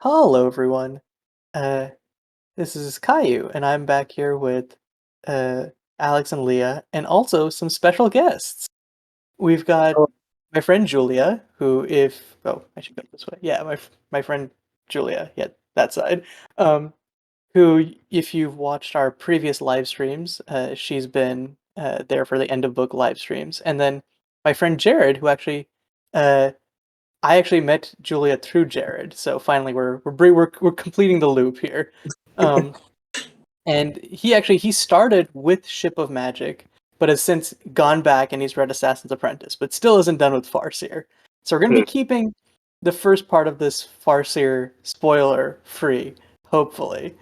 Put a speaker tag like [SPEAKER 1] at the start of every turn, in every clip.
[SPEAKER 1] Hello, everyone. Uh, this is Caillou, and I'm back here with uh, Alex and Leah, and also some special guests. We've got
[SPEAKER 2] Oh,
[SPEAKER 1] my friend Julia, who, if I should go this way. Yeah, my friend Julia. Yeah, that side. Um, who, if you've watched our previous live streams, she's been there for the end of book live streams, and then my friend Jared, who actually uh, I actually met Julia through Jared, so finally we're completing the loop here. Um, and he started with Ship of Magic, but has since gone back and he's read Assassin's Apprentice, but still isn't done with Farseer. So we're gonna be
[SPEAKER 2] hmm.
[SPEAKER 1] keeping the first part of this Farseer spoiler free, hopefully.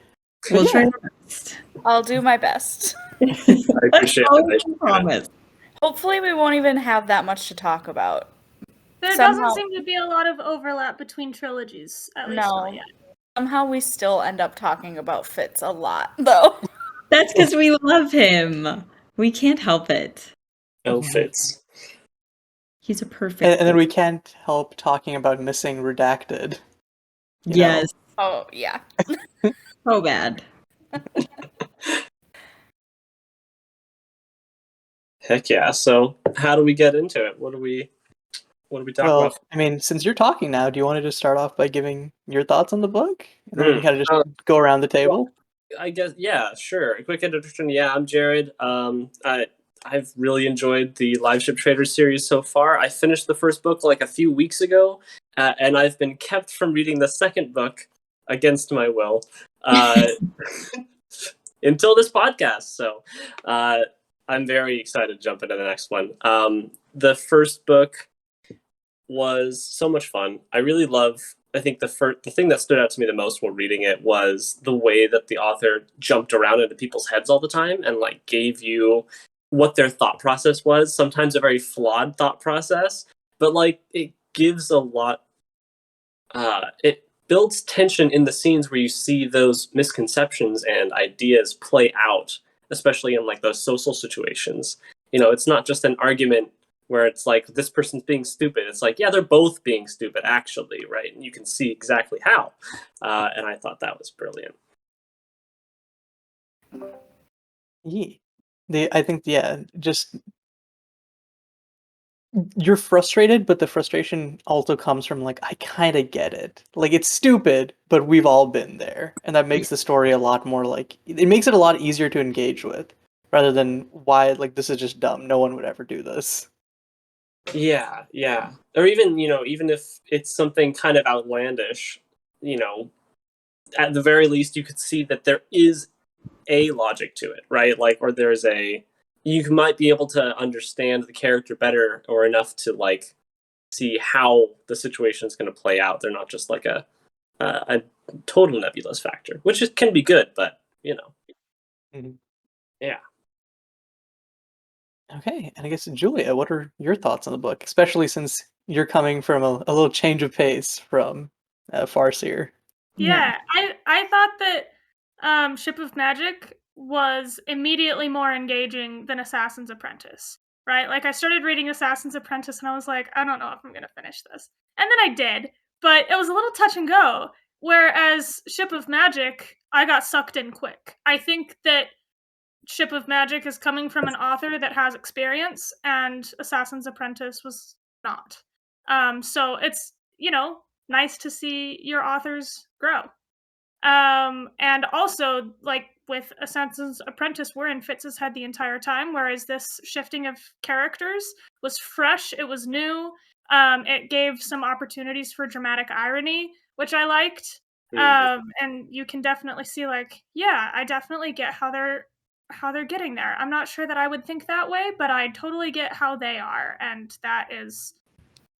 [SPEAKER 1] But
[SPEAKER 3] We'll try
[SPEAKER 1] yeah,
[SPEAKER 3] our best.
[SPEAKER 4] I'll do my best.
[SPEAKER 2] I
[SPEAKER 3] That's
[SPEAKER 2] appreciate
[SPEAKER 3] all
[SPEAKER 2] that.
[SPEAKER 3] we can promise.
[SPEAKER 4] Hopefully, we won't even have that much to talk about.
[SPEAKER 5] There
[SPEAKER 4] Somehow-
[SPEAKER 5] doesn't seem to be a lot of overlap between trilogies, at least
[SPEAKER 4] No.
[SPEAKER 5] not yet.
[SPEAKER 4] Somehow, we still end up talking about Fitz a lot, though.
[SPEAKER 3] That's because we love him. We can't help it.
[SPEAKER 2] No fits.
[SPEAKER 3] He's a perfect.
[SPEAKER 1] and then we can't help talking about missing Redacted. you know.
[SPEAKER 3] Yes.
[SPEAKER 4] Oh, yeah.
[SPEAKER 3] So bad.
[SPEAKER 2] Heck yeah. So how do we get into it? What do we talk
[SPEAKER 1] Well,
[SPEAKER 2] about?
[SPEAKER 1] I mean, since you're talking now, do you want to just start off by giving your thoughts on the book? And then we can kind of just go around the table?
[SPEAKER 2] I guess yeah, sure. A quick introduction. Yeah, I'm Jared. I've really enjoyed the Live Ship Traders series so far. I finished the first book like a few weeks ago, and I've been kept from reading the second book against my will until this podcast. So I'm very excited to jump into the next one. The first book was so much fun. I think the thing that stood out to me the most while reading it was the way that the author jumped around into people's heads all the time and like gave you what their thought process was. Sometimes a very flawed thought process, but like it gives a lot. It builds tension in the scenes where you see those misconceptions and ideas play out, especially in like those social situations. It's not just an argument where it's like this person's being stupid. It's like, yeah, they're both being stupid, actually, right? And you can see exactly how. And I thought that was brilliant.
[SPEAKER 1] Yeah. I think, yeah, just you're frustrated, but the frustration also comes from like, I kind of get it. Like, it's stupid, but we've all been there. And that makes the story a lot more like, it makes it a lot easier to engage with rather than why, like, this is just dumb. No one would ever do this.
[SPEAKER 2] Yeah, yeah. Or even if it's something kind of outlandish, at the very least you could see that there is a logic to it, right? Like, or you might be able to understand the character better or enough to like see how the situation is going to play out. They're not just like a total nebulous factor, which can be good, but
[SPEAKER 1] Mhm.
[SPEAKER 2] yeah.
[SPEAKER 1] Okay, and I guess Julia, what are your thoughts on the book, especially since you're coming from a little change of pace from Farseer?
[SPEAKER 5] Yeah, I thought that Ship of Magic was immediately more engaging than Assassin's Apprentice, right? Like, I started reading Assassin's Apprentice and I was like, I don't know if I'm going to finish this. And then I did, but it was a little touch and go. Whereas Ship of Magic, I got sucked in quick. I think that Ship of Magic is coming from an author that has experience, and Assassin's Apprentice was not. So it's, nice to see your authors grow. And also, like with Assassin's Apprentice, we're in Fitz's head the entire time, whereas this shifting of characters was fresh, it was new. It gave some opportunities for dramatic irony, which I liked. And you can definitely see, like, yeah, I definitely get how they're getting there. I'm not sure that I would think that way, but I totally get how they are, and that is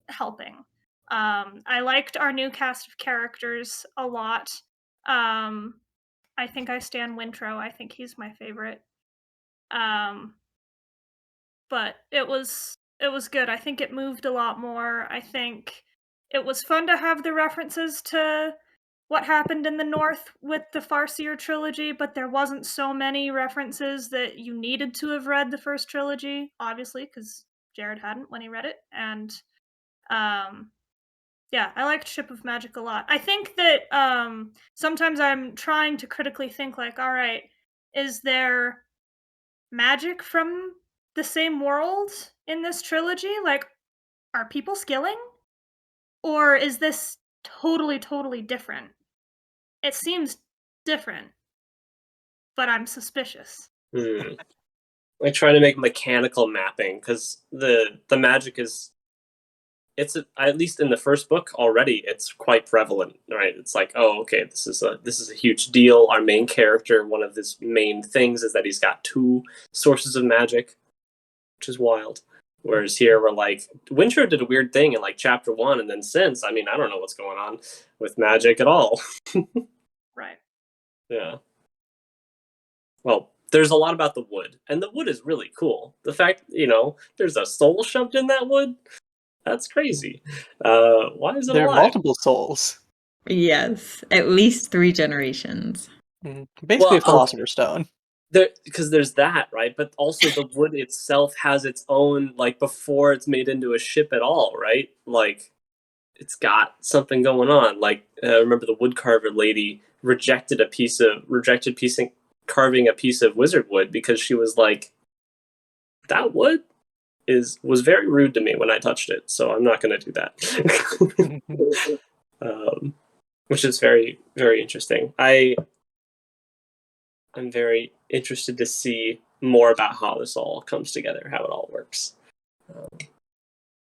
[SPEAKER 5] helping. I liked our new cast of characters a lot. I think I stan Wintro. I think he's my favorite. But it was good. I think it moved a lot more. I think it was fun to have the references to what happened in the North with the Farseer trilogy, but there wasn't so many references that you needed to have read the first trilogy, obviously, because Jared hadn't when he read it. And Yeah, I liked Ship of Magic a lot. I think that sometimes I'm trying to critically think like, all right, is there magic from the same world in this trilogy? Like, are people skilling? Or is this totally different? It seems different, but I'm suspicious.
[SPEAKER 2] Hmm. Like trying to make mechanical mapping because the magic is at least in the first book already it's quite prevalent, right? It's like, oh, okay, this is a huge deal. Our main character, one of his main things is that he's got two sources of magic, which is wild. Whereas here we're like, Winter did a weird thing in like chapter 1, and then since, I mean, I don't know what's going on with magic at all.
[SPEAKER 5] Right.
[SPEAKER 2] Yeah. Well, there's a lot about the wood, and the wood is really cool. The fact, there's a soul shoved in that wood, that's crazy. Why is it
[SPEAKER 1] There are
[SPEAKER 2] alive?
[SPEAKER 1] multiple souls.
[SPEAKER 3] Yes, at least 3 generations.
[SPEAKER 1] Basically,
[SPEAKER 2] Well,
[SPEAKER 1] a philosopher's stone.
[SPEAKER 2] because there's that, right? But also the wood itself has its own, like, before it's made into a ship at all, right? Like, it's got something going on. Like, remember the woodcarver lady rejected carving a piece of wizard wood because she was like, that wood was very rude to me when I touched it, so I'm not going to do that. Which is very, very interesting. I'm very interested to see more about how this all comes together, how it all works.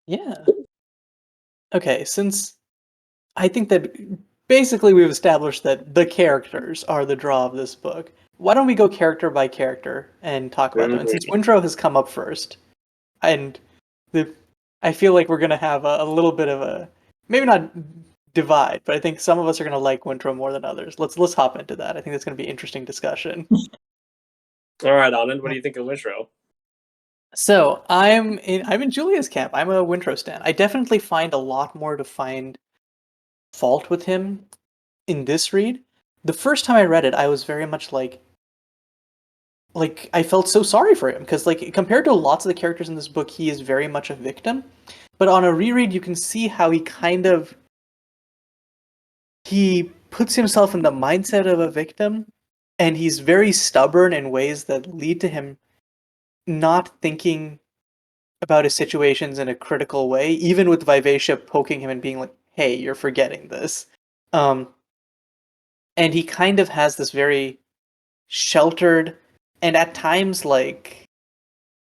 [SPEAKER 1] Yeah. Okay, since I think that basically we've established that the characters are the draw of this book, why don't we go character by character and talk about them? And since Winthrop has come up first, and the I feel like we're gonna have a little bit of a maybe not divide, but I think some of us are gonna like Winthrop more than others. Let's hop into that. I think that's gonna be an interesting discussion.
[SPEAKER 2] All right, Anand, what do you think of Wishrow?
[SPEAKER 1] So I'm in Julia's camp. I'm a Winthrop stan. I definitely find a lot more to find fault with him in this read. The first time I read it, I was very much like I felt so sorry for him because like compared to lots of the characters in this book, he is very much a victim. But on a reread, you can see how he puts himself in the mindset of a victim, and he's very stubborn in ways that lead to him not thinking about his situations in a critical way, even with Vivacia poking him and being like, "Hey, you're forgetting this." Um, and he kind of has this very sheltered and at times like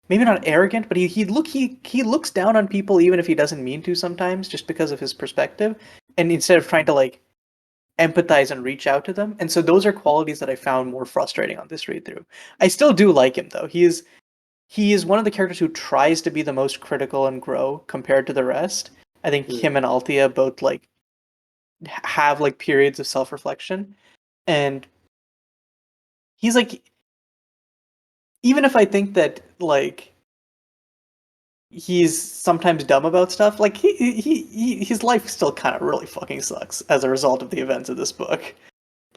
[SPEAKER 1] maybe not arrogant, but he looks down on people even if he doesn't mean to sometimes just because of his perspective, and instead of trying to like empathize and reach out to them. And so those are qualities that I found more frustrating on this read through. I still do like him though. He is one of the characters who tries to be the most critical and grow compared to the rest. I think him and Althea both like have like periods of self-reflection, and he's like, even if I think that like he's sometimes dumb about stuff, like his life still kind of really fucking sucks as a result of the events of this book.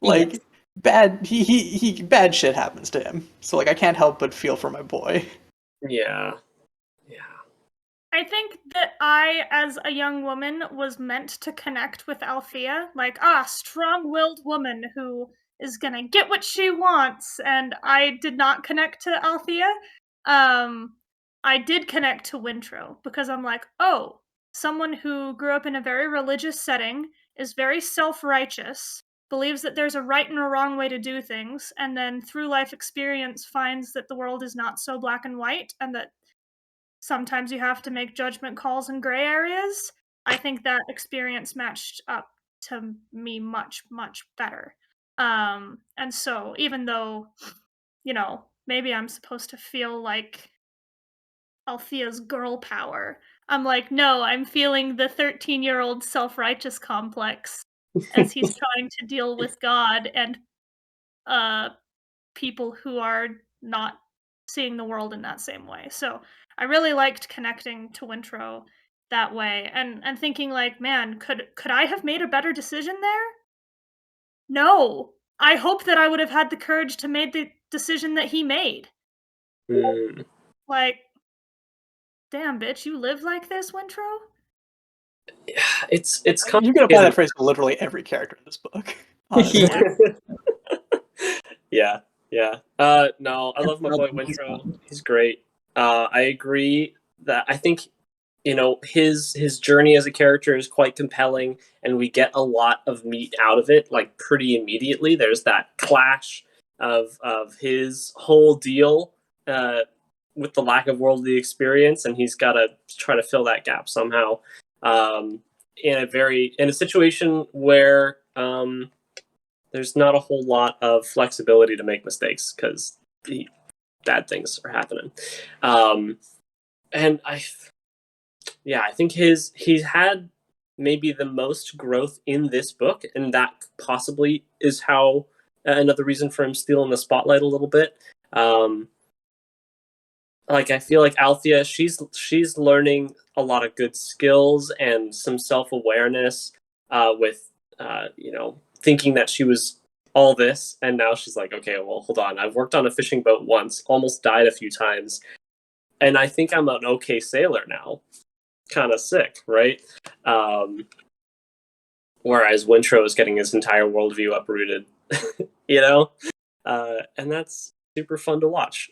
[SPEAKER 1] Like
[SPEAKER 3] Yes.
[SPEAKER 1] bad shit happens to him. So like I can't help but feel for my boy.
[SPEAKER 2] Yeah. Yeah.
[SPEAKER 5] I think that I, as a young woman, was meant to connect with Althea. Like, strong-willed woman who is gonna get what she wants. And I did not connect to Althea. I did connect to Wintro because I'm like, oh, someone who grew up in a very religious setting, is very self-righteous, believes that there's a right and a wrong way to do things, and then through life experience finds that the world is not so black and white, and that sometimes you have to make judgment calls in gray areas. I think that experience matched up to me much better. And so even though, maybe I'm supposed to feel like Althea's girl power, I'm like, no, I'm feeling the 13-year-old self-righteous complex as he's trying to deal with God and uh people who are not seeing the world in that same way. So I really liked connecting to Wintro that way and thinking like, man, could I have made a better decision there? No. I hope that I would have had the courage to make the decision that he made.
[SPEAKER 2] Mm.
[SPEAKER 5] Like, damn bitch, you live like this, Wintro?
[SPEAKER 2] it's
[SPEAKER 1] You can apply
[SPEAKER 2] complicated.
[SPEAKER 1] that phrase to literally every character in this book. Honestly.
[SPEAKER 2] Yeah. No, I love my boy Wintro. He's great. I agree that I think his journey as a character is quite compelling, and we get a lot of meat out of it, like pretty immediately. There's that clash of his whole deal with the lack of worldly experience, and he's got to try to fill that gap somehow. In a situation where there's not a whole lot of flexibility to make mistakes because bad things are happening. And I think he's had maybe the most growth in this book, and that possibly is how another reason for him stealing the spotlight a little bit. Like I feel like Althea, she's learning a lot of good skills and some self-awareness with thinking that she was all this, and now she's like, okay, well, hold on, I've worked on a fishing boat once, almost died a few times, and I think I'm an okay sailor now. Kind of sick, right? Whereas Wintro is getting his entire worldview uprooted, and that's super fun to watch.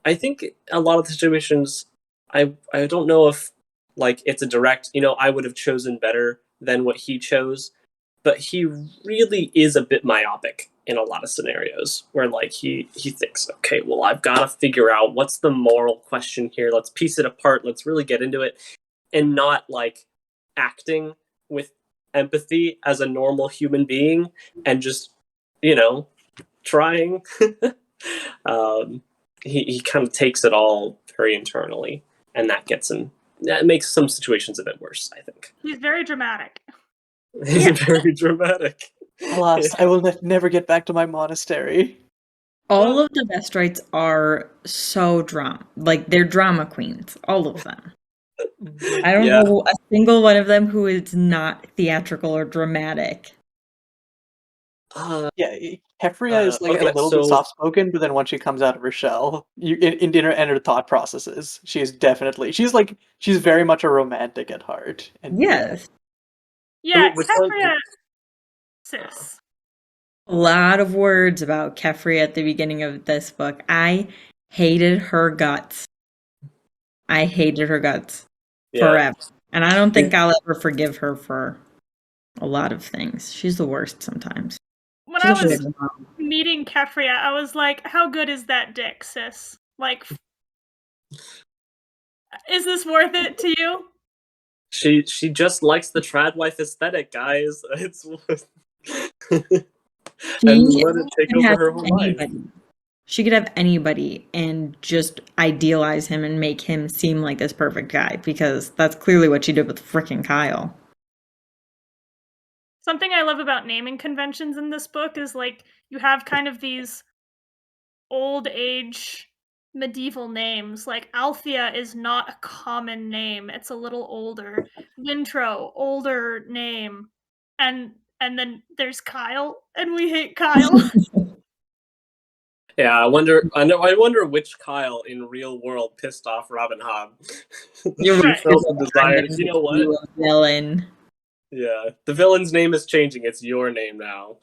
[SPEAKER 2] I think a lot of the situations, I don't know if like it's a direct, I would have chosen better than what he chose, but he really is a bit myopic in a lot of scenarios where like he thinks, okay, well, I've got to figure out what's the moral question here. Let's piece it apart. Let's really get into it, and not like acting with empathy as a normal human being and just, trying. He kind of takes it all very internally, and that makes some situations a bit worse, I think.
[SPEAKER 5] He's very dramatic.
[SPEAKER 2] He's very dramatic.
[SPEAKER 1] Alas, I will never get back to my monastery.
[SPEAKER 3] All of the Vestrites are so they're drama queens, all of them. I don't know a single one of them who is not theatrical or dramatic.
[SPEAKER 1] Kefria is like a little bit soft-spoken, but then once she comes out of her shell, in her thought processes, she's very much a romantic at heart. And
[SPEAKER 3] yes.
[SPEAKER 5] Yeah, Kefria, sis.
[SPEAKER 3] A lot of words about Kefria at the beginning of this book. I hated her guts. Forever. And I don't think I'll ever forgive her for a lot of things. She's the worst sometimes.
[SPEAKER 5] When I was meeting Kefria, I was like, how good is that dick, sis? Like, is this worth it to you?
[SPEAKER 2] She just likes the trad wife aesthetic, guys. It's and let it take over her whole life.
[SPEAKER 3] She could have anybody and just idealize him and make him seem like this perfect guy, because that's clearly what she did with frickin' Kyle.
[SPEAKER 5] Something I love about naming conventions in this book is like you have kind of these old age medieval names. Like Althea is not a common name. It's a little older. Wintro, older name. And then there's Kyle, and we hate Kyle.
[SPEAKER 2] Yeah, I wonder which Kyle in real world pissed off Robin Hobb.
[SPEAKER 3] You're right.
[SPEAKER 2] You know what?
[SPEAKER 3] Villain.
[SPEAKER 2] Yeah, the villain's name is changing. It's your name now.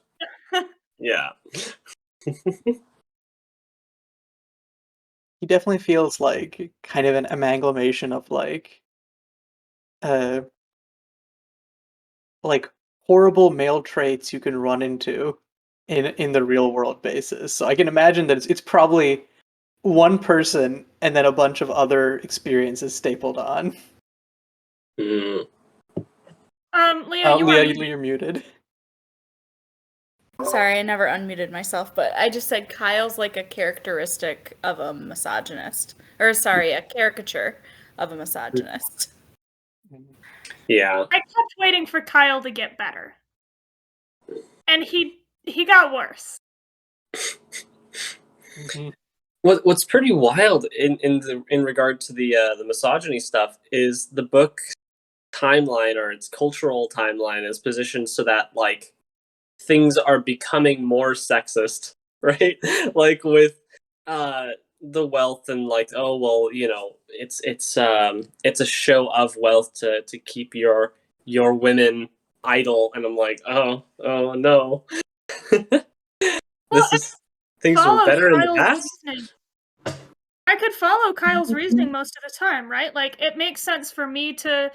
[SPEAKER 2] Yeah.
[SPEAKER 1] He definitely feels like kind of an amalgamation of like horrible male traits you can run into in the real world basis. So I can imagine that it's probably one person and then a bunch of other experiences stapled on.
[SPEAKER 2] Mm.
[SPEAKER 5] Leah,
[SPEAKER 1] you're muted.
[SPEAKER 4] Sorry, I never unmuted myself, but I just said Kyle's like a characteristic of a misogynist. Or sorry, a caricature of a misogynist.
[SPEAKER 2] Yeah.
[SPEAKER 5] I kept waiting for Kyle to get better. And he got worse.
[SPEAKER 1] Mm-hmm.
[SPEAKER 2] What's pretty wild in regard to the misogyny stuff is the book timeline, or its cultural timeline, is positioned so that like things are becoming more sexist, right? Like with the wealth and like, oh well, it's a show of wealth to keep your women idle, and I'm like, oh no.
[SPEAKER 5] Well,
[SPEAKER 2] This is things were
[SPEAKER 5] follow
[SPEAKER 2] better in the
[SPEAKER 5] Kyle's
[SPEAKER 2] past.
[SPEAKER 5] reasoning. I could follow Kyle's reasoning most of the time, right? Like, it makes sense for me to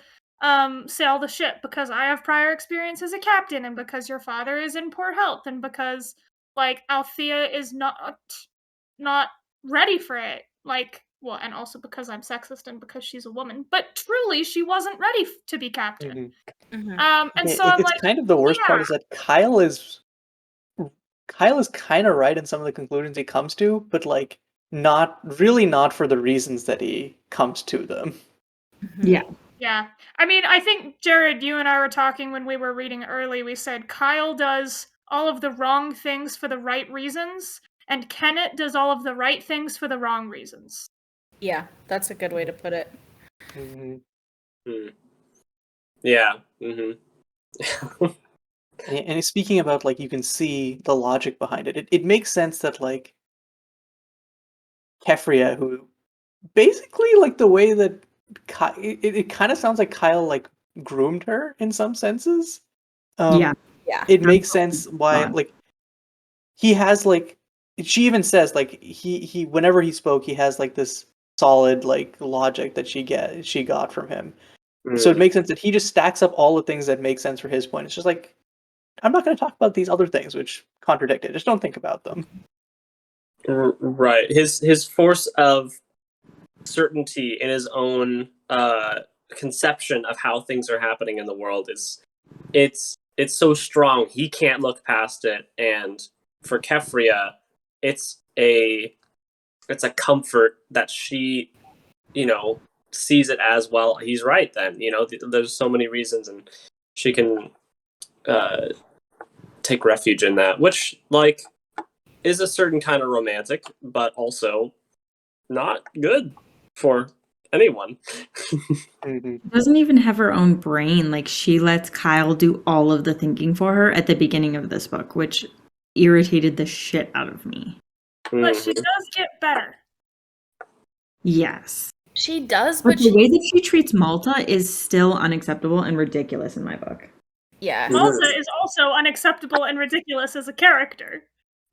[SPEAKER 5] sail the ship because I have prior experience as a captain, and because your father is in poor health, and because like Althea is not ready for it. Like, well, and also because I'm sexist and because she's a woman. But truly, she wasn't ready to be captain.
[SPEAKER 1] Mhm.
[SPEAKER 5] And
[SPEAKER 1] Yeah,
[SPEAKER 5] so I'm
[SPEAKER 1] it's
[SPEAKER 5] like,
[SPEAKER 1] kind of the worst part
[SPEAKER 5] yeah,
[SPEAKER 1] is that Kyle is kind of right in some of the conclusions he comes to, but like not for the reasons that he comes to them.
[SPEAKER 3] Yeah.
[SPEAKER 5] yeah. I mean, I think Jared, you and I were talking when we were reading early. We said Kyle does all of the wrong things for the right reasons, and Kenneth does all of the right things for the wrong reasons.
[SPEAKER 4] Yeah, that's a good way to put it.
[SPEAKER 1] Mhm.
[SPEAKER 2] Yeah.
[SPEAKER 1] And speaking about like you can see the logic behind it, it makes sense that like Kefria, who basically like the way that it kind of sounds like Kyle like groomed her in some senses.
[SPEAKER 3] Yeah.
[SPEAKER 4] Yeah.
[SPEAKER 1] It makes sense why like he has like she even says like he whenever he spoke he has like this solid like logic that she got from him. So it makes sense that he just stacks up all the things that make sense for his point. It's just like I'm not going to talk about these other things which contradict it. Just don't think about them.
[SPEAKER 2] Right. His force of certainty in his own conception of how things are happening in the world is it's so strong he can't look past it. And for Kefria, it's a comfort that she sees it as, well, he's right then, there's so many reasons, and she can take refuge in that, which like is a certain kind of romantic, but also not good for anyone.
[SPEAKER 1] Mhm.
[SPEAKER 3] Doesn't even have her own brain. Like, she lets Kyle do all of the thinking for her at the beginning of this book, which irritated the shit out of me.
[SPEAKER 5] But she does get better.
[SPEAKER 3] Yes.
[SPEAKER 4] She does,
[SPEAKER 3] But
[SPEAKER 4] but
[SPEAKER 3] the way that she treats Malta is still unacceptable and ridiculous in my book.
[SPEAKER 4] yeah.
[SPEAKER 5] Malta is also unacceptable and ridiculous as a character.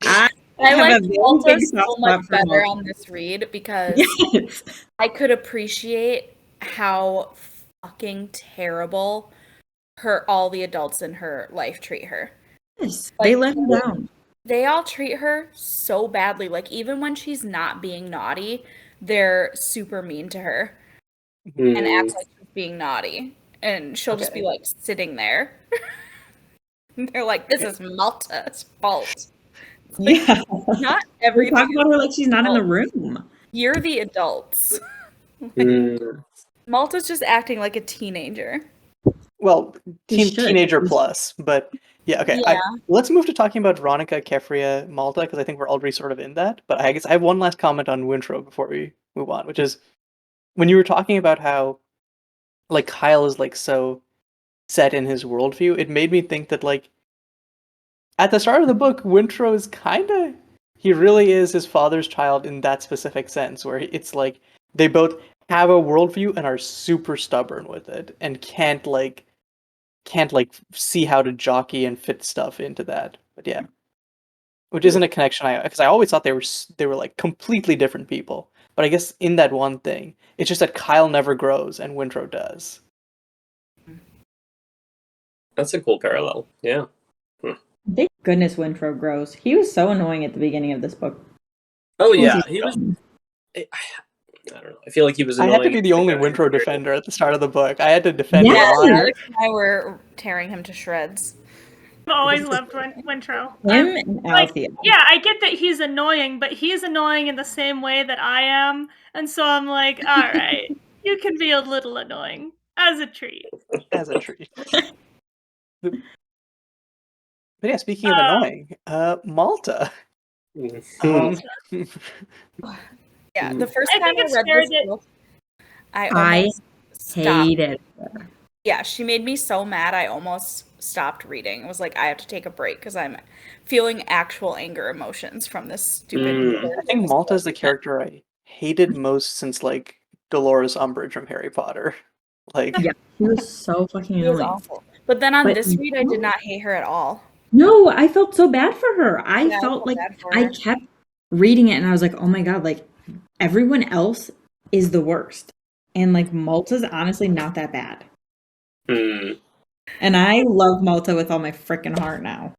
[SPEAKER 3] I
[SPEAKER 4] I
[SPEAKER 3] have
[SPEAKER 4] like
[SPEAKER 3] a very
[SPEAKER 4] Malta
[SPEAKER 3] big
[SPEAKER 4] so
[SPEAKER 3] soft
[SPEAKER 4] much
[SPEAKER 3] spot for
[SPEAKER 4] better
[SPEAKER 3] Malta.
[SPEAKER 4] on this read because
[SPEAKER 3] Yes.
[SPEAKER 4] I could appreciate how fucking terrible all the adults in her life treat her.
[SPEAKER 3] Yes.
[SPEAKER 4] Like,
[SPEAKER 3] They let her down.
[SPEAKER 4] They all treat her so badly. Like, even when she's not being naughty, they're super mean to her and act like she's being naughty. And she'll just be like sitting there. They're like, this is Malta's fault.
[SPEAKER 3] Yeah.
[SPEAKER 4] Not
[SPEAKER 3] They
[SPEAKER 4] everybody.
[SPEAKER 3] talk about her like she's not in the room.
[SPEAKER 4] You're the adults. Malta's just acting like a teenager.
[SPEAKER 1] Well,
[SPEAKER 3] She should.
[SPEAKER 1] teenager plus, but yeah, okay.
[SPEAKER 4] Yeah.
[SPEAKER 1] Let's move to talking about Veronica, Kefria, Malta, because I think we're already sort of in that. But I guess I have one last comment on Winthrop before we move on, which is when you were talking about how like Kyle is like so set in his worldview, it made me think that like at the start of the book, Winthrop is he really is his father's child in that specific sense, where it's like they both have a worldview and are super stubborn with it and can't see how to jockey and fit stuff into that. But yeah, which isn't a connection because I always thought they were like completely different people. But I guess in that one thing, it's just that Kyle never grows and Winthrop does.
[SPEAKER 2] That's a cool parallel. Yeah.
[SPEAKER 3] Thank goodness Winthrop grows. He was so annoying at the beginning of this book.
[SPEAKER 2] Oh yeah, he was. I don't know. I feel like he was annoying.
[SPEAKER 1] I had to be the only Winthrop defender at the start of the book. I had to defend
[SPEAKER 3] Yeah.
[SPEAKER 1] his honor.
[SPEAKER 4] Alex and I were tearing him to shreds.
[SPEAKER 5] I've always loved Winthrop.
[SPEAKER 3] Him and Althea.
[SPEAKER 5] Yeah, I get that he's annoying, but he's annoying in the same way that I am. And so I'm like, all right, you can be a little annoying as a treat.
[SPEAKER 1] As a treat. But yeah, speaking of annoying, Malta.
[SPEAKER 5] Malta.
[SPEAKER 4] Yeah, the first
[SPEAKER 5] I
[SPEAKER 4] time
[SPEAKER 5] think
[SPEAKER 4] I
[SPEAKER 5] it's
[SPEAKER 4] read
[SPEAKER 5] fair
[SPEAKER 4] this
[SPEAKER 5] that
[SPEAKER 4] book, I almost stopped.
[SPEAKER 3] hated her.
[SPEAKER 4] Yeah, she made me so mad I almost stopped reading. It was like I have to take a break because I'm feeling actual anger emotions from this stupid.
[SPEAKER 1] I think Malta is the character I hated most since like Dolores Umbridge from Harry Potter. Like,
[SPEAKER 3] Yeah, she was so fucking
[SPEAKER 4] It was
[SPEAKER 3] annoying.
[SPEAKER 4] awful. But then on
[SPEAKER 3] But
[SPEAKER 4] this read, I did not hate her at all.
[SPEAKER 3] no, I felt so bad for her. I
[SPEAKER 4] Yeah, I
[SPEAKER 3] felt
[SPEAKER 4] felt
[SPEAKER 3] like
[SPEAKER 4] bad for
[SPEAKER 3] I
[SPEAKER 4] her.
[SPEAKER 3] kept reading it and I was like, oh my God, like everyone else is the worst. And like Malta's honestly not that bad.
[SPEAKER 2] Hmm.
[SPEAKER 3] And I love Malta with all my freaking heart now.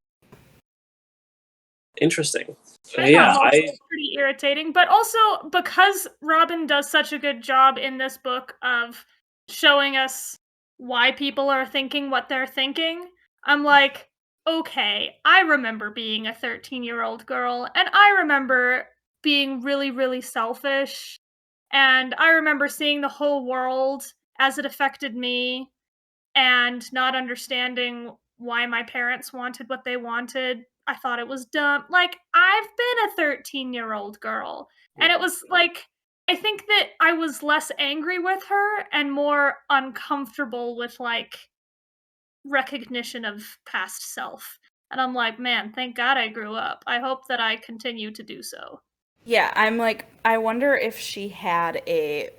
[SPEAKER 2] Interesting.
[SPEAKER 5] Yeah, Malta's pretty irritating, but also because Robin does such a good job in this book of showing us why people are thinking what they're thinking, I'm like, okay, I remember being a 13-year-old girl, and I remember being really, really selfish, and I remember seeing the whole world as it affected me, and not understanding why my parents wanted what they wanted. I thought it was dumb. Like, I've been a 13-year-old girl. And it was like, I think that I was less angry with her and more uncomfortable with like recognition of past self. And I'm like, man, thank God I grew up. I hope that I continue to do so.
[SPEAKER 4] Yeah, I'm like, I wonder if she had a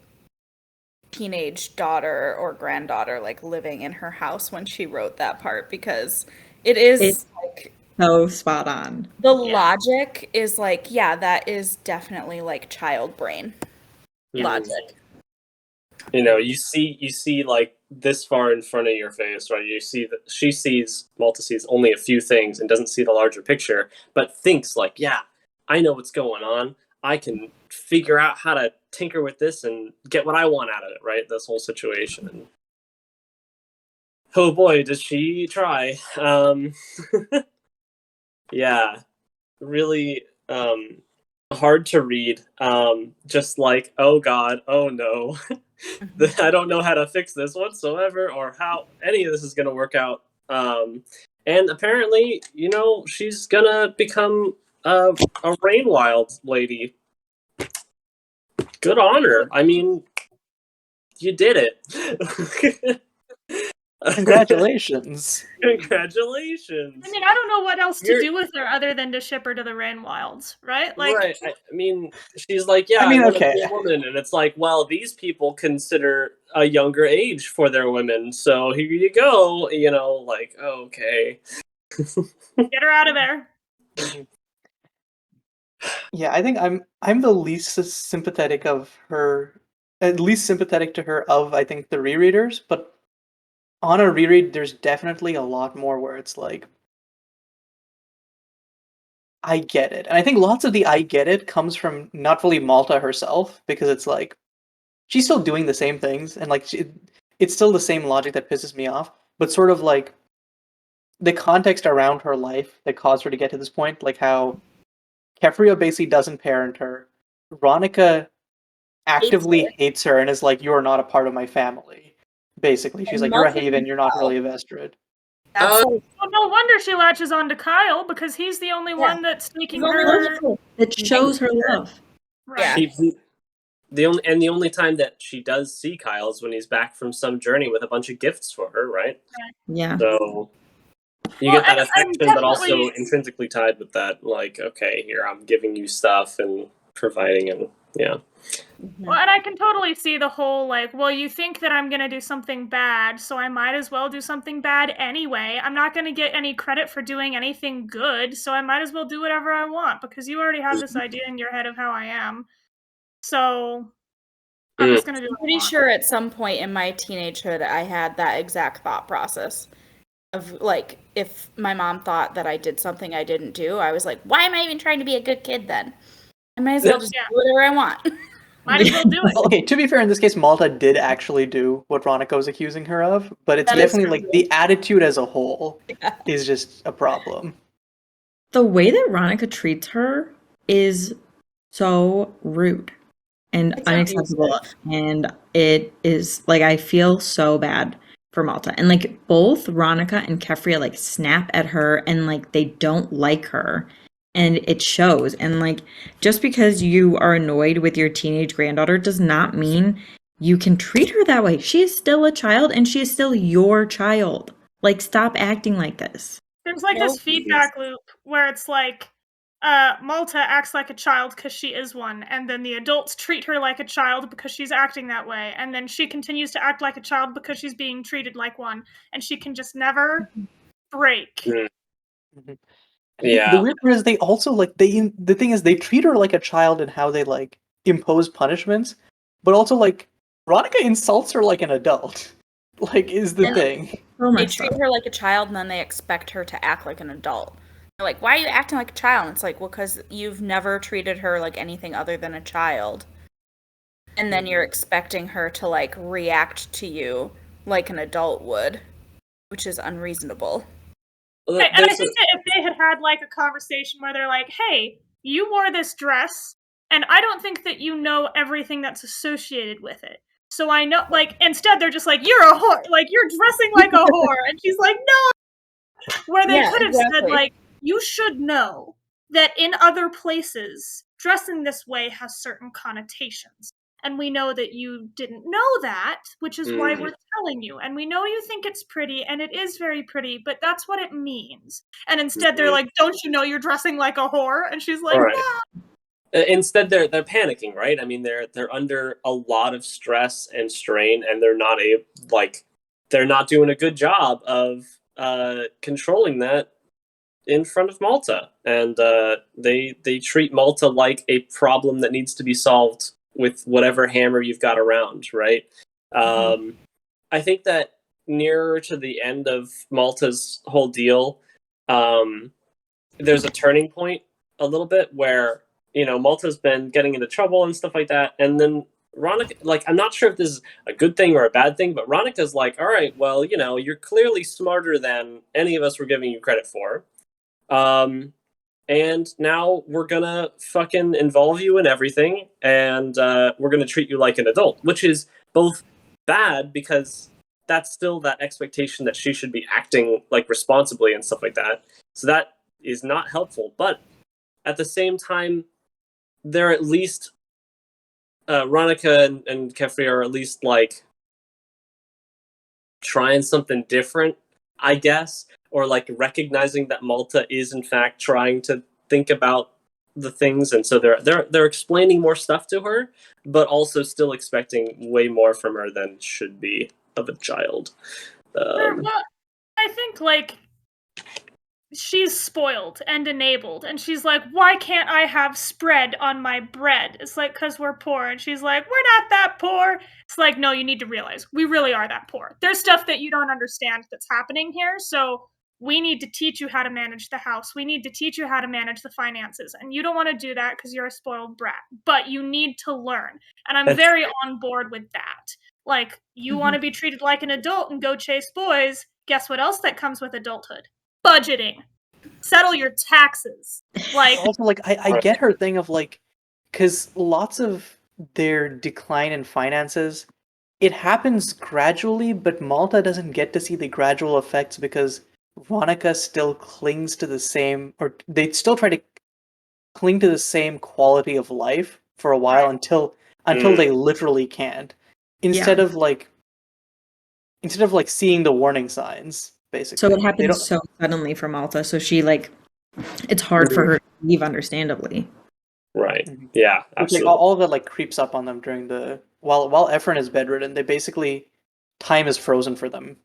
[SPEAKER 4] teenage daughter or granddaughter like living in her house when she wrote that part, because it is
[SPEAKER 3] It's
[SPEAKER 4] like
[SPEAKER 3] so spot on.
[SPEAKER 4] the logic is like, yeah, that is definitely like child brain logic.
[SPEAKER 2] You know, you see like this far in front of your face, right? You see that Malta sees only a few things and doesn't see the larger picture, but thinks like, yeah, I know what's going on. I can figure out how to tinker with this and get what I want out of it, right? This whole situation. And oh boy, does she try. Yeah, really hard to read. Just like, oh god, oh no. I don't know how to fix this whatsoever or how any of this is going to work out. And apparently, you know, she's going to become a Rainwild lady. Good on her. I mean, you did it.
[SPEAKER 1] congratulations.
[SPEAKER 2] Congratulations.
[SPEAKER 5] I mean, I don't know what else to do with her other than to ship her to the Rainwilds, right? Like,
[SPEAKER 2] right. I mean, she's like, yeah,
[SPEAKER 1] I mean,
[SPEAKER 2] I want to
[SPEAKER 1] okay.
[SPEAKER 2] be a woman. And it's like, well, these people consider a younger age for their women. So here you go. You know, like, okay.
[SPEAKER 5] get her out of there.
[SPEAKER 1] Yeah, I think I'm the least sympathetic of her, at least sympathetic to her of I think the rereaders, but on a reread there's definitely a lot more where it's like I get it. And I think lots of the I get it comes from not fully Malta herself, because it's like she's still doing the same things and like it's still the same logic that pisses me off, but sort of like the context around her life that caused her to get to this point, like how Kefria basically doesn't parent her. Ronica actively hates her and is like, "You are not a part of my family." Basically, she's like, "You're a Haven. You're not really a Vestrid."
[SPEAKER 5] Well, no wonder she latches on to Kyle, because he's the only one that's making her.
[SPEAKER 3] That shows her love.
[SPEAKER 5] Right.
[SPEAKER 2] The only time that she does see Kyle is when he's back from some journey with a bunch of gifts for her, right?
[SPEAKER 3] Yeah.
[SPEAKER 2] So you get that affection, but also intrinsically tied with that, like, okay, here, I'm giving you stuff and providing, and yeah.
[SPEAKER 5] Well, and I can totally see the whole, like, well, you think that I'm going to do something bad, so I might as well do something bad anyway. I'm not going to get any credit for doing anything good, so I might as well do whatever I want, because you already have this idea in your head of how I am. So I'm just going to do it.
[SPEAKER 4] I'm pretty sure at some point in my teenagehood I had that exact thought process of like, if my mom thought that I did something I didn't do, I was like, why am I even trying to be a good kid then? I might as well just do whatever I want.
[SPEAKER 5] Might as well do it.
[SPEAKER 1] Well, okay, to be fair, in this case, Malta did actually do what Ronica was accusing her of, but it's definitely like the attitude as a whole is just a problem.
[SPEAKER 3] The way that Ronica treats her is so rude and unacceptable. And it is like, I feel so bad for Malta. And like both Ronica and Kefria like snap at her and like they don't like her. And it shows. And like just because you are annoyed with your teenage granddaughter does not mean you can treat her that way. She is still a child and she is still your child. Like, stop acting like this.
[SPEAKER 5] There's like this feedback loop where it's like Malta acts like a child because she is one, and then the adults treat her like a child because she's acting that way, and then she continues to act like a child because she's being treated like one, and she can just never break.
[SPEAKER 1] The weird part is they also like the thing is they treat her like a child in how they like impose punishments, but also like Veronica insults her like an adult. Like is the thing.
[SPEAKER 4] They treat her like a child and then they expect her to act like an adult. They're like, why are you acting like a child? And it's like, well, because you've never treated her like anything other than a child. And then you're expecting her to like react to you like an adult would, which is unreasonable.
[SPEAKER 5] Okay, and I think that if they had had like a conversation where they're like, hey, you wore this dress, and I don't think that you know everything that's associated with it. So I know, like, instead they're just like, you're a whore, like, you're dressing like a whore. And she's like, no! Where they could have said, like, you should know that in other places, dressing this way has certain connotations. And we know that you didn't know that, which is why we're telling you. And we know you think it's pretty, and it is very pretty, but that's what it means. And instead they're like, don't you know you're dressing like a whore? And she's like, no.
[SPEAKER 2] Instead, they're panicking, right? I mean, they're under a lot of stress and strain, and they're not doing a good job of controlling that in front of Malta, and they treat Malta like a problem that needs to be solved with whatever hammer you've got around, right? I think that nearer to the end of Malta's whole deal, there's a turning point a little bit where, you know, Malta's been getting into trouble and stuff like that. And then Ronica, like, I'm not sure if this is a good thing or a bad thing, but Ronica's like, all right, well, you know, you're clearly smarter than any of us were giving you credit for. And now we're gonna fucking involve you in everything, and we're gonna treat you like an adult, which is both bad because that's still that expectation that she should be acting like responsibly and stuff like that. So that is not helpful. But at the same time, they're at least Ronica and Kefri are at least like trying something different, I guess, or like recognizing that Malta is in fact trying to think about the things, and so they're explaining more stuff to her, but also still expecting way more from her than should be of a child.
[SPEAKER 5] Well, I think like she's spoiled and enabled, and she's like, why can't I have spread on my bread? It's like, because we're poor. And she's like, we're not that poor. It's like, no, you need to realize we really are that poor. There's stuff that you don't understand that's happening here, so we need to teach you how to manage the house. We need to teach you how to manage the finances, and you don't want to do that because you're a spoiled brat, but you need to learn. And I'm very on board with that. Like, you want to be treated like an adult and go chase boys. Guess what else that comes with adulthood? Budgeting. Settle your taxes. Like,
[SPEAKER 1] also, like, I get her thing of like, because lots of their decline in finances, it happens gradually, but Malta doesn't get to see the gradual effects because Veronica still clings to the same, or they still try to cling to the same quality of life for a while until they literally can't. Instead of like seeing the warning signs, basically.
[SPEAKER 3] So it happens so suddenly for Malta, so she like it's hard for her to leave, understandably.
[SPEAKER 2] Right. Yeah, absolutely.
[SPEAKER 1] Like, all of that like creeps up on them during the while Efren is bedridden. They basically time is frozen for them,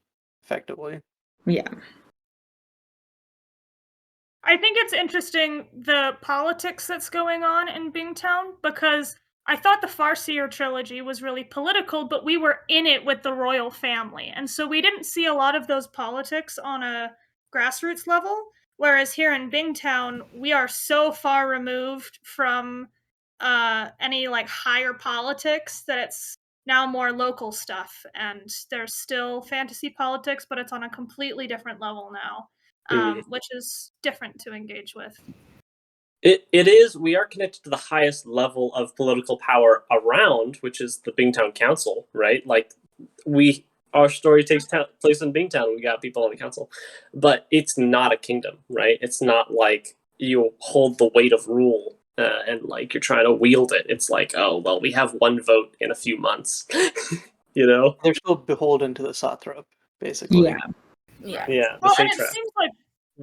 [SPEAKER 1] effectively.
[SPEAKER 3] Yeah.
[SPEAKER 5] I think it's interesting the politics that's going on in Bingtown, because I thought the Farseer trilogy was really political, but we were in it with the royal family. And so we didn't see a lot of those politics on a grassroots level. Whereas here in Bingtown, we are so far removed from any like higher politics that it's now more local stuff. And there's still fantasy politics, but it's on a completely different level now. Which is different to engage with.
[SPEAKER 2] It is. We are connected to the highest level of political power around, which is the Bingtown Council, right? Like, our story takes place in Bingtown. We got people on the council, but it's not a kingdom, right? It's not like you hold the weight of rule and like you're trying to wield it, it's like, oh well, we have one vote in a few months.
[SPEAKER 1] They're still beholden to the Satrap, basically.
[SPEAKER 3] Yeah.
[SPEAKER 2] Yeah, the
[SPEAKER 5] Well, and
[SPEAKER 2] satrap.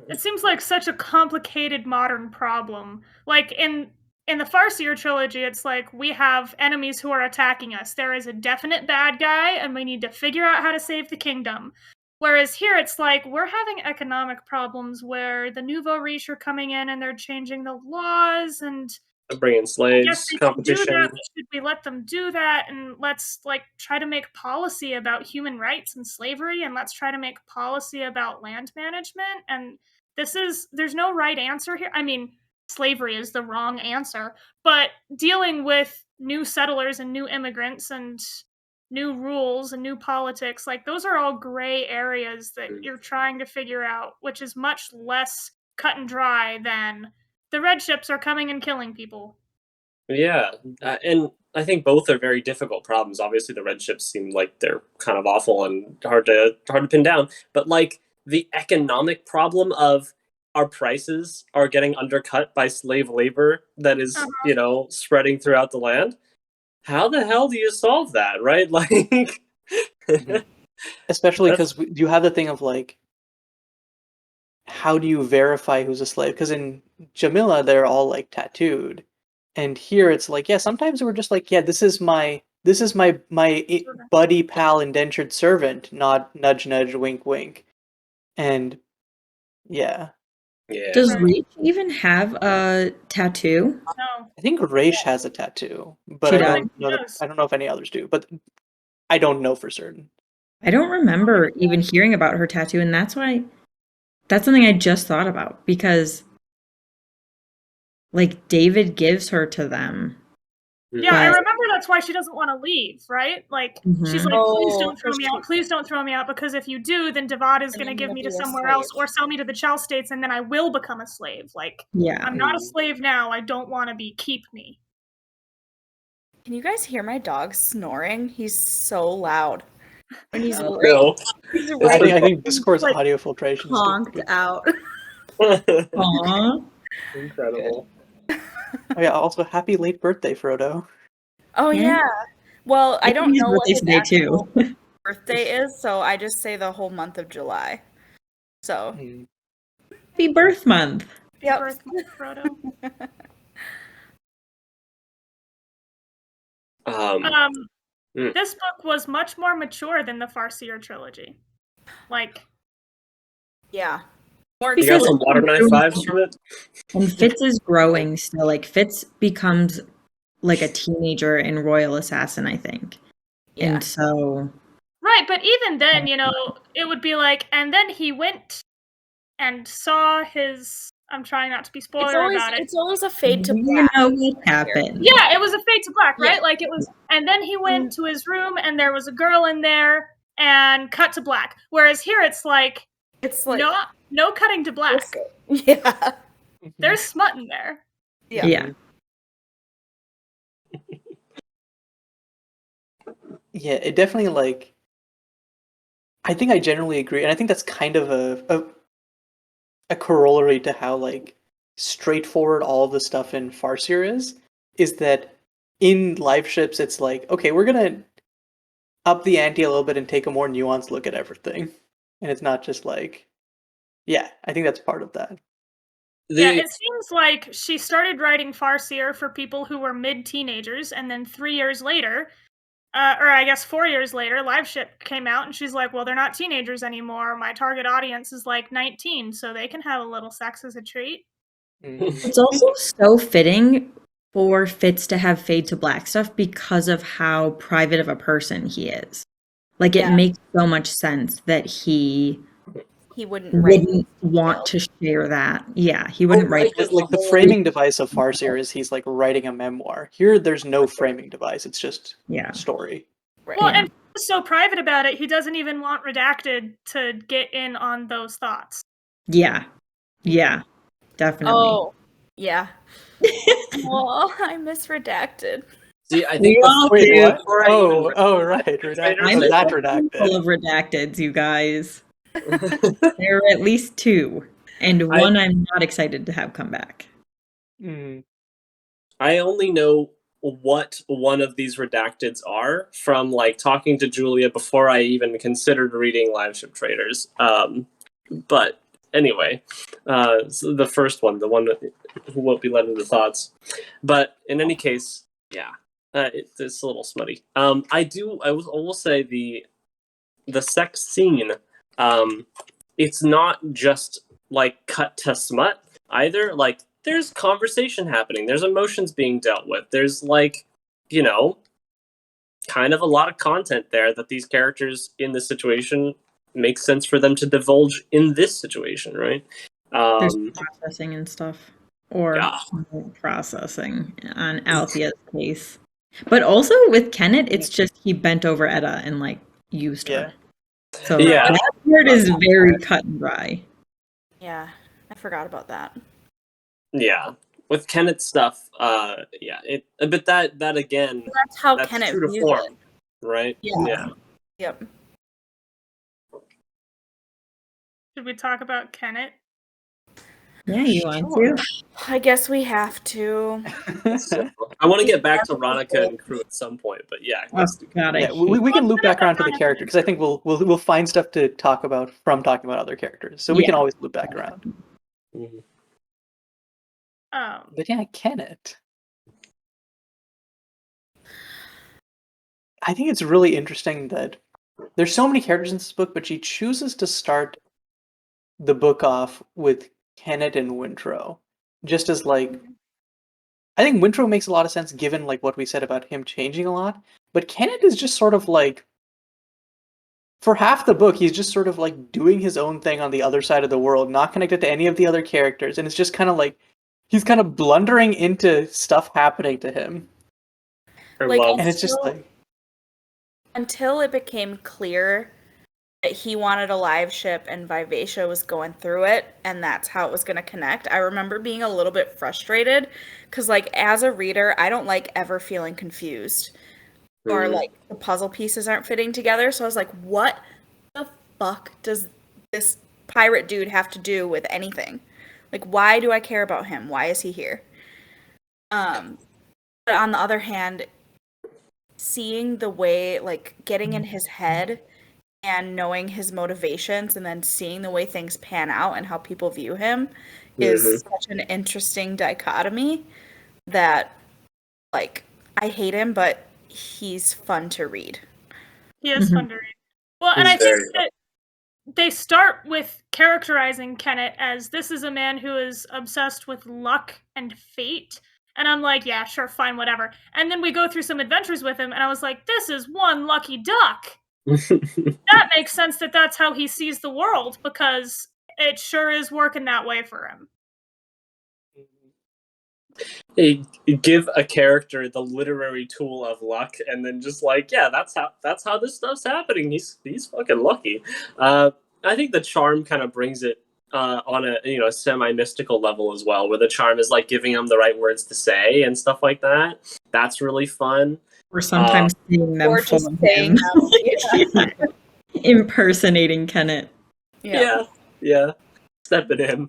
[SPEAKER 5] it seems like such a complicated modern problem. Like in the Farseer trilogy, it's like we have enemies who are attacking us. There is a definite bad guy, and we need to figure out how to save the kingdom. Whereas here, it's like we're having economic problems where the nouveau riche are coming in and they're changing the laws, and
[SPEAKER 2] Bringing
[SPEAKER 5] I guess
[SPEAKER 2] slaves,
[SPEAKER 5] they can do
[SPEAKER 2] competition.
[SPEAKER 5] that. Should we let them do that? And let's like try to make policy about human rights and slavery, and let's try to make policy about land management. And there's no right answer here. I mean, slavery is the wrong answer, but dealing with new settlers and new immigrants and new rules and new politics, like those are all gray areas that you're trying to figure out, which is much less cut and dry than the red ships are coming and killing people.
[SPEAKER 2] Yeah, and I think both are very difficult problems. Obviously, the red ships seem like they're kind of awful and hard to pin down. But like the economic problem of our prices are getting undercut by slave labor that is, spreading throughout the land. How the hell do you solve that, right? Like,
[SPEAKER 1] especially because you have the thing of like, how do you verify who's a slave? Because in Jamila, they're all like tattooed, and here it's like, yeah, sometimes we're just like, yeah, this is my buddy pal indentured servant, not nudge nudge, wink wink, and yeah.
[SPEAKER 3] Does Reach even have a tattoo?
[SPEAKER 5] No.
[SPEAKER 1] I think Raish has a tattoo, but
[SPEAKER 3] She
[SPEAKER 1] I
[SPEAKER 3] does.
[SPEAKER 1] don't know if any others do, but I don't know for certain.
[SPEAKER 3] I don't remember even hearing about her tattoo, and that's something I just thought about, because like David gives her to them.
[SPEAKER 5] Yeah, I remember that's why she doesn't want to leave, right? Like she's like, please don't throw me out, please don't throw me out, because if you do, then Devad is going to give me to somewhere else or sell me to the Chell States, and then I will become a slave. Like, I'm not a slave now, I don't want to be, keep me.
[SPEAKER 4] Can you guys hear my dog snoring? He's so loud. And he's
[SPEAKER 2] no.
[SPEAKER 1] I think Discord's like, audio filtration
[SPEAKER 4] honked out.
[SPEAKER 3] Aww.
[SPEAKER 2] Incredible.
[SPEAKER 1] Oh yeah, also happy late birthday, Frodo.
[SPEAKER 4] Oh yeah. Well, I don't know what his
[SPEAKER 3] actual
[SPEAKER 4] birthday is, so I just say the whole month of July. So
[SPEAKER 3] happy birth month.
[SPEAKER 4] Yep.
[SPEAKER 5] Birth month, Frodo. This book was much more mature than the Farseer trilogy. Like,
[SPEAKER 4] yeah.
[SPEAKER 2] You got some water knife vibes from it?
[SPEAKER 3] And Fitz is growing still. Like, Fitz becomes like a teenager in Royal Assassin, I think. Yeah. And so...
[SPEAKER 5] Right, but even then, it would be like, and then he went and saw his... I'm trying not to be spoiler about it.
[SPEAKER 4] It's always a fade to black.
[SPEAKER 3] You know what happened.
[SPEAKER 5] Yeah, it was a fade to black, right? Yeah. Like, it was... And then he went to his room, and there was a girl in there, and cut to black. Whereas here, it's like no cutting to black.
[SPEAKER 4] Yeah.
[SPEAKER 5] There's smut in there.
[SPEAKER 3] Yeah.
[SPEAKER 1] Yeah, it definitely, like... I think I generally agree, and I think that's kind of a corollary to how, like, straightforward all of the stuff in Farseer is that in live ships, it's like, okay, we're gonna up the ante a little bit and take a more nuanced look at everything. And it's not just like... Yeah, I think that's part of that.
[SPEAKER 5] Yeah, it seems like she started writing Farseer for people who were mid-teenagers, and then 3 years later, or I guess 4 years later, Liveship came out, and she's like, well, they're not teenagers anymore. My target audience is like 19, so they can have a little sex as a treat.
[SPEAKER 3] It's also so fitting for Fitz to have fade to black stuff because of how private of a person he is. Like, it makes so much sense that he wouldn't want to share that. Yeah, he wouldn't write.
[SPEAKER 1] Like the framing device of Farseer is he's like writing a memoir. Here, there's no framing device. It's just story.
[SPEAKER 4] Right.
[SPEAKER 5] Well, and he's so private about it, he doesn't even want Redacted to get in on those thoughts.
[SPEAKER 3] Yeah, definitely.
[SPEAKER 4] Oh, yeah. Well, I miss Redacted.
[SPEAKER 2] See, I think
[SPEAKER 1] right. Redacted.
[SPEAKER 3] I'm
[SPEAKER 1] that Redacted.
[SPEAKER 3] Full of Redacteds, you guys. There are at least 2, and one I'm not excited to have come back.
[SPEAKER 2] I only know what one of these redacteds are from like talking to Julia before I even considered reading Liveship Traders. But anyway, so the first one, the one who won't be led into thoughts. But in any case, yeah, it's a little smutty. I will say the sex scene. It's not just like cut to smut either. Like there's conversation happening. There's emotions being dealt with. There's like, kind of a lot of content there that these characters in this situation makes sense for them to divulge in this situation, right?
[SPEAKER 3] There's processing and stuff, or
[SPEAKER 2] Yeah.
[SPEAKER 3] processing on Althea's case. But also with Kenneth, it's just he bent over Etta and like used her. So
[SPEAKER 2] Yeah.
[SPEAKER 3] that part is very cut and dry.
[SPEAKER 4] Yeah, I forgot about that.
[SPEAKER 2] Yeah. With Kenneth's stuff, but that again,
[SPEAKER 4] That's how
[SPEAKER 2] that's
[SPEAKER 4] Kenneth
[SPEAKER 2] true to
[SPEAKER 4] views
[SPEAKER 2] form,
[SPEAKER 4] it.
[SPEAKER 2] right?
[SPEAKER 4] Yeah. Yep.
[SPEAKER 5] Should we talk about Kenneth?
[SPEAKER 3] Yeah, you want to?
[SPEAKER 4] I guess we have to.
[SPEAKER 2] So, I want to get back to Ronica and crew at some point, but yeah. Let's do
[SPEAKER 3] God,
[SPEAKER 1] Yeah, we can loop back around to the character because I think we'll find stuff to talk about from talking about other characters. So we can always loop back around.
[SPEAKER 2] Mhm.
[SPEAKER 1] But yeah, Kenneth. I think it's really interesting that there's so many characters in this book, but she chooses to start the book off with Kenneth and Wintro, just as like. I think Wintro makes a lot of sense given like what we said about him changing a lot, but Kenneth is just sort of like. For half the book, he's just sort of like doing his own thing on the other side of the world, not connected to any of the other characters, and it's just kind of like he's kind of blundering into stuff happening to him. And it's just like
[SPEAKER 4] until it became clear that he wanted a live ship and Vivacia was going through it, and that's how it was going to connect. I remember being a little bit frustrated because, like, as a reader, I don't like ever feeling confused. Or like the puzzle pieces aren't fitting together. So I was like, what the fuck does this pirate dude have to do with anything? Like, why do I care about him? Why is he here? But on the other hand, seeing the way, like, getting in his head and knowing his motivations and then seeing the way things pan out and how people view him is such an interesting dichotomy that, like, I hate him, but he's fun to read.
[SPEAKER 5] He is fun to read. Well, and I think that they start with characterizing Kenneth as this is a man who is obsessed with luck and fate. And I'm like, yeah, sure, fine, whatever. And then we go through some adventures with him, and I was like, this is one lucky duck. That makes sense that that's how he sees the world, because it sure is working that way for him.
[SPEAKER 2] Give a character the literary tool of luck, and then just like, yeah, that's how this stuff's happening. He's fucking lucky. I think the charm kind of brings it on a semi-mystical level as well, where the charm is like giving him the right words to say and stuff like that. That's really fun.
[SPEAKER 3] Or sometimes seeing them for him. Impersonating Kenneth.
[SPEAKER 2] Yeah. Stepping in.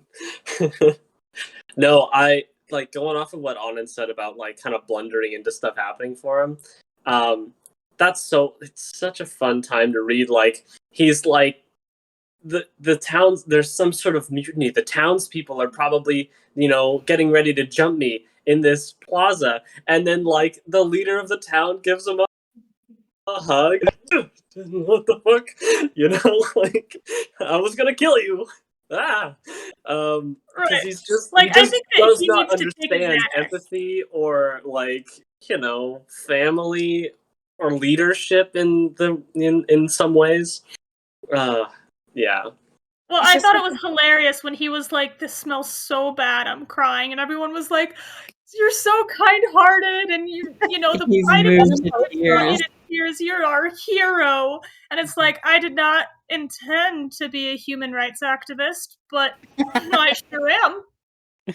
[SPEAKER 2] No, I like going off of what Anand said about like kind of blundering into stuff happening for him. It's such a fun time to read. Like he's like the towns, there's some sort of mutiny. The townspeople are probably, getting ready to jump me in this plaza, and then like the leader of the town gives him a hug. What the fuck? Like I was gonna kill you. Because he's just
[SPEAKER 5] like,
[SPEAKER 2] he just does
[SPEAKER 5] he
[SPEAKER 2] not
[SPEAKER 5] needs to take
[SPEAKER 2] understand
[SPEAKER 5] Xanax.
[SPEAKER 2] empathy or like family or leadership in some ways. Yeah.
[SPEAKER 5] Well, I thought it was hilarious when he was like, this smells so bad, I'm crying, and everyone was like, you're so kind-hearted, and the pride of tears, you're our hero. And it's like, I did not intend to be a human rights activist, but I sure am.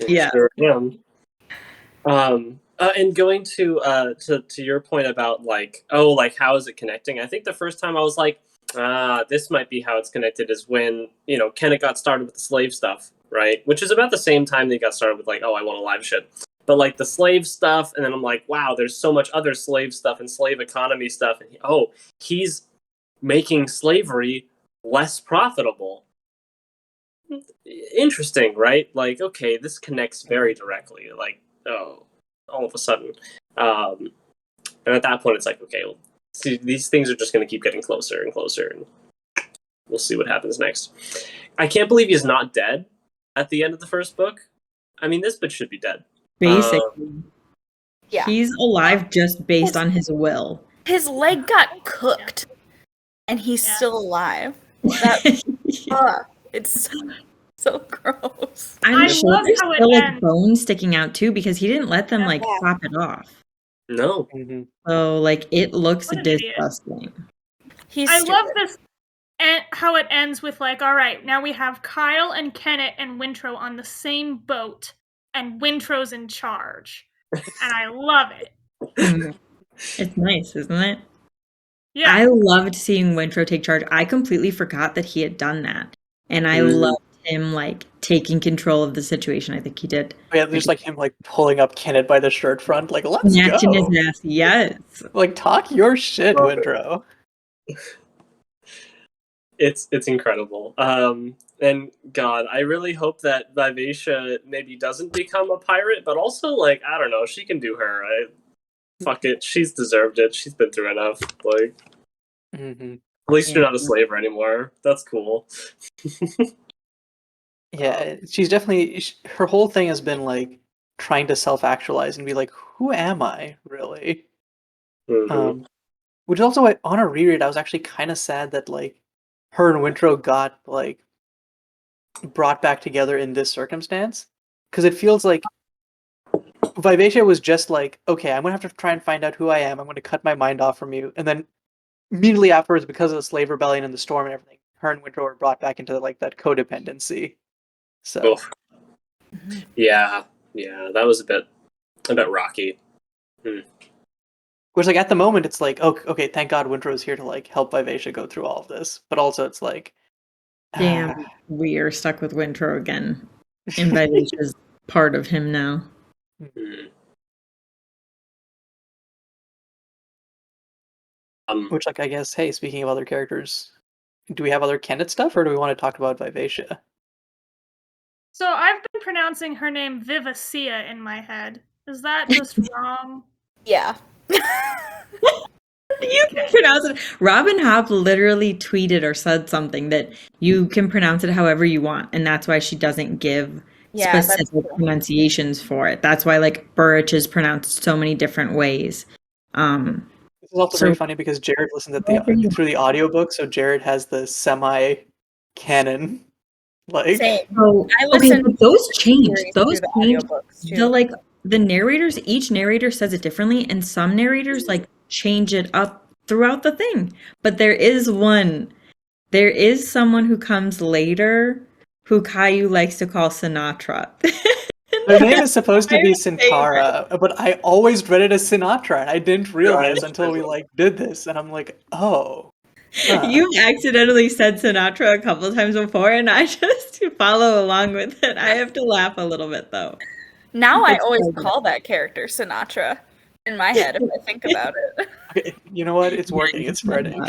[SPEAKER 3] Yeah.
[SPEAKER 2] Sure am. And going to your point about like, how is it connecting? I think the first time I was like, this might be how it's connected is when, Kenneth got started with the slave stuff, right? Which is about the same time they got started with like, I want a live ship. But like the slave stuff, and then I'm like, wow, there's so much other slave stuff and slave economy stuff. And he's making slavery less profitable. Interesting, right? Like, okay, this connects very directly. Like, oh, all of a sudden. And at that point, it's like, okay, well, see, these things are just going to keep getting closer and closer, and we'll see what happens next. I can't believe he's not dead at the end of the first book. I mean, this bitch should be dead.
[SPEAKER 3] Basically.
[SPEAKER 4] Yeah.
[SPEAKER 3] He's alive just based on his will.
[SPEAKER 4] His leg got cooked, and he's still alive. That, it's so gross.
[SPEAKER 3] I'm
[SPEAKER 5] I
[SPEAKER 3] sure
[SPEAKER 5] love
[SPEAKER 3] there's
[SPEAKER 5] how it
[SPEAKER 3] still like
[SPEAKER 5] ends.
[SPEAKER 3] bones sticking out too, because he didn't let them like chop it off.
[SPEAKER 2] No.
[SPEAKER 1] Mm-hmm.
[SPEAKER 3] So like it looks
[SPEAKER 5] What an idiot.
[SPEAKER 3] disgusting.
[SPEAKER 4] He's
[SPEAKER 5] I
[SPEAKER 4] stupid.
[SPEAKER 5] love this, and how it ends with like, all right, now we have Kyle and Kenneth and Wintrow on the same boat, and Wintrow's in charge, and I love it.
[SPEAKER 3] It's nice, isn't it?
[SPEAKER 5] Yeah,
[SPEAKER 3] I loved seeing Wintrow take charge. I completely forgot that he had done that. And I loved him like taking control of the situation. I think he did.
[SPEAKER 1] Yeah, there's like him like pulling up Kenneth by the shirt front, like let's
[SPEAKER 3] Snatching
[SPEAKER 1] go.
[SPEAKER 3] his ass. Yes.
[SPEAKER 1] Like talk your shit, Wintrow.
[SPEAKER 2] It's incredible. And God, I really hope that Vivacia maybe doesn't become a pirate, but also like, I don't know, she can do her. Fuck it, she's deserved it. She's been through enough. Like,
[SPEAKER 1] Mm-hmm.
[SPEAKER 2] at least you're not a slaver anymore. That's cool.
[SPEAKER 1] Yeah, she's definitely, her whole thing has been like trying to self-actualize and be like, who am I really?
[SPEAKER 2] Mhm.
[SPEAKER 1] Which is also, on a reread, I was actually kind of sad that like her and Wintrow got like brought back together in this circumstance, because it feels like Vivacia was just like, okay, I'm gonna have to try and find out who I am. I'm gonna cut my mind off from you, and then immediately afterwards, because of the slave rebellion and the storm and everything, her and Wintrow were brought back into like that codependency. So
[SPEAKER 2] Oof. Yeah, that was a bit rocky.
[SPEAKER 1] which like at the moment it's like, okay, thank God Wintrow's here to like help Vivacia go through all of this, but also it's like,
[SPEAKER 3] Damn, we are stuck with Wintrow again. And Vivacia's part of him now.
[SPEAKER 1] Which, like, I guess, hey, speaking of other characters, do we have other Kenneth stuff, or do we want to talk about Vivacia?
[SPEAKER 5] so I've been pronouncing her name Vivacia in my head. Is that just wrong?
[SPEAKER 4] Yeah.
[SPEAKER 3] You can pronounce it. Robin Hobb literally tweeted or said something that you can pronounce it however you want, and that's why she doesn't give specific pronunciations for it. That's why like Burrich is pronounced so many different ways.
[SPEAKER 1] This is also very funny because Jared listened through the audiobook, so Jared has the semi-canon. Like,
[SPEAKER 4] Same.
[SPEAKER 3] Oh,
[SPEAKER 4] I
[SPEAKER 3] okay,
[SPEAKER 4] listened
[SPEAKER 3] but those change.
[SPEAKER 4] series
[SPEAKER 3] Those
[SPEAKER 4] through the
[SPEAKER 3] change.
[SPEAKER 4] audiobooks, too.
[SPEAKER 3] The like the narrators, each narrator says it differently, and some narrators like change it up throughout the thing. But there is someone who comes later who Caillou likes to call Sinatra.
[SPEAKER 1] their name is supposed to be Sintara, but I always read it as Sinatra, and I didn't realize until we like did this, and I'm like, oh.
[SPEAKER 3] You accidentally said Sinatra a couple times before, and I just follow along with it. I have to laugh a little bit though.
[SPEAKER 4] Now I always call that character Sinatra in my head if I think about it.
[SPEAKER 1] Okay, you know what? It's working. It's spreading.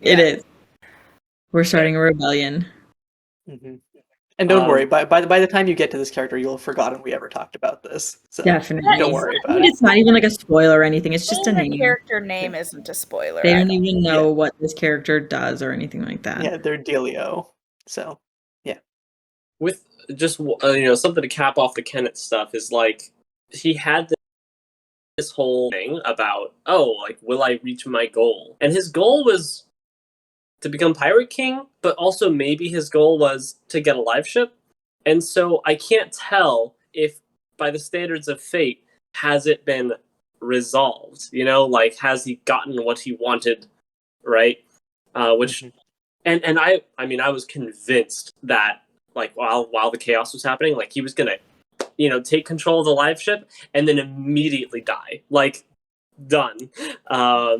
[SPEAKER 3] It is. We're starting a rebellion.
[SPEAKER 1] Mm-hmm. And don't worry, by the time you get to this character, you'll have forgotten we ever talked about this. So
[SPEAKER 3] Definitely.
[SPEAKER 1] don't worry about it.
[SPEAKER 3] It's not even like a spoiler or anything. It's just a name.
[SPEAKER 4] The character name isn't a spoiler.
[SPEAKER 3] They don't even know what this character does or anything like that.
[SPEAKER 1] Yeah, they're Delio. So, yeah.
[SPEAKER 2] With just something to cap off the Kenneth stuff is like he had this whole thing about will I reach my goal? And his goal was to become Pirate King, but also maybe his goal was to get a live ship. And so I can't tell if, by the standards of fate, has it been resolved? Like, has he gotten what he wanted, right? And I was convinced that, like, while the chaos was happening, like, he was gonna, take control of the live ship and then immediately die. Like, done.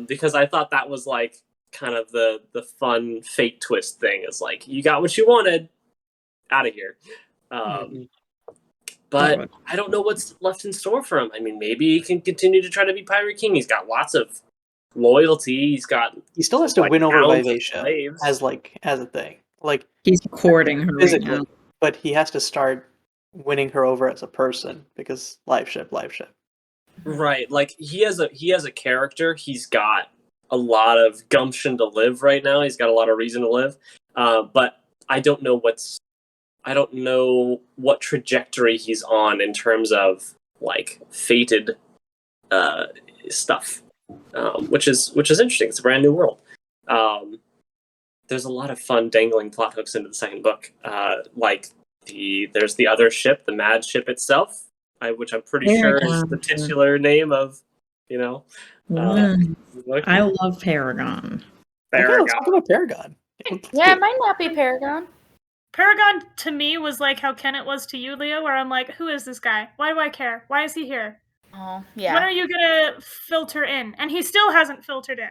[SPEAKER 2] Because I thought that was, like, kind of the fun fate twist thing is like, you got what you wanted, out of here. but I don't know what's left in store for him. I mean, maybe he can continue to try to be Pirate King. He's got lots of loyalty.
[SPEAKER 1] He still has to
[SPEAKER 2] like,
[SPEAKER 1] win over
[SPEAKER 2] hounds and
[SPEAKER 1] Vivacia
[SPEAKER 2] slaves.
[SPEAKER 1] as a thing. Like,
[SPEAKER 3] He's courting her right
[SPEAKER 1] physically,
[SPEAKER 3] now.
[SPEAKER 1] but he has to start winning her over as a person because live ship.
[SPEAKER 2] Right, like he has a character. He's got a lot of gumption to live right now. He's got a lot of reason to live. But I don't know what trajectory he's on in terms of like fated stuff, which is interesting. It's a brand new world. There's a lot of fun dangling plot hooks into the second book. Like there's the other ship, the Mad Ship itself, which I'm pretty sure is the titular name of,
[SPEAKER 3] I love Paragon.
[SPEAKER 1] Okay, let's talk about Paragon.
[SPEAKER 4] Yeah, it might not be Paragon.
[SPEAKER 5] Paragon to me was like how Kenneth was to you, Leo, where I'm like, who is this guy? Why do I care? Why is he here?
[SPEAKER 4] Oh, yeah.
[SPEAKER 5] When are you gonna filter in? And he still hasn't filtered in.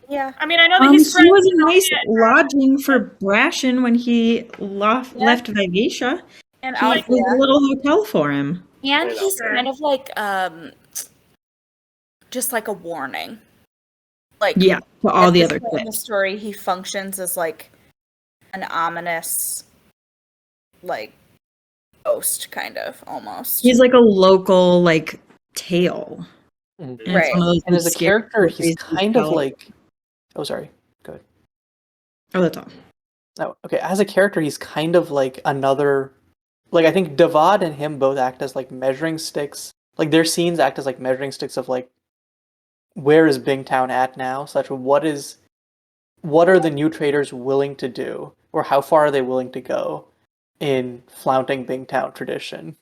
[SPEAKER 4] Yeah.
[SPEAKER 5] I mean, I know that
[SPEAKER 3] he was a nice lodging for Brashen when he left Vivacia.
[SPEAKER 4] And
[SPEAKER 3] he was a little hotel for him.
[SPEAKER 4] And he's kind of like just like a warning. Like,
[SPEAKER 3] yeah, to all the other
[SPEAKER 4] kids. In the story, he functions as like an ominous, like, ghost, kind of, almost.
[SPEAKER 3] He's like a local, like, tale.
[SPEAKER 1] And
[SPEAKER 4] right.
[SPEAKER 1] And as a character, he's kind of like... Oh, sorry. Go ahead.
[SPEAKER 3] Oh, that's all.
[SPEAKER 1] Oh, okay. As a character, he's kind of like another... Like, I think Davad and him both act as, like, measuring sticks. Like, their scenes act as, like, measuring sticks of, like, where is Bingtown at now? Such what are the new traders willing to do? Or how far are they willing to go in flaunting Bingtown tradition?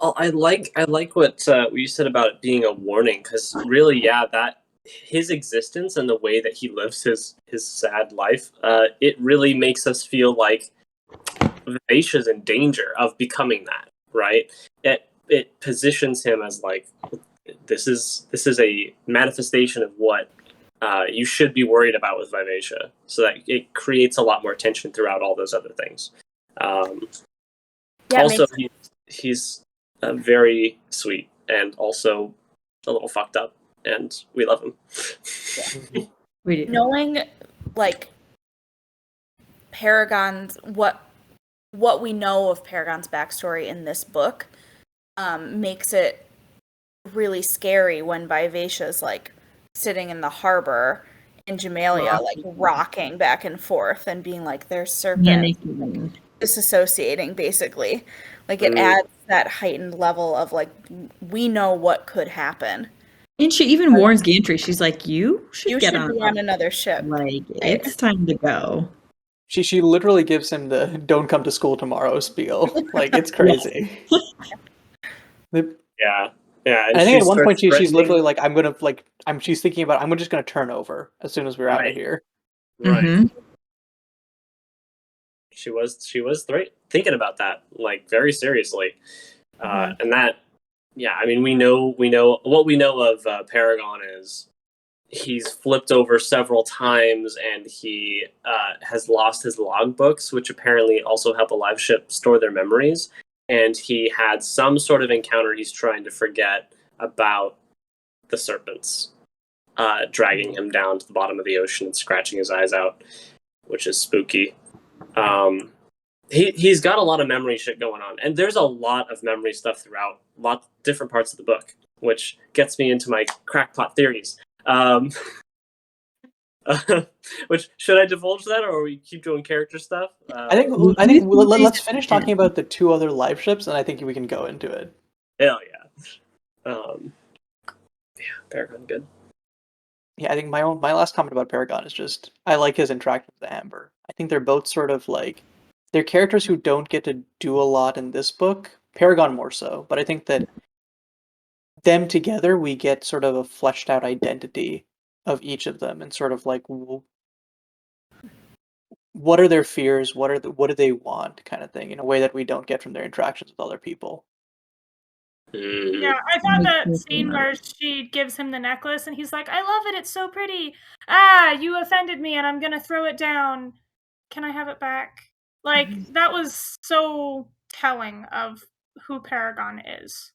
[SPEAKER 2] Oh, I like what you said about it being a warning, because really, yeah, that his existence and the way that he lives his sad life, it really makes us feel like Vivacia's in danger of becoming that, right? It positions him as like, this is a manifestation of what you should be worried about with Vivacia, so that it creates a lot more tension throughout all those other things. Also, he's very sweet and also a little fucked up, and we love him.
[SPEAKER 4] Yeah. We do. Knowing like Paragon's what we know of Paragon's backstory in this book makes it really scary when Vivacia's like sitting in the harbor in Jamalia, like rocking back and forth and being like, there's serpents, disassociating basically. Like it adds that heightened level of like, we know what could happen.
[SPEAKER 3] And she even warns Gantry. She's like, you should be
[SPEAKER 4] on another ship.
[SPEAKER 3] Like, it's time to go.
[SPEAKER 1] She literally gives him the "don't come to school tomorrow" spiel. Like, it's crazy.
[SPEAKER 2] Yeah. And
[SPEAKER 1] I think at one point she's literally like, she's thinking about, I'm just gonna turn over as soon as we're out of here.
[SPEAKER 2] Right. Mm-hmm. She was thinking about that, like, very seriously. And that, yeah, I mean, we know what we know of Paragon is he's flipped over several times, and he has lost his logbooks, which apparently also help a live ship store their memories. And he had some sort of encounter he's trying to forget about the serpents dragging him down to the bottom of the ocean and scratching his eyes out, which is spooky. He's got a lot of memory shit going on, and there's a lot of memory stuff throughout different parts of the book, which gets me into my crackpot theories. Which, should I divulge that, or we keep doing character stuff?
[SPEAKER 1] I think let's finish talking about the two other live ships, and I think we can go into it.
[SPEAKER 2] Hell yeah. Paragon good.
[SPEAKER 1] Yeah, I think my last comment about Paragon is just, I like his interaction with Amber. I think they're both sort of like, they're characters who don't get to do a lot in this book. Paragon more so, but I think that them together, we get sort of a fleshed out identity of each of them, and sort of like, what are their fears, what do they want, kind of thing, in a way that we don't get from their interactions with other people.
[SPEAKER 5] Yeah, I thought that scene where she gives him the necklace and he's like, I love it, it's so pretty. You offended me and I'm gonna throw it down. Can I have it back? Like, that was so telling of who Paragon is.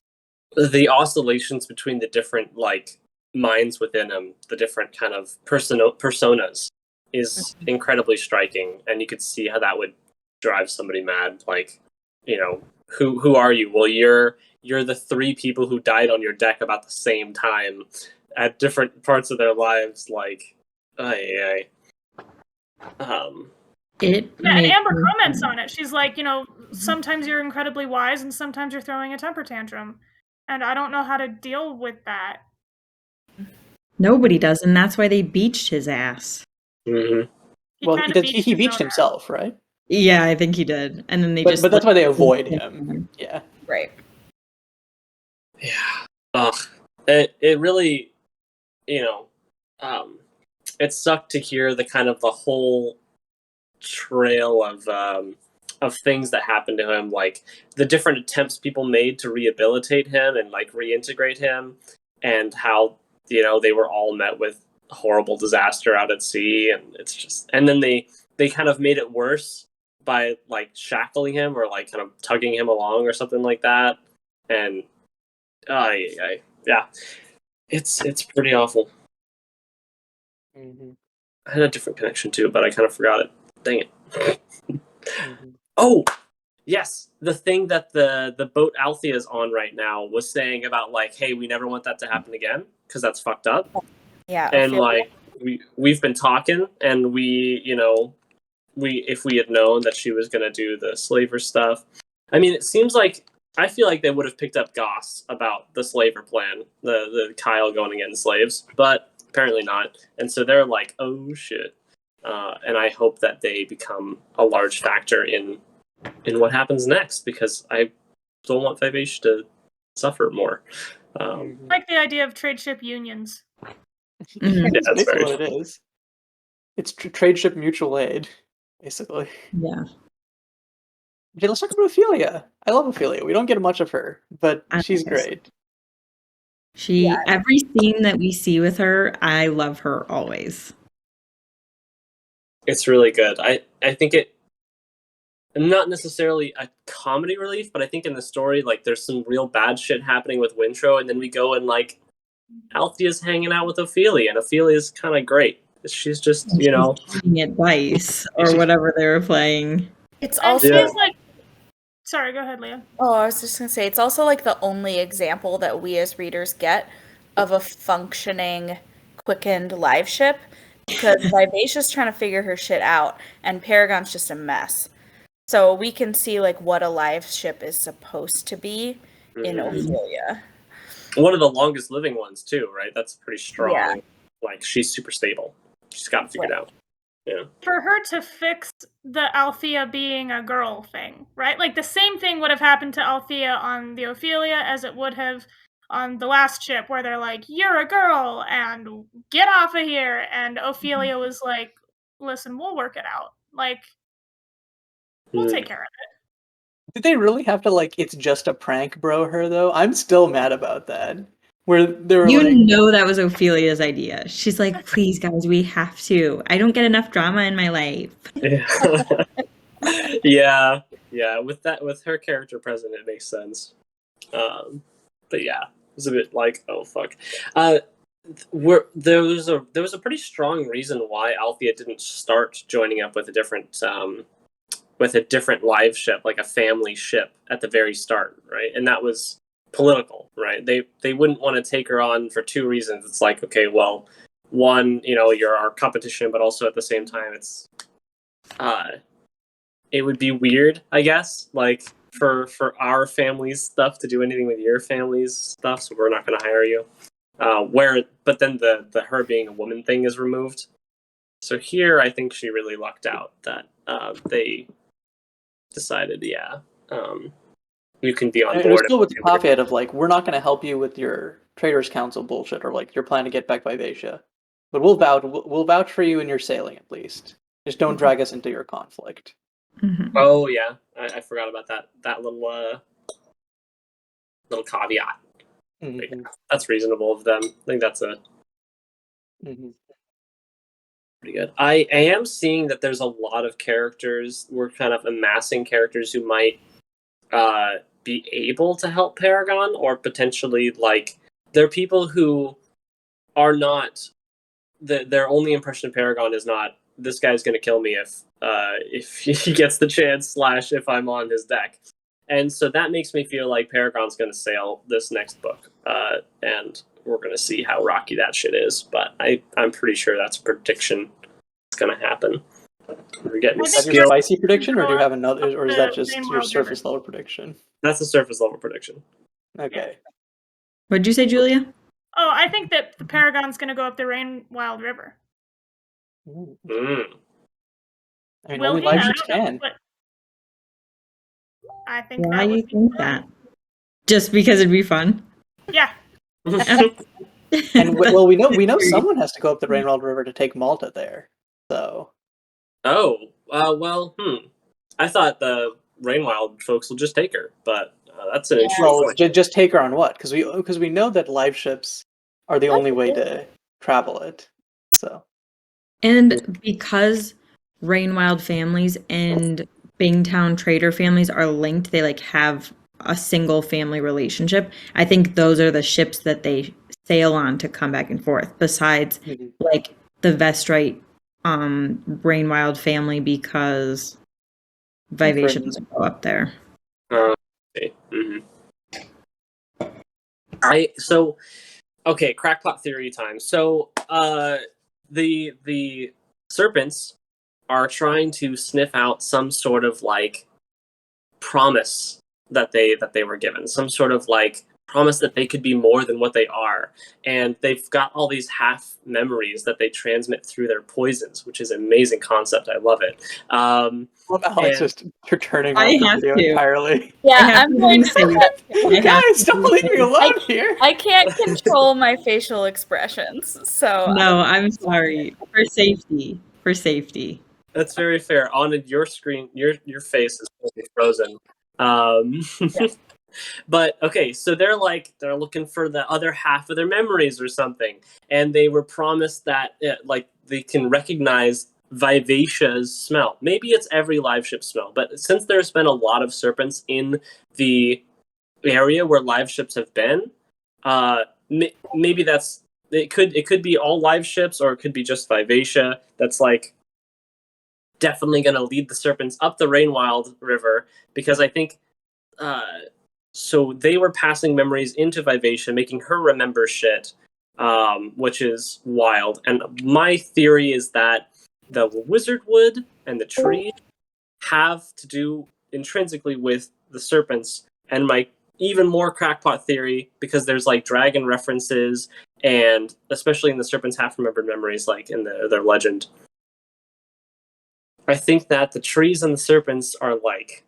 [SPEAKER 2] The oscillations between the different like minds within him, the different kind of personas, is incredibly striking, and you could see how that would drive somebody mad. Like, you know, who are you? Well, you're the three people who died on your deck about the same time at different parts of their lives. Like,
[SPEAKER 3] It
[SPEAKER 5] Yeah, and
[SPEAKER 3] makes
[SPEAKER 5] Amber
[SPEAKER 3] me
[SPEAKER 5] comments
[SPEAKER 3] sad.
[SPEAKER 5] on it. She's like, you know, sometimes you're incredibly wise and sometimes you're throwing a temper tantrum. And I don't know how to deal with that.
[SPEAKER 3] Nobody does, and that's why they beached his ass.
[SPEAKER 2] mhm.
[SPEAKER 1] Well,
[SPEAKER 5] kind of
[SPEAKER 1] he beached himself, right?
[SPEAKER 3] Yeah, I think he did. And then they
[SPEAKER 1] But that's why they avoid
[SPEAKER 3] him.
[SPEAKER 1] him. Yeah.
[SPEAKER 4] Right.
[SPEAKER 2] Yeah. Ugh. It really, you know, it sucked to hear the kind of the whole trail of things that happened to him, like the different attempts people made to rehabilitate him and like reintegrate him, and how, you know, they were all met with horrible disaster out at sea, and it's just, and then they kind of made it worse by like shackling him or like kind of tugging him along or something like that, and yeah, it's pretty awful.
[SPEAKER 1] Mm-hmm.
[SPEAKER 2] I had a different connection too, but I kind of forgot it. Dang it.
[SPEAKER 1] Mm-hmm.
[SPEAKER 2] Oh, yes. The thing that the boat Althea is on right now was saying about like, hey, we never want that to happen again because that's fucked up.
[SPEAKER 4] Yeah.
[SPEAKER 2] And like we've been talking, and we, you know, if we had known that she was gonna do the slaver stuff, I mean, it seems like, I feel like they would have picked up Goss about the slaver plan, the Kyle going against slaves, but apparently not. And so they're like, oh shit. And I hope that they become a large factor in what happens next, because I don't want Vivacia to suffer more.
[SPEAKER 5] I like the idea of trade ship unions.
[SPEAKER 3] Mhm.
[SPEAKER 1] That's
[SPEAKER 2] that's
[SPEAKER 1] basically
[SPEAKER 2] very
[SPEAKER 1] what it is. It's trade ship mutual aid, basically.
[SPEAKER 3] Yeah.
[SPEAKER 1] Okay, let's talk about Ophelia. I love Ophelia. We don't get much of her, but
[SPEAKER 3] I
[SPEAKER 1] she's
[SPEAKER 3] like this.
[SPEAKER 1] great.
[SPEAKER 3] Every scene that we see with her, I love her always.
[SPEAKER 2] It's really good. I think it, not necessarily a comedy relief, but I think in the story, like, there's some real bad shit happening with Wintro, and then we go and like Althea's hanging out with Ophelia, and Ophelia's kind of great. She's just, you know,
[SPEAKER 3] Eating advice or whatever they were playing.
[SPEAKER 4] It's
[SPEAKER 5] And
[SPEAKER 4] also
[SPEAKER 5] she's like, sorry, go ahead, Leah.
[SPEAKER 4] Oh, I was just gonna say, it's also like the only example that we as readers get of a functioning, quickened live ship, because Vivacia's trying to figure her shit out, and Paragon's just a mess. So we can see like what a live ship is supposed to be in Ophelia.
[SPEAKER 2] one of the longest living ones too, right? That's pretty strong.
[SPEAKER 4] Yeah.
[SPEAKER 2] Like, she's super stable. She's got it figured out. Yeah.
[SPEAKER 5] For her to fix the Althea being a girl thing, right? Like the same thing would have happened to Althea on the Ophelia as it would have on the last ship, where they're like, you're a girl and get off of here. And Ophelia was like, listen, we'll work it out. Like, we'll take care of it.
[SPEAKER 1] Did they really have to, like, it's just a prank bro her, though? I'm still mad about that. Where they were
[SPEAKER 3] You
[SPEAKER 1] like,
[SPEAKER 3] know that was Ophelia's idea. She's like, please, guys, we have to. I don't get enough drama in my life.
[SPEAKER 2] Yeah. Yeah. With her character present, it makes sense. But yeah, it was a bit like, oh fuck. There was a pretty strong reason why Althea didn't start joining up with a different live ship, like a family ship, at the very start, right? And that was political, right? They wouldn't want to take her on for two reasons. It's like, okay, well, one, you know, you're our competition, but also at the same time, it's it would be weird, I guess, like for our family's stuff to do anything with your family's stuff, so we're not going to hire you. But then the her being a woman thing is removed. So here, I think she really lucked out that they decided, you can be on
[SPEAKER 1] and it was
[SPEAKER 2] board.
[SPEAKER 1] still with the caveat of, like, we're not going to help you with your Traders Council bullshit, or, like, your plan to get back Vivacia. But we'll vouch for you in your sailing, at least. Just don't drag us into your conflict.
[SPEAKER 3] Mhm.
[SPEAKER 2] Oh yeah, I forgot about that little caveat.
[SPEAKER 1] Mm-hmm.
[SPEAKER 2] That's reasonable of them. I think that's
[SPEAKER 1] Mm-hmm.
[SPEAKER 2] pretty good. I am seeing that there's a lot of characters. We're kind of amassing characters who might be able to help Paragon, or potentially like there are people who are not. Their only impression of Paragon is not this guy's going to kill me if he gets the chance / if I'm on his deck. And so that makes me feel like Paragon's going to sail this next book, and we're going to see how rocky that shit is. But I'm pretty sure that's a prediction that's going to happen. We're getting
[SPEAKER 1] Is that your spicy prediction, or do you have another, or is that just your
[SPEAKER 5] Rainwild
[SPEAKER 1] surface
[SPEAKER 5] River.
[SPEAKER 1] level prediction?
[SPEAKER 2] That's a surface level prediction.
[SPEAKER 1] Okay.
[SPEAKER 3] What'd you say, Julia?
[SPEAKER 5] Oh, I think that the Paragon's going to go up the Rainwild River.
[SPEAKER 1] Ooh.
[SPEAKER 2] Mm.
[SPEAKER 1] I mean,
[SPEAKER 5] Will
[SPEAKER 1] only
[SPEAKER 5] he?
[SPEAKER 1] live
[SPEAKER 5] I
[SPEAKER 1] ships
[SPEAKER 5] don't know,
[SPEAKER 1] can.
[SPEAKER 5] but I think
[SPEAKER 3] Why
[SPEAKER 5] that
[SPEAKER 3] do you
[SPEAKER 5] would be
[SPEAKER 3] think that? Just because it'd be fun?
[SPEAKER 5] Yeah.
[SPEAKER 1] And well, we know someone has to go up the Rainwild River to take Malta there. So
[SPEAKER 2] Oh, well, I thought the Rainwild folks will just take her, but that's an interesting
[SPEAKER 1] well,
[SPEAKER 2] point.
[SPEAKER 1] just take her on what? Because we know that live ships are the only way to travel it. So
[SPEAKER 3] And because Rainwild families and Bingtown trader families are linked, they like have a single family relationship. I think those are the ships that they sail on to come back and forth. Besides, like the Vestrite Rainwild family, because Vivacia doesn't go up there.
[SPEAKER 2] Okay. Okay, crackpot theory time. So the serpents are trying to sniff out some sort of like promise that they were given, some sort of like promise that they could be more than what they are, and they've got all these half memories that they transmit through their poisons, which is an amazing concept. I love it.
[SPEAKER 1] Alex just turning
[SPEAKER 3] I
[SPEAKER 1] off the
[SPEAKER 3] have
[SPEAKER 1] video
[SPEAKER 3] to.
[SPEAKER 1] entirely.
[SPEAKER 4] Yeah,
[SPEAKER 3] have
[SPEAKER 4] I'm
[SPEAKER 3] to
[SPEAKER 4] going to
[SPEAKER 3] say
[SPEAKER 4] do that.
[SPEAKER 3] I have
[SPEAKER 1] Guys,
[SPEAKER 3] to
[SPEAKER 1] don't leave me alone here.
[SPEAKER 4] I can't control my facial expressions, so
[SPEAKER 3] No, I'm sorry. For safety. For safety.
[SPEAKER 2] That's very fair. On your screen, your face is totally frozen. But okay, so they're looking for the other half of their memories or something, and they were promised that like they can recognize Vivacia's smell. Maybe it's every live ship smell, but since there's been a lot of serpents in the area where live ships have been, maybe that's it. Could be all live ships, or it could be just Vivacia. That's like definitely going to lead the serpents up the Rainwild River, because I think so they were passing memories into Vivacia, making her remember shit, which is wild. And my theory is that the wizard wood and the tree have to do intrinsically with the serpents. And my even more crackpot theory, because there's like dragon references, and especially in the serpents half remembered memories, like in their legend, I think that the trees and the serpents are like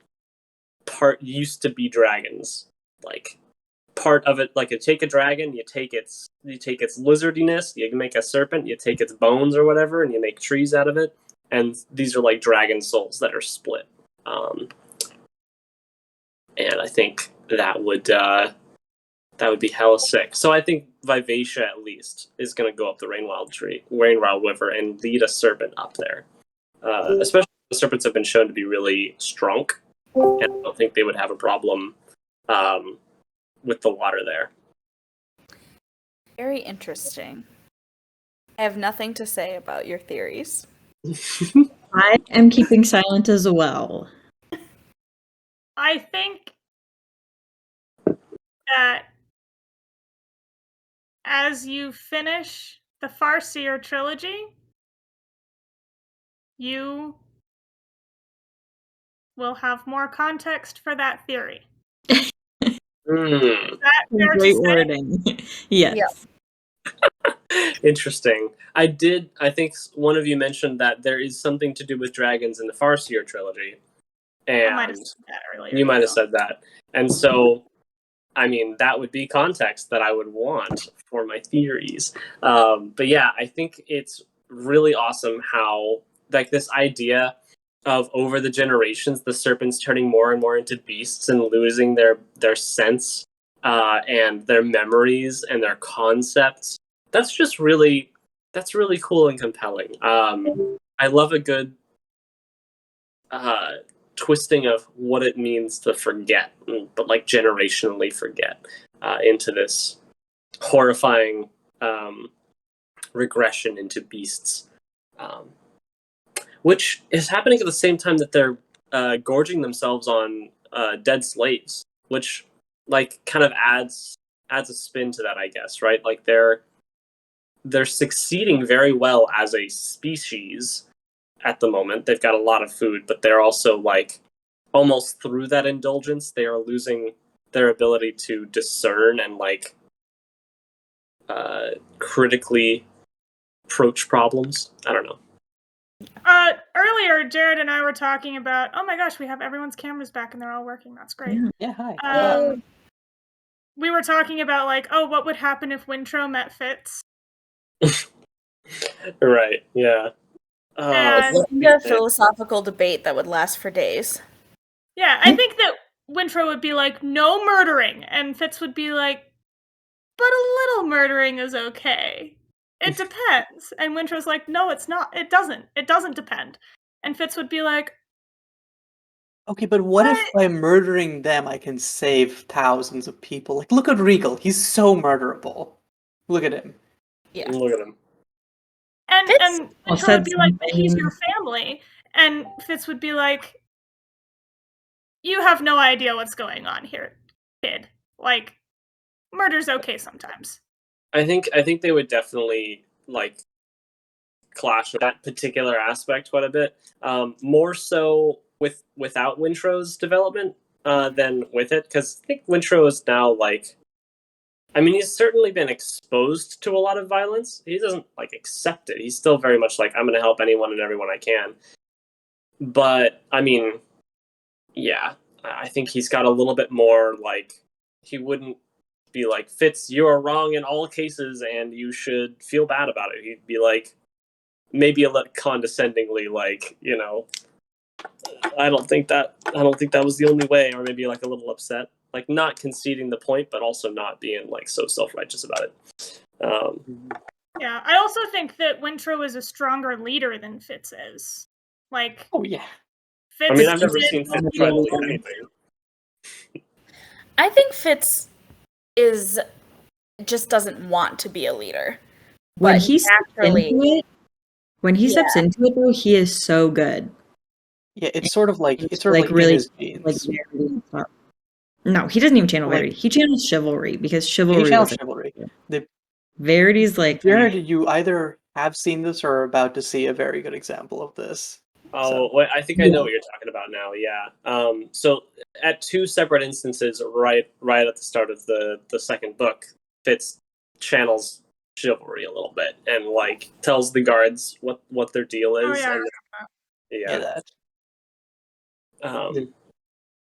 [SPEAKER 2] part used to be dragons. Like part of it, like you take a dragon, you take its lizardiness, you make a serpent, you take its bones or whatever, and you make trees out of it. And these are like dragon souls that are split. And I think that would be hella sick. So I think Vivacia at least is going to go up the Rainwild River and lead a serpent up there. Especially the serpents have been shown to be really strong, and I don't think they would have a problem with the water there.
[SPEAKER 4] very interesting. I have nothing to say about your theories.
[SPEAKER 3] I am keeping silent as well.
[SPEAKER 5] I think that as you finish the Farseer trilogy, you will have more context for that theory. Is that fair to
[SPEAKER 3] Great
[SPEAKER 5] say?
[SPEAKER 3] wording. Yes.
[SPEAKER 4] Yeah.
[SPEAKER 2] Interesting. I think one of you mentioned that there is something to do with dragons in the Farseer trilogy. And
[SPEAKER 5] I might have said that earlier.
[SPEAKER 2] you might have said that. And so, I mean, that would be context that I would want for my theories. But yeah, I think it's really awesome how, like, this idea of over the generations, the serpents turning more and more into beasts and losing their sense and their memories and their concepts. That's really cool and compelling. I love a good twisting of what it means to forget, but like generationally forget, into this horrifying regression into beasts, which is happening at the same time that they're gorging themselves on dead slaves, which like kind of adds a spin to that, I guess, right? Like they're succeeding very well as a species at the moment. They've got a lot of food, but they're also like almost through that indulgence, they are losing their ability to discern and like critically approach problems. I don't know.
[SPEAKER 5] Earlier, Jared and I were talking about, oh my gosh, we have everyone's cameras back and they're all working. That's great.
[SPEAKER 1] Yeah, hi.
[SPEAKER 5] We were talking about like, oh, what would happen if Wintro met Fitz?
[SPEAKER 2] Right, yeah.
[SPEAKER 5] And
[SPEAKER 4] a philosophical debate that would last for days.
[SPEAKER 5] Yeah, I think that Wintro would be like, no murdering, and Fitz would be like, but a little murdering is okay. It depends. And Wintro's like, no, it's not. It doesn't. It doesn't depend. And Fitz would be like,
[SPEAKER 1] okay, but what if by murdering them I can save thousands of people? Like, look at Regal. He's so murderable. Look at him.
[SPEAKER 4] Yeah.
[SPEAKER 2] Look at him.
[SPEAKER 5] And Wintro would be like, but he's your
[SPEAKER 3] something.
[SPEAKER 5] family. And Fitz would be like, you have no idea what's going on here, kid. Like, murder's okay sometimes.
[SPEAKER 2] I think they would definitely like clash with that particular aspect quite a bit. More so without Wintro's development than with it, because I think Wintro is now like, I mean, he's certainly been exposed to a lot of violence. He doesn't like accept it. He's still very much like, I'm going to help anyone and everyone I can. But I mean, yeah, I think he's got a little bit more like, he wouldn't be like, Fitz, you are wrong in all cases and you should feel bad about it. He'd be like, maybe a little condescendingly, like, you know, I don't think that was the only way, or maybe like a little upset, like not conceding the point, but also not being like so self-righteous about it.
[SPEAKER 5] Yeah, I also think that Wintro is a stronger leader than Fitz is. Like,
[SPEAKER 1] oh yeah,
[SPEAKER 5] Fitz,
[SPEAKER 2] I mean, I've never seen Fitz try to lead anything.
[SPEAKER 4] I think Fitz just doesn't want to be a leader.
[SPEAKER 3] When
[SPEAKER 4] But
[SPEAKER 3] he steps
[SPEAKER 4] naturally-
[SPEAKER 3] into it, though, he is so good.
[SPEAKER 1] yeah. It's sort of like
[SPEAKER 3] really
[SPEAKER 1] in his genes.
[SPEAKER 3] like Verity and stuff. No, he doesn't even channel
[SPEAKER 1] Like-
[SPEAKER 3] Verity. He channels chivalry because
[SPEAKER 1] He
[SPEAKER 3] chivalry.
[SPEAKER 1] channels
[SPEAKER 3] Was
[SPEAKER 1] chivalry.
[SPEAKER 3] Verity's like
[SPEAKER 1] Jared, you either have seen this or are about to see a very good example of this.
[SPEAKER 2] Oh, wait, I think I know what you're talking about now. Yeah. So at two separate instances, right at the start of the second book, Fitz channels chivalry a little bit and like tells the guards what their deal is.
[SPEAKER 5] yeah.
[SPEAKER 2] And,
[SPEAKER 1] Yeah, that.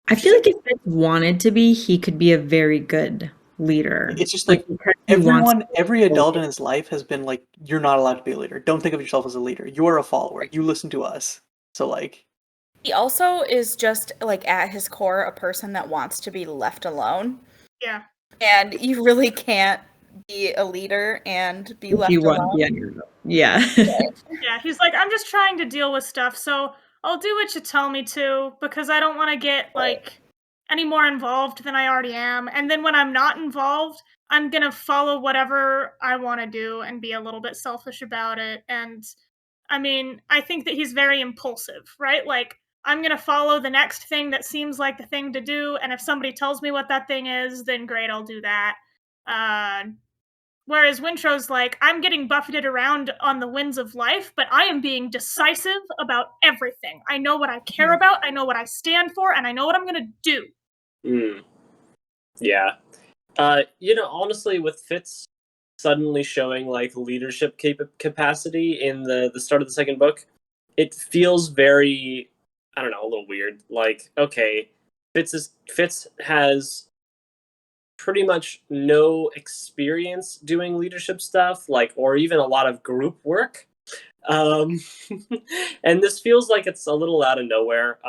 [SPEAKER 3] I feel like if Fitz wanted to be, he could be a very good leader.
[SPEAKER 1] It's just like
[SPEAKER 3] because he wants-
[SPEAKER 1] every adult in his life has been like, you're not allowed to be a leader. Don't think of yourself as a leader. You are a follower. You listen to us. So like,
[SPEAKER 4] He also is just like at his core a person that wants to be left alone.
[SPEAKER 5] Yeah.
[SPEAKER 4] And you really can't be a leader and be left alone.
[SPEAKER 3] Yeah.
[SPEAKER 5] Yeah, he's like, I'm just trying to deal with stuff, so I'll do what you tell me to, because I don't want to get, like, any more involved than I already am. And then when I'm not involved, I'm going to follow whatever I want to do and be a little bit selfish about it. And, I mean, I think that he's very impulsive, right? Like, I'm going to follow the next thing that seems like the thing to do, and if somebody tells me what that thing is, then great, I'll do that. Whereas Wintro's like, I'm getting buffeted around on the winds of life, but I am being decisive about everything. I know what I care about, I know what I stand for, and I know what I'm going to do.
[SPEAKER 2] Yeah. Honestly, with Fitz suddenly showing like leadership capacity in the start of the second book, it feels very, I don't know, a little weird. Like, okay, Fitz has pretty much no experience doing leadership stuff, like, or even a lot of group work. And this feels like it's a little out of nowhere.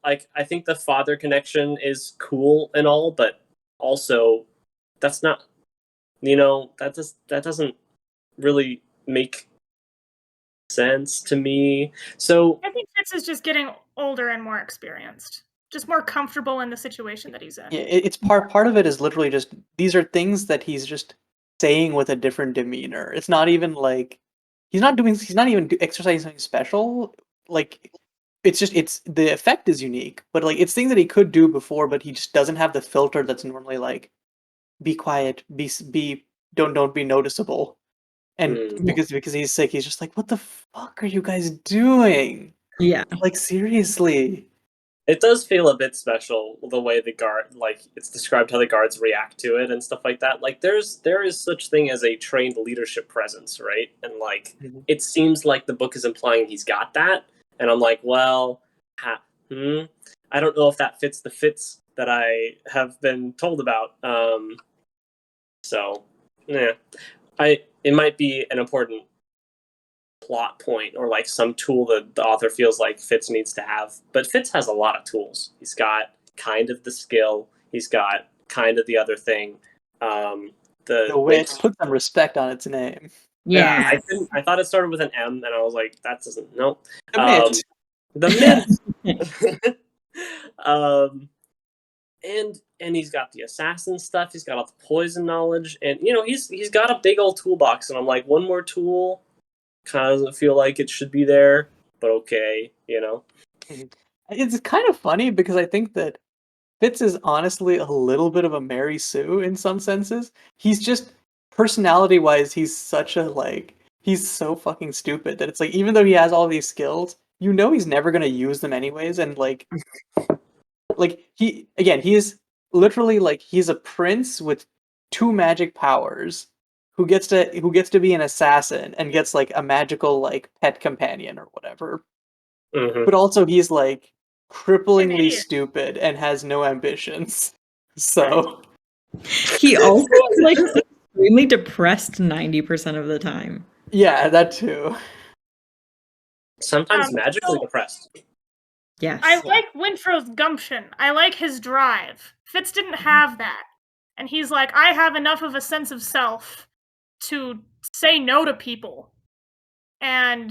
[SPEAKER 2] Like, I think the father connection is cool and all, but also that's not, that doesn't really make sense to me. So
[SPEAKER 5] I think Fitz is just getting older and more experienced, just more comfortable in the situation that he's in.
[SPEAKER 1] Yeah, it's part of it is literally just these are things that he's just saying with a different demeanor. It's not even like he's not even exercising something special. Like it's the effect is unique, but like it's things that he could do before, but he just doesn't have the filter that's normally like be quiet, be don't be noticeable. And because he's sick, he's just like, what the fuck are you guys doing?
[SPEAKER 3] Yeah.
[SPEAKER 1] Like seriously.
[SPEAKER 2] It does feel a bit special the way the guard, like it's described how the guards react to it and stuff like that. Like there is such thing as a trained leadership presence, right? And like it seems like the book is implying he's got that, and I'm like, well, I don't know if that fits the fits that I have been told about. So yeah, it might be an important plot point or like some tool that the author feels like Fitz needs to have. But Fitz has a lot of tools. He's got kind of the skill. He's got kind of the other thing. The
[SPEAKER 1] wit. Put some respect on its name.
[SPEAKER 3] Yeah.
[SPEAKER 2] I thought it started with an M, and I was like, that doesn't. Nope.
[SPEAKER 1] The
[SPEAKER 2] The myth. And he's got the assassin stuff. He's got all the poison knowledge, and he's got a big old toolbox. And I'm like, one more tool kind of doesn't feel like it should be there, but okay.
[SPEAKER 1] It's kind of funny because I think that Fitz is honestly a little bit of a Mary Sue in some senses. He's just personality-wise, he's so fucking stupid that it's like even though he has all these skills, he's never gonna use them anyways, and like he is literally like he's a prince with 2 magic powers who gets to be an assassin and gets like a magical like pet companion or whatever. But also he's like cripplingly stupid and has no ambitions. So
[SPEAKER 3] he also is like extremely depressed 90% of the time.
[SPEAKER 1] Yeah, that too.
[SPEAKER 2] Sometimes magically depressed.
[SPEAKER 3] Yes.
[SPEAKER 5] I like Wintrow's gumption. I like his drive. Fitz didn't have that. And he's like, I have enough of a sense of self to say no to people. And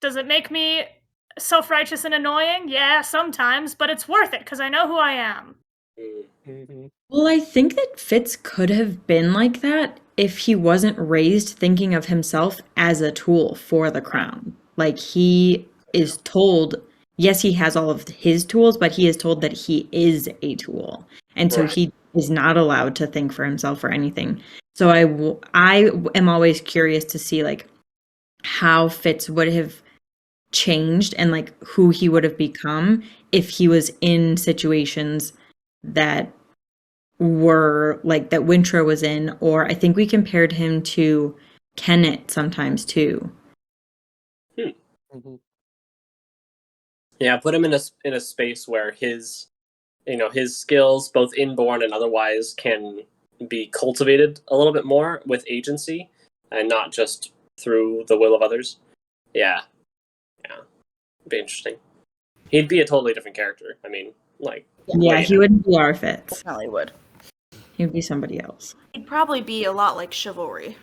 [SPEAKER 5] does it make me self-righteous and annoying? Yeah, sometimes, but it's worth it because I know who I am.
[SPEAKER 3] Well, I think that Fitz could have been like that if he wasn't raised thinking of himself as a tool for the crown. Like he is told, yes, he has all of his tools, but he is told that he is a tool. And so he is not allowed to think for himself or anything. So I am always curious to see like how Fitz would have changed and like who he would have become if he was in situations that were like that Wintrow was in, or I think we compared him to Kennett sometimes too.
[SPEAKER 2] Yeah, put him in a space where his skills, both inborn and otherwise, can be cultivated a little bit more with agency and not just through the will of others. Yeah, it'd be interesting. He'd be a totally different character. I mean, like
[SPEAKER 3] he wouldn't be our Fitz.
[SPEAKER 4] Definitely would.
[SPEAKER 3] He'd be somebody else.
[SPEAKER 4] He'd probably be a lot like Chivalry.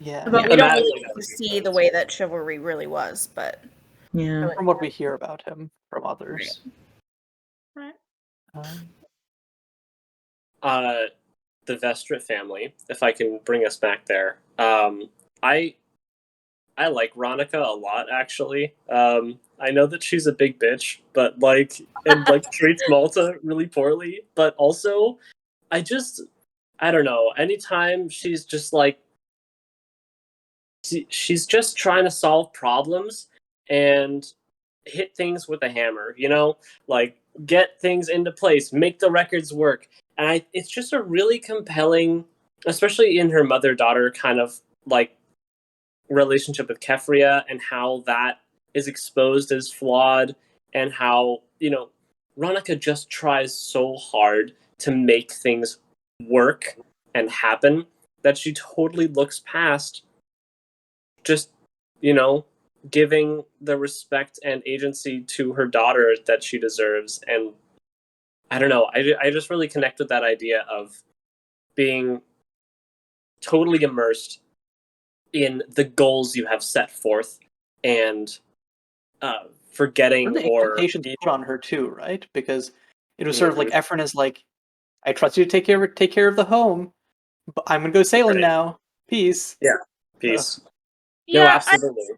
[SPEAKER 1] Yeah.
[SPEAKER 4] But we don't really get to see the way that Chivalry really was, but
[SPEAKER 3] yeah,
[SPEAKER 1] from what we hear about him from others.
[SPEAKER 5] Right.
[SPEAKER 2] The Vestrit family, if I can bring us back there. I like Ronica a lot, actually. I know that she's a big bitch, but treats Malta really poorly. But also, I don't know. Anytime she's just like, she's just trying to solve problems and hit things with a hammer, like get things into place, make the records work. And it's just a really compelling, especially in her mother-daughter kind of like relationship with Kefria and how that is exposed as flawed, and how Ronica just tries so hard to make things work and happen that she totally looks past just giving the respect and agency to her daughter that she deserves. And I don't know, I just really connect with that idea of being totally immersed in the goals you have set forth and forgetting
[SPEAKER 1] The
[SPEAKER 2] or
[SPEAKER 1] expectations put on her too, right? Because it was sort of like
[SPEAKER 2] Mhm.
[SPEAKER 1] Ephron is like, I trust you to take care of the home, but I'm gonna go sailing
[SPEAKER 2] Right.
[SPEAKER 1] now. Peace.
[SPEAKER 2] Yeah,
[SPEAKER 1] So,
[SPEAKER 2] peace. No,
[SPEAKER 5] Yeah,
[SPEAKER 2] absolutely.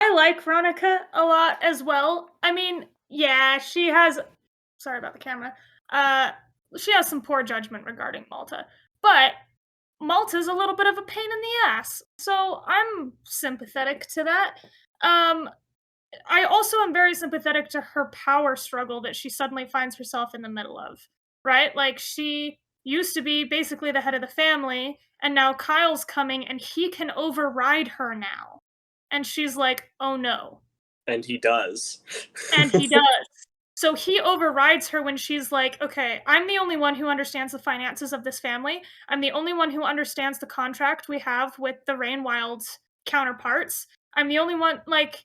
[SPEAKER 5] I like Veronica a lot as well. I mean, yeah, she has. Sorry about the camera. Uh, she has some poor judgment regarding Malta, but Malta's a little bit of a pain in the ass, so I'm sympathetic to that. Um, I also am very sympathetic to her power struggle that she suddenly finds herself in the middle of, right? Like, she used to be basically the head of the family, and now Kyle's coming and he can override her now. And she's like, oh no.
[SPEAKER 2] And he does.
[SPEAKER 5] And he does. So he overrides her when she's like, okay, I'm the only one who understands the finances of this family. I'm the only one who understands the contract we have with the Rainwild's counterparts. I'm the only one, like,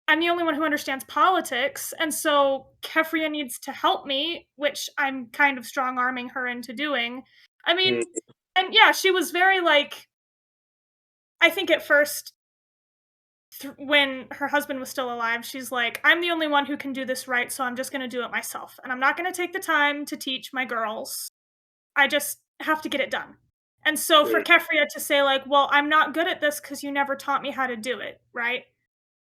[SPEAKER 5] I'm the only one who understands politics, and so Kefria needs to help me, which I'm kind of strong arming her into doing. I mean,
[SPEAKER 2] Mm.
[SPEAKER 5] and yeah, she was very like, I think at first, when her husband was still alive, she's like, I'm the only one who can do this right, so I'm just going to do it myself. And I'm not going to take the time to teach my girls. I just have to get it done. And so for Kefria to say, like, well, I'm not good at this because you never taught me how to do it, right?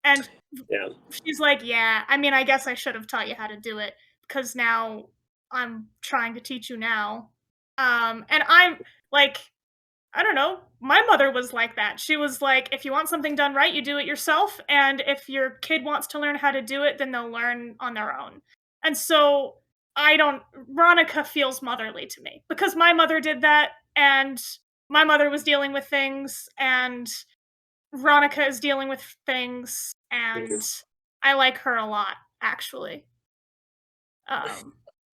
[SPEAKER 5] And
[SPEAKER 2] Yeah.
[SPEAKER 5] she's like, yeah, I mean, I guess I should have taught you how to do it because now I'm trying to teach you now. And I'm like, I don't know. My mother was like that. She was like, if you want something done right, you do it yourself. And if your kid wants to learn how to do it, then they'll learn on their own. And so Veronica feels motherly to me because my mother did that and my mother was dealing with things and Veronica is dealing with things and I like her a lot, actually.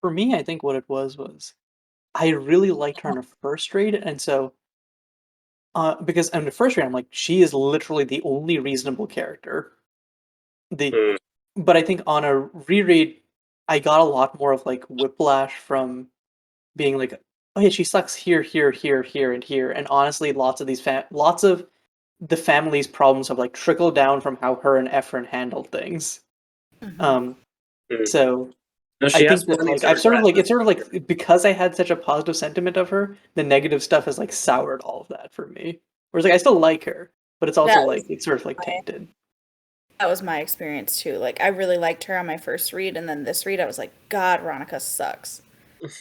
[SPEAKER 1] for me, I think what it was I really liked her in the first read, and so because in the first read, I'm like, she is literally the only reasonable character. The
[SPEAKER 2] Mm.
[SPEAKER 1] But I think on a reread, I got a lot more of like whiplash from being like, oh yeah, she sucks here, here, here, here, and here. And honestly, lots of the family's problems have like trickled down from how her and Ephron handled things. Um,
[SPEAKER 2] Mm.
[SPEAKER 1] so
[SPEAKER 2] No,
[SPEAKER 1] I
[SPEAKER 2] she has
[SPEAKER 1] think that
[SPEAKER 2] plenty
[SPEAKER 1] like
[SPEAKER 2] to
[SPEAKER 1] I've sort of
[SPEAKER 2] regret.
[SPEAKER 1] like it's sort of like because I had such a positive sentiment of her, the negative stuff has like soured all of that for me. Whereas like I still like her, but it's also
[SPEAKER 4] That
[SPEAKER 1] like
[SPEAKER 4] was
[SPEAKER 1] it's sort of like tainted.
[SPEAKER 4] that was my experience too. Like I really liked her on my first read, and then this read, I was like, God, Veronica sucks.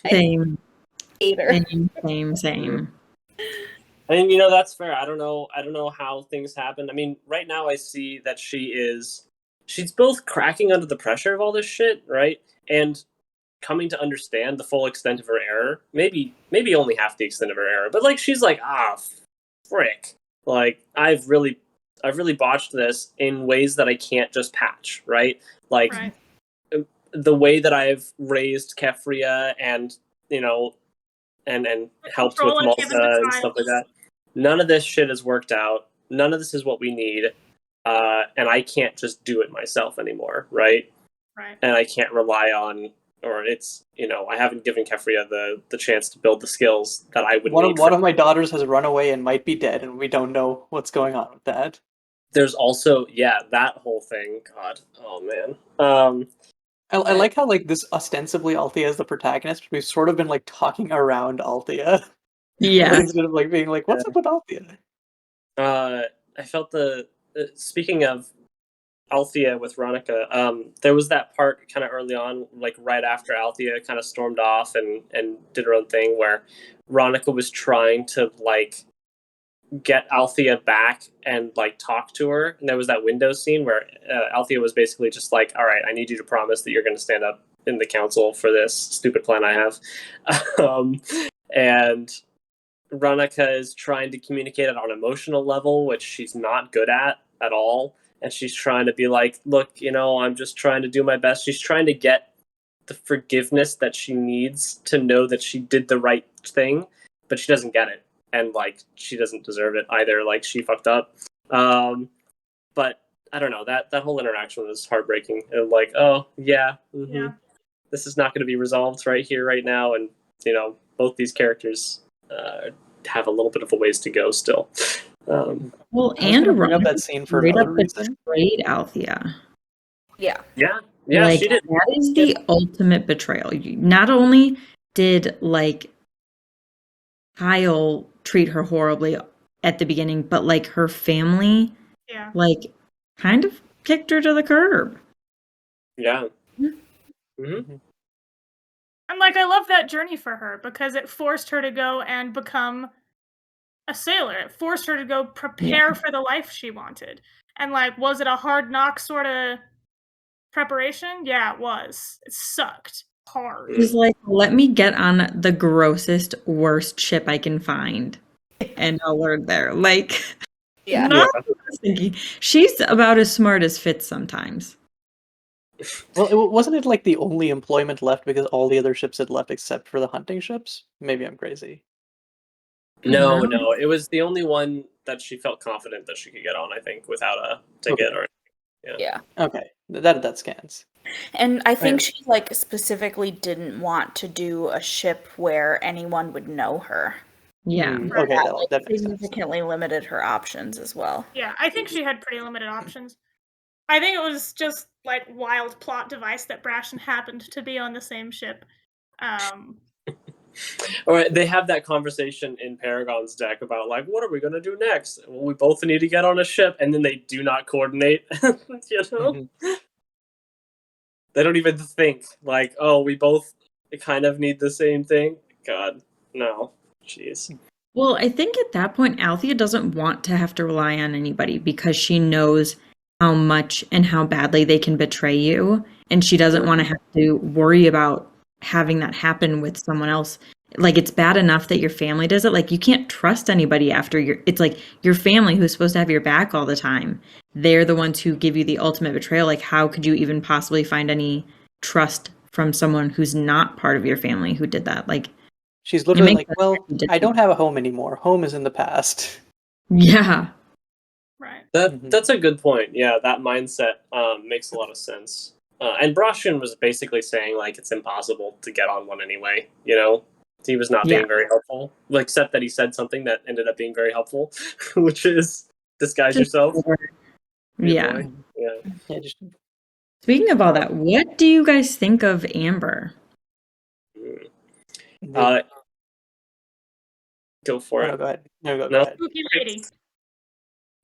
[SPEAKER 3] Same,
[SPEAKER 4] Hate her.
[SPEAKER 3] same.
[SPEAKER 2] I mean, that's fair. I don't know how things happen. I mean, right now I see that she's both cracking under the pressure of all this shit, right? And coming to understand the full extent of her error. Maybe only half the extent of her error. But like she's like, frick. Like I've really botched this in ways that I can't just patch, right? Like
[SPEAKER 5] Right.
[SPEAKER 2] the way that I've raised Kefria and and helped with
[SPEAKER 5] Control I've given
[SPEAKER 2] Malta
[SPEAKER 5] to
[SPEAKER 2] and
[SPEAKER 5] Kyle.
[SPEAKER 2] stuff like that. None of this shit has worked out. None of this is what we need. And I can't just do it myself anymore, right?
[SPEAKER 5] Right.
[SPEAKER 2] And I can't rely on, or it's, I haven't given Kefria the chance to build the skills that I would need.
[SPEAKER 1] One of my daughters has run away and might be dead, and we don't know what's going on with that.
[SPEAKER 2] There's also, that whole thing. God, oh man.
[SPEAKER 1] I like how like this ostensibly Althea is the protagonist. We've sort of been like talking around Althea
[SPEAKER 3] Yeah.
[SPEAKER 1] instead of like being like, "What's up with Althea?"
[SPEAKER 2] I felt speaking of Althea with Veronica, there was that part kind of early on, like right after Althea kind of stormed off and did her own thing, where Veronica was trying to like get Althea back and like talk to her, and there was that window scene where Althea was basically just like, "All right, I need you to promise that you're going to stand up in the council for this stupid plan I have," and Veronica is trying to communicate it on an emotional level, which she's not good at all. And she's trying to be like, look, I'm just trying to do my best. She's trying to get the forgiveness that she needs to know that she did the right thing, but she doesn't get it. And like, she doesn't deserve it either. Like, she fucked up. But I don't know, that whole interaction was heartbreaking. And like, oh yeah,
[SPEAKER 5] Yeah.
[SPEAKER 2] this is not going to be resolved right here, right now. And both these characters have a little bit of a ways to go still.
[SPEAKER 3] Well,
[SPEAKER 1] I was
[SPEAKER 3] and
[SPEAKER 1] gonna bring up
[SPEAKER 3] Veronica
[SPEAKER 1] that scene for
[SPEAKER 3] straight up
[SPEAKER 1] another reason.
[SPEAKER 3] betrayed Althea.
[SPEAKER 4] Yeah.
[SPEAKER 2] Yeah,
[SPEAKER 3] Like,
[SPEAKER 2] she did.
[SPEAKER 3] that is the ultimate betrayal. Not only did, like, Kyle treat her horribly at the beginning, but, like, her family,
[SPEAKER 5] Yeah.
[SPEAKER 3] like, kind of kicked her to the curb.
[SPEAKER 2] Yeah.
[SPEAKER 1] Mhm.
[SPEAKER 5] And like I love that journey for her because it forced her to go and become a sailor. It forced her to go prepare for the life she wanted. And like, was it a hard knock sort of preparation? Yeah, it was. It sucked hard.
[SPEAKER 3] She's like, let me get on the grossest, worst ship I can find, and I'll learn there. Like,
[SPEAKER 4] Yeah.
[SPEAKER 3] not what I was thinking. She's about as smart as Fitz sometimes.
[SPEAKER 1] Well, wasn't it like the only employment left because all the other ships had left except for the hunting ships? Maybe I'm crazy.
[SPEAKER 2] No,
[SPEAKER 3] No.
[SPEAKER 2] no, it was the only one that she felt confident that she could get on. I think without a ticket or
[SPEAKER 4] Yeah.
[SPEAKER 1] Okay, that scans.
[SPEAKER 4] And I think
[SPEAKER 1] Right.
[SPEAKER 4] she like specifically didn't want to do a ship where anyone would know her.
[SPEAKER 3] Yeah.
[SPEAKER 1] Okay,
[SPEAKER 4] That like
[SPEAKER 1] that makes sense.
[SPEAKER 4] significantly limited her options as well.
[SPEAKER 5] Yeah, I think she had pretty limited options. I think it was just like wild plot device that Brashen happened to be on the same ship.
[SPEAKER 2] Or they have that conversation in Paragon's deck about like, what are we gonna do next? Well, we both need to get on a ship, and then they do not coordinate. You know, they don't even think like, oh, we both kind of need the same thing. God, no, jeez.
[SPEAKER 3] Well, I think at that point, Althea doesn't want to have to rely on anybody because she knows how much and how badly they can betray you. And she doesn't want to have to worry about having that happen with someone else. Like, it's bad enough that your family does it. Like, you can't trust anybody after it's like your family who's supposed to have your back all the time. They're the ones who give you the ultimate betrayal. Like, how could you even possibly find any trust from someone who's not part of your family who did that? Like,
[SPEAKER 1] She's literally
[SPEAKER 3] makes
[SPEAKER 1] like, well,
[SPEAKER 3] sense that
[SPEAKER 1] I
[SPEAKER 3] she
[SPEAKER 1] don't have a home anymore. Home is in the past.
[SPEAKER 3] yeah.
[SPEAKER 5] Right.
[SPEAKER 2] That's a good point. Yeah, that mindset makes a lot of sense. And Brashen was basically saying like it's impossible to get on one anyway. You know, he was not being very helpful, except that he said something that ended up being very helpful, which is disguise yourself. Be a
[SPEAKER 3] Yeah.
[SPEAKER 2] boy. Yeah.
[SPEAKER 1] Yeah, just
[SPEAKER 3] Speaking of all that, what do you guys think of Amber?
[SPEAKER 2] Go for
[SPEAKER 1] oh,
[SPEAKER 2] it.
[SPEAKER 1] no, go ahead. No, go
[SPEAKER 2] No?
[SPEAKER 1] ahead.
[SPEAKER 5] Spooky lady.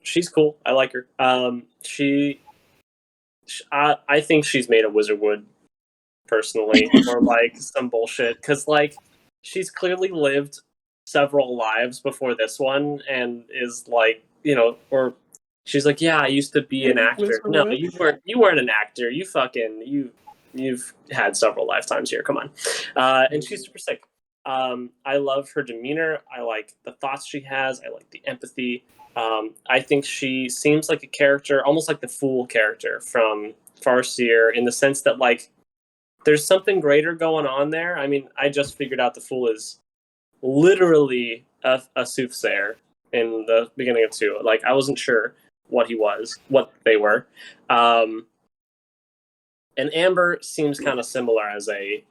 [SPEAKER 2] She's cool. I like her. I think she's made of wizard wood, personally, or like some bullshit, because like she's clearly lived several lives before this one, and is like, or she's like, yeah, I used to be an actor. No, you weren't. You weren't an actor. You've had several lifetimes here. Come on, and she's super sick. I love her demeanor. I like the thoughts she has. I like the empathy. I think she seems like a character, almost like the Fool character from Farseer, in the sense that like there's something greater going on there. I mean, I just figured out the Fool is literally a soothsayer in the beginning of 2. Like, I wasn't sure what they were. And Amber seems kind of similar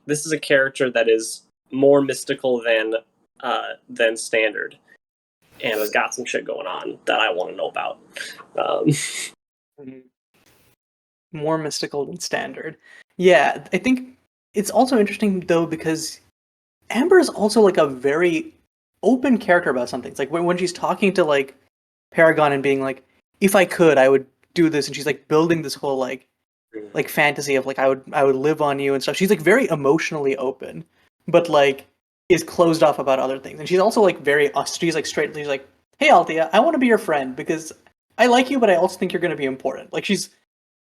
[SPEAKER 2] this is a character that is more mystical than standard, and has got some shit going on that I want to know about.
[SPEAKER 1] More mystical than standard. Yeah, I think it's also interesting though because Amber is also like a very open character about something. It's like when she's talking to like Paragon and being like, if I could, I would do this, and she's like building this whole like fantasy of like I would live on you and stuff. She's like very emotionally open, but like is closed off about other things. And she's also like she's like straight. She's like, hey Althea, I want to be your friend because I like you, but I also think you're going to be important. Like she's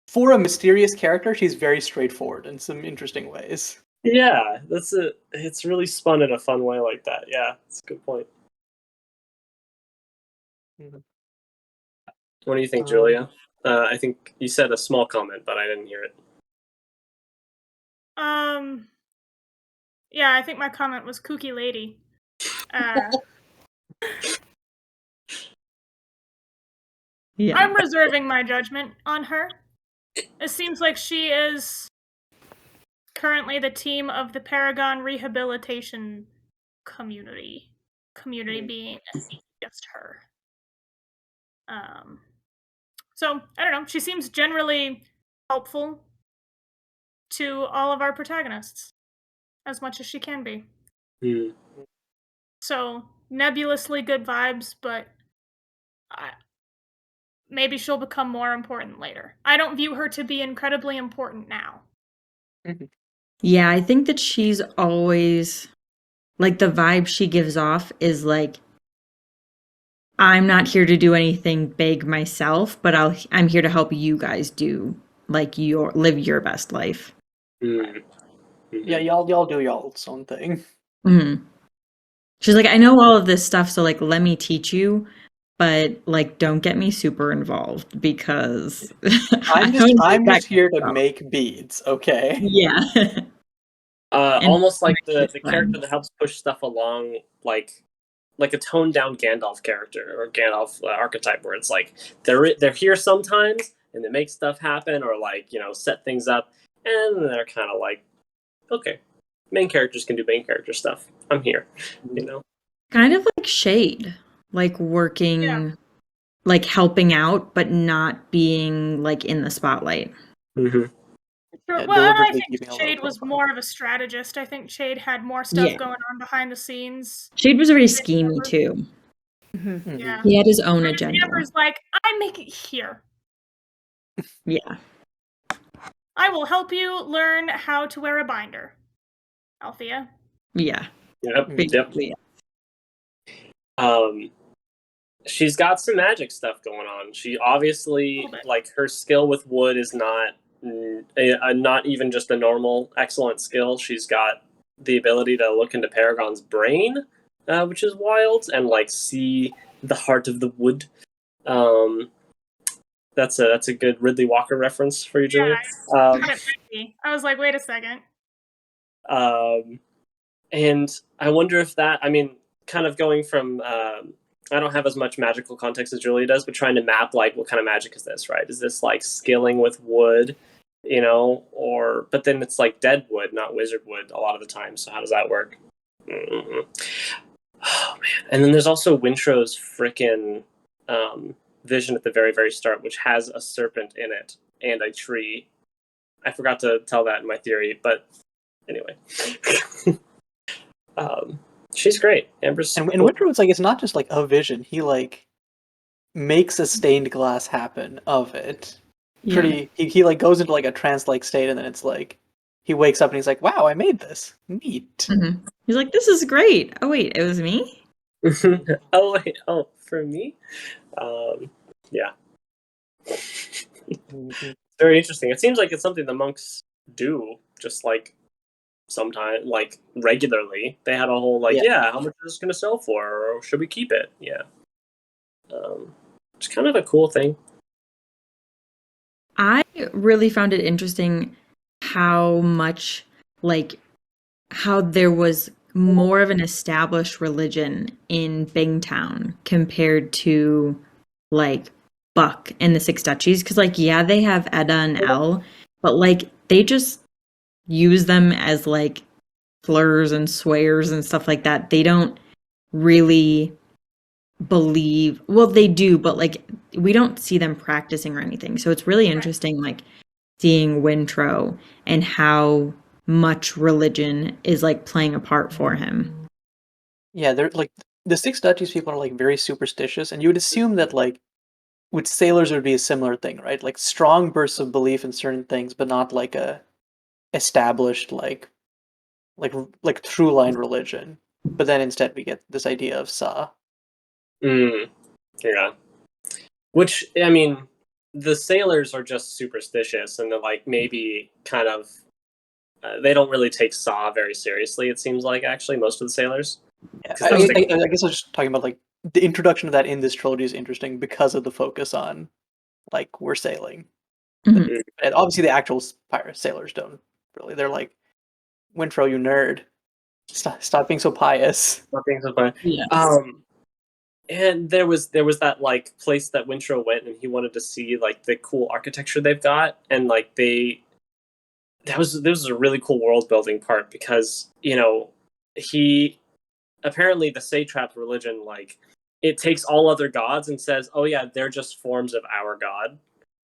[SPEAKER 1] for a mysterious character, she's very straightforward in some interesting ways.
[SPEAKER 2] Yeah, it's really spun in a fun way like that. Yeah, it's a good point. What do you think, Julia? I think you said a small comment, but I didn't hear it.
[SPEAKER 5] Yeah, I think my comment was kooky lady.
[SPEAKER 3] Yeah.
[SPEAKER 5] I'm reserving my judgment on her. It seems like she is currently the team of the Paragon Rehabilitation Community. Community being just her. So, I don't know. She seems generally helpful to all of our protagonists as much as she can be.
[SPEAKER 2] Mm.
[SPEAKER 5] So nebulously good vibes, but maybe she'll become more important later. I don't view her to be incredibly important now.
[SPEAKER 3] Yeah, I think that she's always like the vibe she gives off is like, I'm not here to do anything big myself, but I'm here to help you guys do like live your best life.
[SPEAKER 2] Mm.
[SPEAKER 1] Yeah, y'all do y'all's own thing.
[SPEAKER 3] Mm-hmm. She's like, I know all of this stuff, so like let me teach you, but like don't get me super involved because
[SPEAKER 1] I'm just here to
[SPEAKER 3] stuff.
[SPEAKER 1] make beads, okay?
[SPEAKER 3] Yeah.
[SPEAKER 2] Almost like the
[SPEAKER 3] fun.
[SPEAKER 2] character that helps push stuff along, like a toned down Gandalf character or Gandalf archetype, where it's like they're here sometimes and they make stuff happen or like set things up, and they're kind of like, okay, main characters can do main character stuff. I'm here,
[SPEAKER 3] Kind of like Shade, like working, like helping out, but not being like in the spotlight.
[SPEAKER 2] Mm-hmm.
[SPEAKER 1] Yeah,
[SPEAKER 5] Well, I
[SPEAKER 1] deliberately
[SPEAKER 5] think
[SPEAKER 1] keeping a low
[SPEAKER 5] Shade was
[SPEAKER 1] profile.
[SPEAKER 5] more of a strategist. I think Shade had more stuff
[SPEAKER 3] Yeah.
[SPEAKER 5] going on behind the scenes.
[SPEAKER 3] Shade was very schemy too.
[SPEAKER 5] Yeah.
[SPEAKER 3] He had his own agenda.
[SPEAKER 5] Amber's like, I make it here.
[SPEAKER 3] Yeah.
[SPEAKER 5] I will help you learn how to wear a binder, Althea.
[SPEAKER 3] Yeah.
[SPEAKER 2] Yep.
[SPEAKER 3] Basically.
[SPEAKER 2] She's got some magic stuff going on. She obviously, like, her skill with wood is not even just a normal excellent skill. She's got the ability to look into Paragon's brain, which is wild, and like see the heart of the wood. That's a good Ridley Walker reference for you, Julia.
[SPEAKER 5] I was like, wait a second.
[SPEAKER 2] And I wonder if that, I mean, kind of going from, I don't have as much magical context as Julia does, but trying to map, like, what kind of magic is this, right? Is this, like, skilling with wood, but then it's, like, dead wood, not wizard wood a lot of the time, so how does that work? Mm-hmm. Oh, man. And then there's also Wintrow's frickin' vision at the very, very start, which has a serpent in it and a tree. I forgot to tell that in my theory, but anyway. She's great. Amber's
[SPEAKER 1] and Wintrow, it's like it's not just like a vision. He like makes a stained glass happen of it.
[SPEAKER 3] Yeah.
[SPEAKER 1] He like goes into like a trance-like state, and then it's like he wakes up and he's like, "Wow, I made this. Neat."
[SPEAKER 3] Mm-hmm. He's like, "This is great." Oh wait, it was me.
[SPEAKER 2] Oh wait, for me? Yeah. Very interesting. It seems like it's something the monks do, just like sometimes, like regularly. They had a whole like, how much is this going to sell for, or should we keep it? Yeah. It's kind of a cool thing.
[SPEAKER 3] I really found it interesting how much like how there was more of an established religion in Bingtown compared to like Buck and the Six Duchies, because like they have Edda and Elle, but like they just use them as like slurs and swears and stuff like that. They don't really believe, well, they do, but like we don't see them practicing or anything. So it's really interesting like seeing Wintrow and how much religion is like playing a part for him.
[SPEAKER 1] Yeah, they're like the Six Duchies people are like very superstitious, and you would assume that like with sailors it would be a similar thing, right? Like strong bursts of belief in certain things, but not like a established like through line religion. But then instead we get this idea of Sa.
[SPEAKER 2] Yeah. Which, I mean, the sailors are just superstitious, and they're like maybe kind of they don't really take Sa very seriously. It seems like actually most of the sailers.
[SPEAKER 1] Yeah, I guess I was just talking about like the introduction of that in this trilogy is interesting because of the focus on like we're sailing.
[SPEAKER 3] Mm-hmm.
[SPEAKER 1] And obviously the actual pirate sailors don't really. They're like, Wintrow, you nerd. Stop being so pious.
[SPEAKER 2] Stop being so pious.
[SPEAKER 3] Yes.
[SPEAKER 2] And there was that like place that Wintrow went, and he wanted to see like the cool architecture they've got, and like this was a really cool world building part because he apparently the satrap religion like it takes all other gods and says, oh yeah, they're just forms of our god,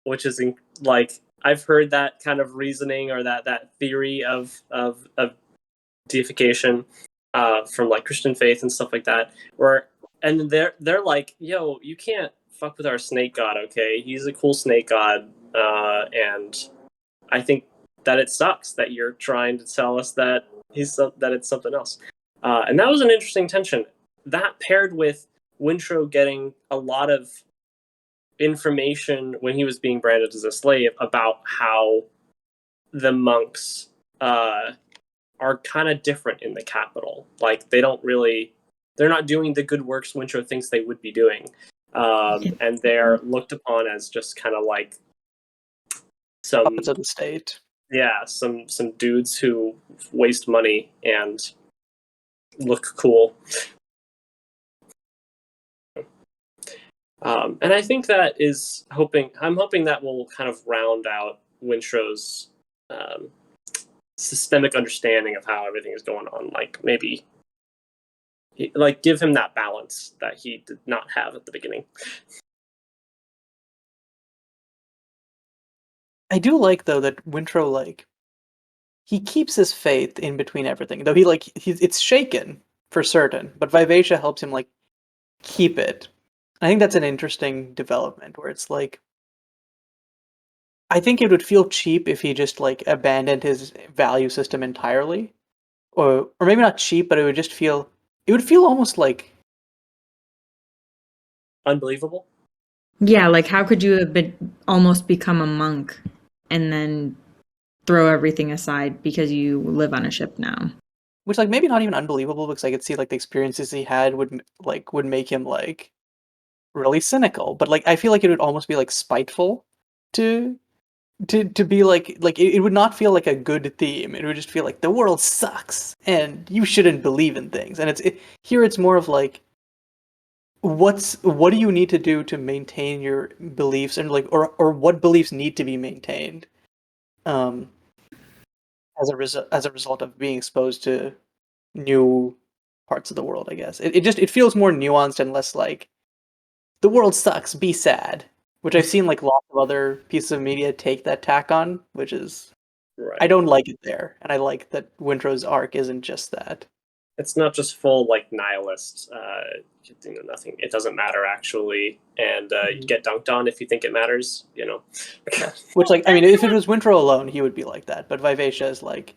[SPEAKER 2] which is like I've heard that kind of reasoning or that theory of deification from like Christian faith and stuff like that. And they're like, yo, you can't fuck with our snake god, okay? He's a cool snake god, and I think that it sucks that you're trying to tell us that that it's something else. And that was an interesting tension. That paired with Wintrow getting a lot of information when he was being branded as a slave about how the monks are kind of different in the capital. Like they're not doing the good works Wintrow thinks they would be doing, and they're looked upon as just kind of like some
[SPEAKER 1] Puppets of the state.
[SPEAKER 2] Yeah, some dudes who waste money and look cool. And I think that I'm hoping that will kind of round out Wintrow's systemic understanding of how everything is going on. Like maybe, like give him that balance that he did not have at the beginning.
[SPEAKER 1] I do like though that Wintrow like he keeps his faith in between everything. Though it's shaken for certain, but Vivacia helps him like keep it. I think that's an interesting development where it's like I think it would feel cheap if he just like abandoned his value system entirely. Or maybe not cheap, but it would feel almost like
[SPEAKER 2] Unbelievable.
[SPEAKER 3] Yeah, like how could you have almost become a monk and then throw everything aside because you live on a ship now?
[SPEAKER 1] Which like maybe not even unbelievable because I could see like the experiences he had would make him like really cynical, but like I feel like it would almost be like spiteful to be like it would not feel like a good theme. It would just feel like the world sucks and you shouldn't believe in things. And here it's more of like what do you need to do to maintain your beliefs and like or what beliefs need to be maintained as a result of being exposed to new parts of the world, I guess. It feels more nuanced and less like the world sucks, be sad, which I've seen like lots of other pieces of media take that tack on, which is
[SPEAKER 2] Right.
[SPEAKER 1] I don't like it there, and I like that Wintrow's arc isn't just that.
[SPEAKER 2] It's not just full like nihilist. Nothing. It doesn't matter actually, and you get dunked on if you think it matters. You know.
[SPEAKER 1] Yeah. Which like I mean, if it was Wintrow alone, he would be like that. But Vivacia is like,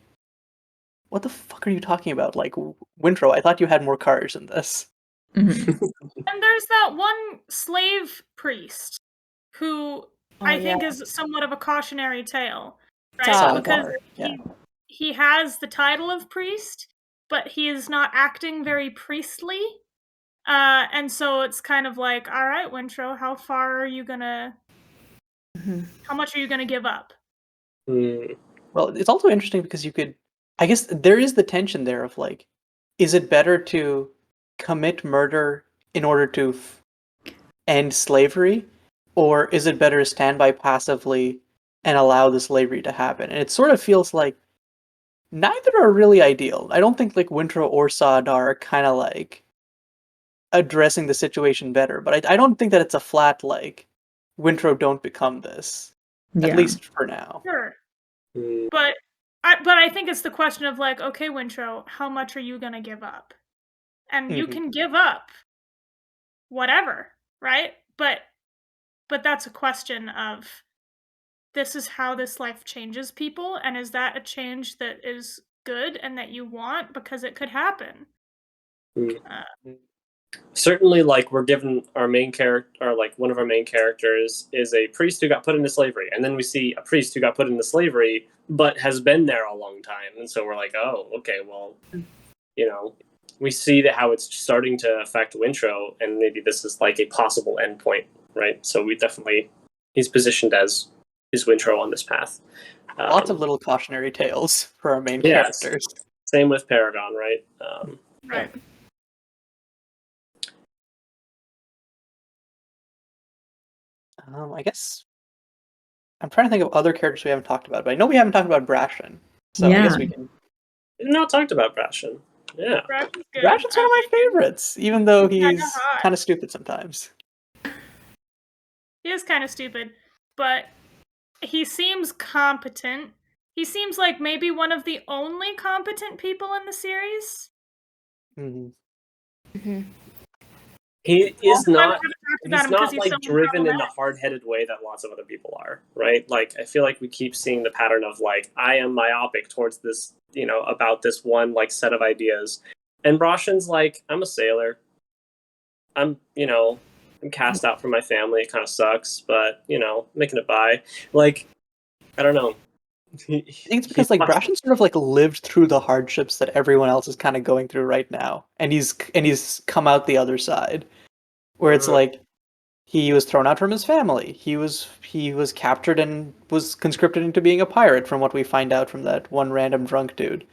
[SPEAKER 1] what the fuck are you talking about? Like Wintrow, I thought you had more courage than this.
[SPEAKER 3] Mm-hmm.
[SPEAKER 5] And there's that one slave priest who I think is somewhat of a cautionary tale, right? Because he has the title of priest, but he is not acting very priestly. And so it's kind of like, all right, Wintrow, how far are you gonna how much are you gonna give up?
[SPEAKER 1] Well, it's also interesting because I guess there is the tension there of like, is it better to commit murder in order to end slavery, or is it better to stand by passively and allow the slavery to happen? And it sort of feels like neither are really ideal. I don't think like Wintrow or Saadar are kind of like addressing the situation better, but I don't think that it's a flat like Wintrow don't become this.
[SPEAKER 3] Yeah.
[SPEAKER 1] At least for now.
[SPEAKER 5] Sure. But I think it's the question of like, okay, Wintrow, how much are you gonna give up? And you can give up whatever, right? But that's a question of this is how this life changes people, and is that a change that is good and that you want because it could happen?
[SPEAKER 2] Certainly, like we're given our main character, or like one of our main characters is a priest who got put into slavery, and then we see a priest who got put into slavery but has been there a long time, and so we're like, oh, okay, well, you know, we see that how it's starting to affect Wintrow, and maybe this is like a possible endpoint, right? So he's positioned as is Wintrow on this path.
[SPEAKER 1] Lots of little cautionary tales for our main characters.
[SPEAKER 2] Same with Paragon, right?
[SPEAKER 5] Right.
[SPEAKER 1] I guess I'm trying to think of other characters we haven't talked about, but I know we haven't talked about Brashen, so I guess we can.
[SPEAKER 2] We've not talked about Brashen. Yeah,
[SPEAKER 1] Brashen's one of my favorites, even though he's kind of stupid sometimes.
[SPEAKER 5] He is kind of stupid, but he seems competent. He seems like maybe one of the only competent people in the series.
[SPEAKER 2] He is not. He's not
[SPEAKER 5] he's
[SPEAKER 2] like
[SPEAKER 5] so
[SPEAKER 2] driven in the
[SPEAKER 5] problematic.
[SPEAKER 2] hard-headed way that lots of other people are, right? Like I feel like we keep seeing the pattern of like I am myopic towards this, about this one like set of ideas, and Brashen's like I'm a sailor. I'm cast out from my family. It kind of sucks, but making it by. Like I don't know.
[SPEAKER 1] I think it's because like Brashen sort of like lived through the hardships that everyone else is kind of going through right now, and he's come out the other side, where it's like he was thrown out from his family, he was captured and was conscripted into being a pirate, from what we find out from that one random drunk dude.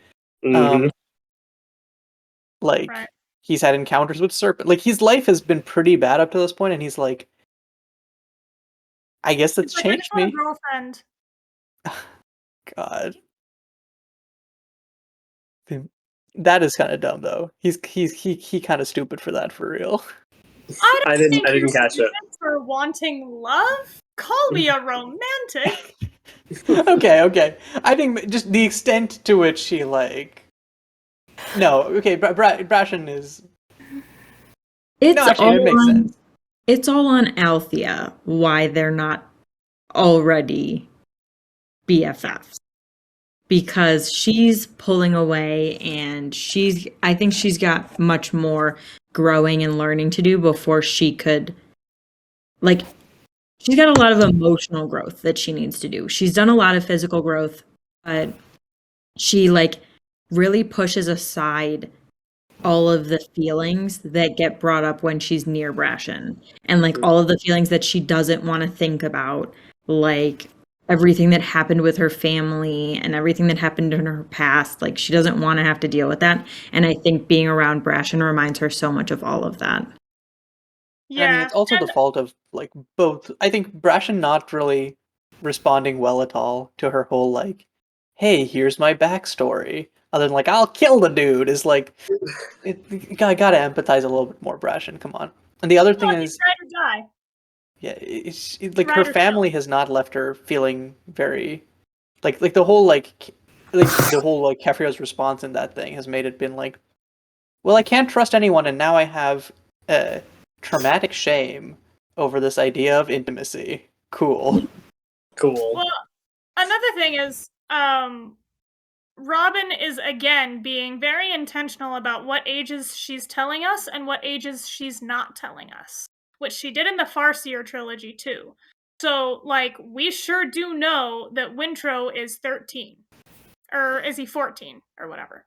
[SPEAKER 1] Like
[SPEAKER 5] Right.
[SPEAKER 1] he's had encounters with serpent. Like his life has been pretty bad up to this point, and he's like, I guess that's
[SPEAKER 5] He's like, I
[SPEAKER 1] changed
[SPEAKER 5] just want a
[SPEAKER 1] me.
[SPEAKER 5] girlfriend.
[SPEAKER 1] God. That is kind of dumb, though. He's kind of stupid for that, for real.
[SPEAKER 2] I didn't catch it.
[SPEAKER 5] For wanting love? Call me a romantic.
[SPEAKER 1] Okay. I think just the extent to which he like. No, okay. Brashen is.
[SPEAKER 3] It's
[SPEAKER 1] No, actually, it makes sense.
[SPEAKER 3] It's all on Althea why they're not already BFFs. Because she's pulling away, and I think she's got much more growing and learning to do before she could, like, she's got a lot of emotional growth that she needs to do. She's done a lot of physical growth, but she, like, really pushes aside all of the feelings that get brought up when she's near Brashen. And, like, all of the feelings that she doesn't want to think about, like everything that happened with her family and everything that happened in her past. Like, she doesn't want to have to deal with that. And I think being around Brashen reminds her so much of all of that.
[SPEAKER 5] Yeah.
[SPEAKER 1] I mean, it's also the fault of, like, both. I think Brashen not really responding well at all to her whole, like, hey, here's my backstory. Other than, like, I'll kill the dude, is like, you gotta empathize a little bit more, Brashen, come on. And the other thing is,
[SPEAKER 5] Ride or die.
[SPEAKER 1] yeah, like her family has not left her feeling very, like the whole Kefria's response in that thing has made it been like, well, I can't trust anyone, and now I have traumatic shame over this idea of intimacy. Cool.
[SPEAKER 5] Well, another thing is, Robin is again being very intentional about what ages she's telling us and what ages she's not telling us, which she did in the Farseer trilogy too. So, like, we sure do know that Wintro is 13. Or is he 14 or whatever?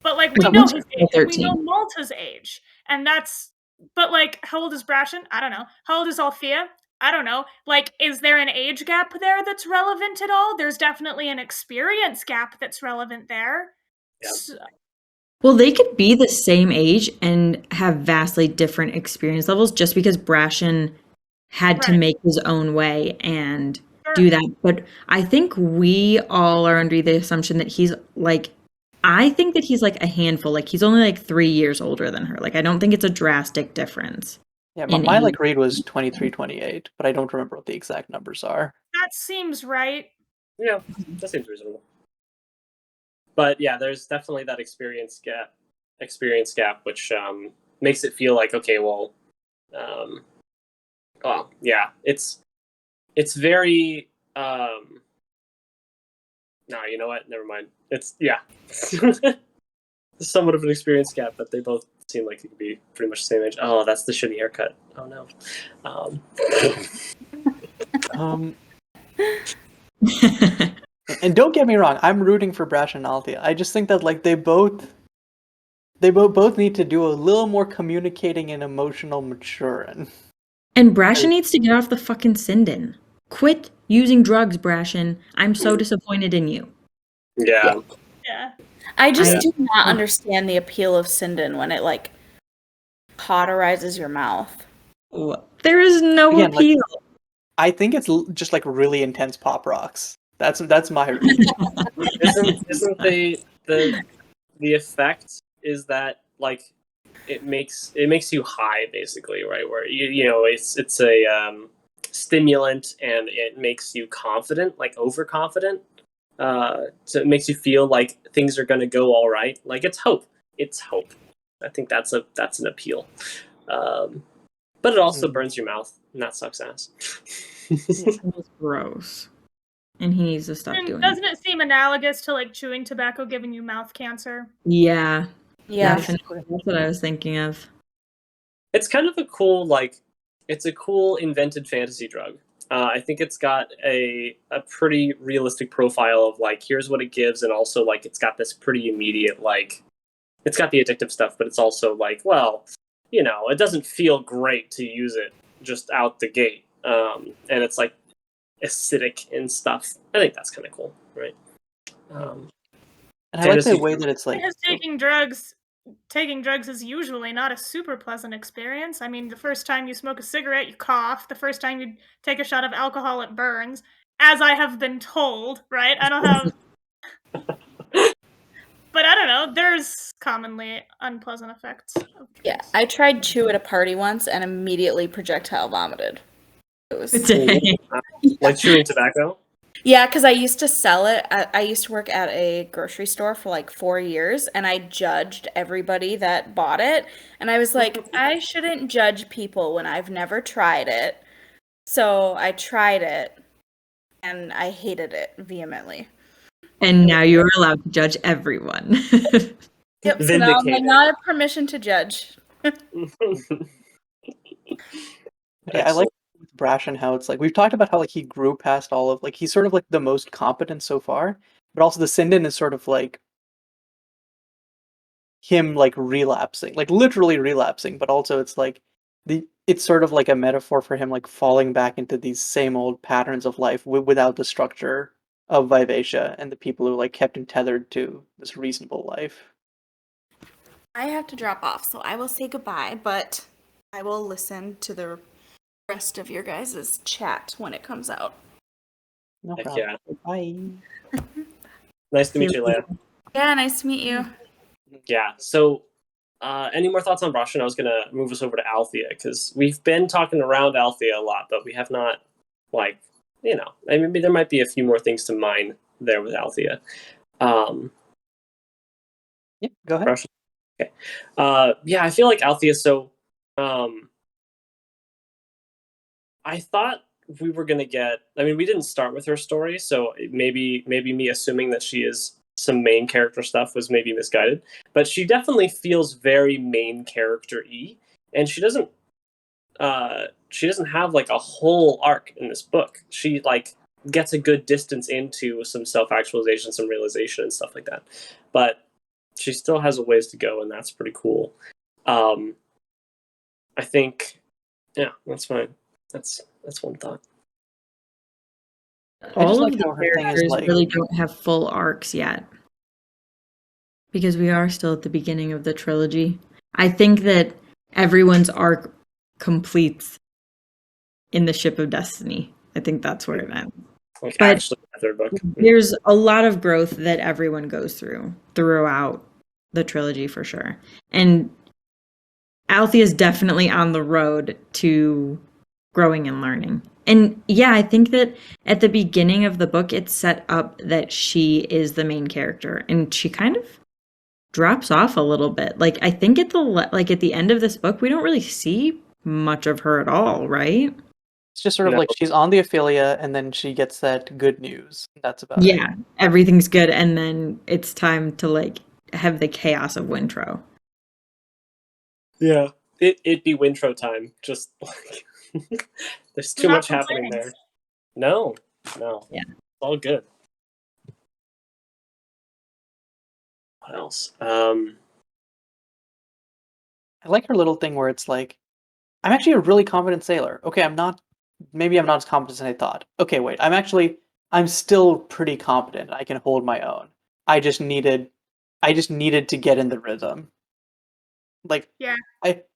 [SPEAKER 5] But, like, we know his age. 13. We know Malta's age. And that's... But, like, how old is Brashen? I don't know. How old is Althea? I don't know. Like, is there an age gap there that's relevant at all? There's definitely an experience gap that's relevant there.
[SPEAKER 2] Yeah.
[SPEAKER 3] Well, they could be the same age and have vastly different experience levels just because Brashen had to make his own way and do that. But I think we all are under the assumption that he's like, I think that he's like a handful. Like, he's only like 3 years older than her. Like, I don't think it's a drastic difference.
[SPEAKER 1] Yeah, my like read was 23, 28, but I don't remember what the exact numbers are.
[SPEAKER 5] That seems right.
[SPEAKER 2] Yeah, that seems reasonable. But yeah, there's definitely that experience gap, which makes it feel like, okay, well, yeah, it's very. No, you know what? Never mind. It's somewhat of an experience gap, but they both seem like they could be pretty much the same age. Oh, that's the shitty haircut. Oh no.
[SPEAKER 1] And don't get me wrong, I'm rooting for Brashen and Althea. I just think that like they both need to do a little more communicating and emotional maturing.
[SPEAKER 3] And Brashen needs to get off the fucking Sinden. Quit using drugs, Brashen. I'm so disappointed in you.
[SPEAKER 2] Yeah.
[SPEAKER 4] I just do not understand the appeal of Sinden when it like cauterizes your mouth.
[SPEAKER 3] There is no appeal.
[SPEAKER 1] Like, I think it's just like really intense pop rocks. That's my read.
[SPEAKER 2] Isn't the effect is that like it makes you high basically, right? Where you know it's a stimulant, and it makes you confident, like overconfident. So it makes you feel like things are going to go all right. Like it's hope. It's hope. I think that's an appeal. But it also burns your mouth, and that sucks ass.
[SPEAKER 3] It smells gross. And he needs to stop doing it.
[SPEAKER 5] Doesn't it seem analogous to like chewing tobacco giving you mouth cancer?
[SPEAKER 3] Yeah.
[SPEAKER 4] Yeah.
[SPEAKER 3] Definitely. That's what I was thinking of.
[SPEAKER 2] It's kind of a cool, like, it's a cool invented fantasy drug. I think it's got a pretty realistic profile of like, here's what it gives, and also like it's got this pretty immediate, like, it's got the addictive stuff, but it's also like, well, you know, it doesn't feel great to use it just out the gate, and it's like acidic and stuff. I think that's kind of cool, right?
[SPEAKER 1] And I like the way that it's like
[SPEAKER 5] because taking drugs is usually not a super pleasant experience. I mean, the first time you smoke a cigarette, you cough. The first time you take a shot of alcohol, it burns, as I have been told, right? I don't have... But I don't know, there's commonly unpleasant effects of drugs.
[SPEAKER 4] Yeah, I tried chew at a party once and immediately projectile vomited. It was
[SPEAKER 2] like chewing tobacco.
[SPEAKER 4] Yeah, because I used to sell it. I used to work at a grocery store for like 4 years, and I judged everybody that bought it. And I was like, I shouldn't judge people when I've never tried it. So I tried it, and I hated it vehemently.
[SPEAKER 3] And now you are allowed to judge everyone.
[SPEAKER 4] Yep, so now I have permission to judge.
[SPEAKER 1] Yeah, I like with Brash and how it's like we've talked about how like he grew past all of like he's sort of like the most competent so far, but also the Sinden is sort of like him like relapsing, like literally relapsing, but also it's like it's sort of like a metaphor for him like falling back into these same old patterns of life without the structure of Vivacia and the people who like kept him tethered to this reasonable life.
[SPEAKER 4] I have to drop off, so I will say goodbye, but I will listen to the rest of your guys' chat when it comes out.
[SPEAKER 1] No
[SPEAKER 2] Heck
[SPEAKER 1] problem.
[SPEAKER 2] yeah.
[SPEAKER 1] Bye.
[SPEAKER 2] Nice to meet you, Leia.
[SPEAKER 4] Yeah, nice to meet you.
[SPEAKER 2] Yeah, so any more thoughts on Brashan? I was going to move us over to Althea, because we've been talking around Althea a lot, but we have not, like, you know, I mean, there might be a few more things to mine there with Althea.
[SPEAKER 1] Yeah, go ahead.
[SPEAKER 2] Brashan? Okay. Yeah, I feel like Althea, so I thought we were going to get, I mean, we didn't start with her story, so maybe me assuming that she is some main character stuff was maybe misguided, but she definitely feels very main character-y, and she doesn't have like a whole arc in this book. She like gets a good distance into some self-actualization, some realization and stuff like that, but she still has a ways to go, and that's pretty cool. I think, yeah, that's fine. That's one thought.
[SPEAKER 3] All
[SPEAKER 1] like
[SPEAKER 3] of the
[SPEAKER 1] how her thing is,
[SPEAKER 3] characters
[SPEAKER 1] like-
[SPEAKER 3] really don't have full arcs yet. Because we are still at the beginning of the trilogy. I think that everyone's arc completes in the Ship of Destiny. I think that's where it ends.
[SPEAKER 2] Like,
[SPEAKER 3] But
[SPEAKER 2] actually, the third book.
[SPEAKER 3] there's a lot of growth that everyone goes throughout the trilogy for sure. And Althea is definitely on the road to growing and learning. And yeah, I think that at the beginning of the book, it's set up that she is the main character, and she kind of drops off a little bit. Like I think at the end of this book, we don't really see much of her at all, right?
[SPEAKER 1] It's just sort of like she's on the Ophelia, and then she gets that good news. That's about it.
[SPEAKER 3] Yeah, everything's good, and then it's time to like have the chaos of Wintro.
[SPEAKER 2] Yeah, it'd be Wintro time. Just like there's too much happening there. No.
[SPEAKER 3] Yeah,
[SPEAKER 2] it's all good. What else?
[SPEAKER 1] I like her little thing where it's like, I'm actually a really competent sailor. Okay, maybe I'm not as competent as I thought. Okay, wait, I'm still pretty competent. I can hold my own. I just needed to get in the rhythm. Like,
[SPEAKER 5] yeah,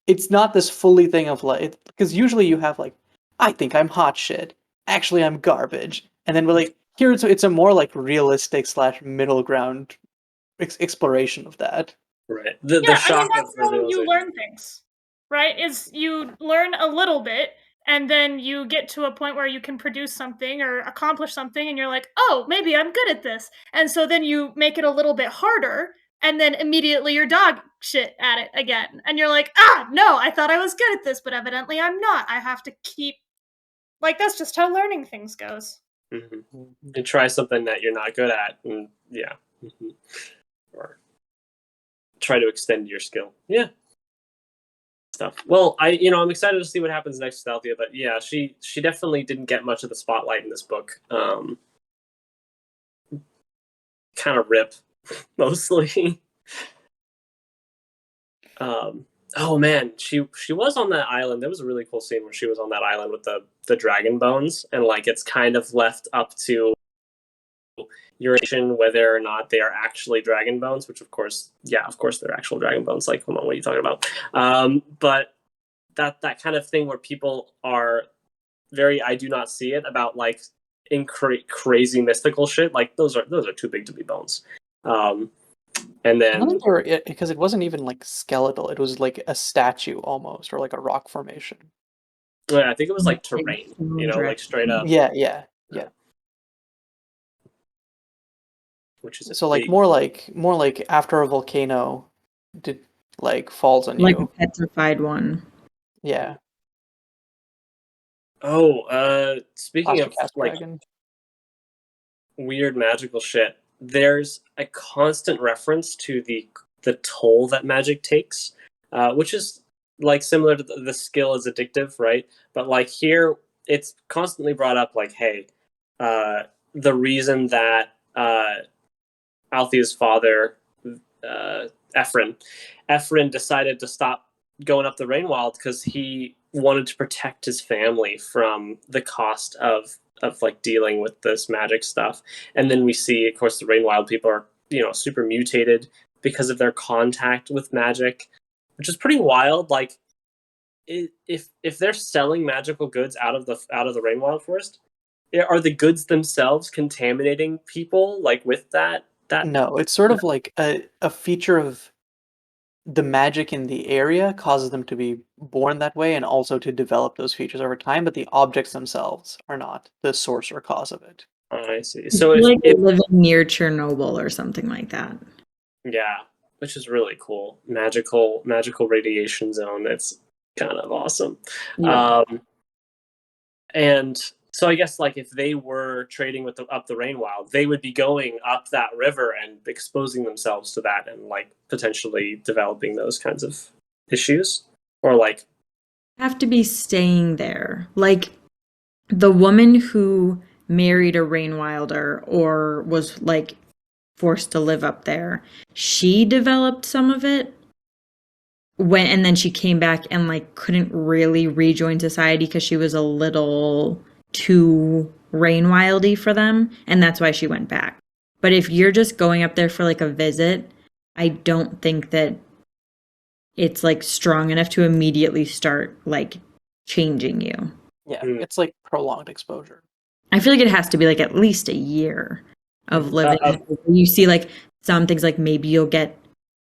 [SPEAKER 1] it's not this fully thing of like, because usually you have like, I think I'm hot shit. Actually, I'm garbage. And then we're like, here it's a more like realistic / middle ground exploration of that.
[SPEAKER 2] Right. The shock
[SPEAKER 5] that's
[SPEAKER 2] of the
[SPEAKER 5] how you
[SPEAKER 2] realization.
[SPEAKER 5] learn things, right? Is you learn a little bit, and then you get to a point where you can produce something or accomplish something, and you're like, oh, maybe I'm good at this. And so then you make it a little bit harder, and then immediately you're dog shit at it again. And you're like, no, I thought I was good at this, but evidently I'm not. I have to keep, like, that's just how learning things goes.
[SPEAKER 2] Mm-hmm. And try something that you're not good at, and or try to extend your skill. Yeah. Stuff. Well, I'm excited to see what happens next with Althea, but yeah, she definitely didn't get much of the spotlight in this book. Kind of rip, mostly. Oh man, she was on that island. There was a really cool scene where she was on that island with the dragon bones, and like it's kind of left up to your whether or not they are actually dragon bones, which of course they're actual dragon bones. Like, come on, what are you talking about? But that kind of thing where people are very I do not see it about like crazy mystical shit. Like those are too big to be bones. And then
[SPEAKER 1] because it wasn't even like skeletal; it was like a statue almost, or like a rock formation.
[SPEAKER 2] Yeah, I think it was like terrain, like straight up.
[SPEAKER 1] Yeah.
[SPEAKER 2] Which is
[SPEAKER 1] so like more like after a volcano falls on
[SPEAKER 3] like
[SPEAKER 1] you,
[SPEAKER 3] a petrified one.
[SPEAKER 1] Yeah.
[SPEAKER 2] Oh, speaking of like
[SPEAKER 1] dragon.
[SPEAKER 2] Weird magical shit, there's a constant reference to the toll that magic takes, which is like similar to the skill is addictive, right? But like here, it's constantly brought up like, hey, the reason that Althea's father, Ephron decided to stop going up the Rainwild because he wanted to protect his family from the cost of like dealing with this magic stuff. And then we see, of course, the Rainwild people are super mutated because of their contact with magic, which is pretty wild. Like if they're selling magical goods out of the Rainwild forest, are the goods themselves contaminating people like with that?
[SPEAKER 1] No, it's sort of like a feature of the magic in the area causes them to be born that way and also to develop those features over time, but the objects themselves are not the source or cause of it.
[SPEAKER 2] I see. So
[SPEAKER 3] it's like living near Chernobyl or something like that.
[SPEAKER 2] Yeah, which is really cool. Magical radiation zone. It's kind of awesome.
[SPEAKER 3] Yeah.
[SPEAKER 2] And so I guess like if they were trading with up the Rainwild, they would be going up that river and exposing themselves to that and like potentially developing those kinds of issues, or like
[SPEAKER 3] have to be staying there. Like the woman who married a Rainwilder or was like forced to live up there, she developed some of it and then she came back and like couldn't really rejoin society because she was a little too Rainwildy for them, and that's why she went back. But if you're just going up there for like a visit, I don't think that it's like strong enough to immediately start like changing you.
[SPEAKER 1] Yeah, it's like prolonged exposure.
[SPEAKER 3] I feel like it has to be like at least a year of living. You see like some things, like maybe you'll get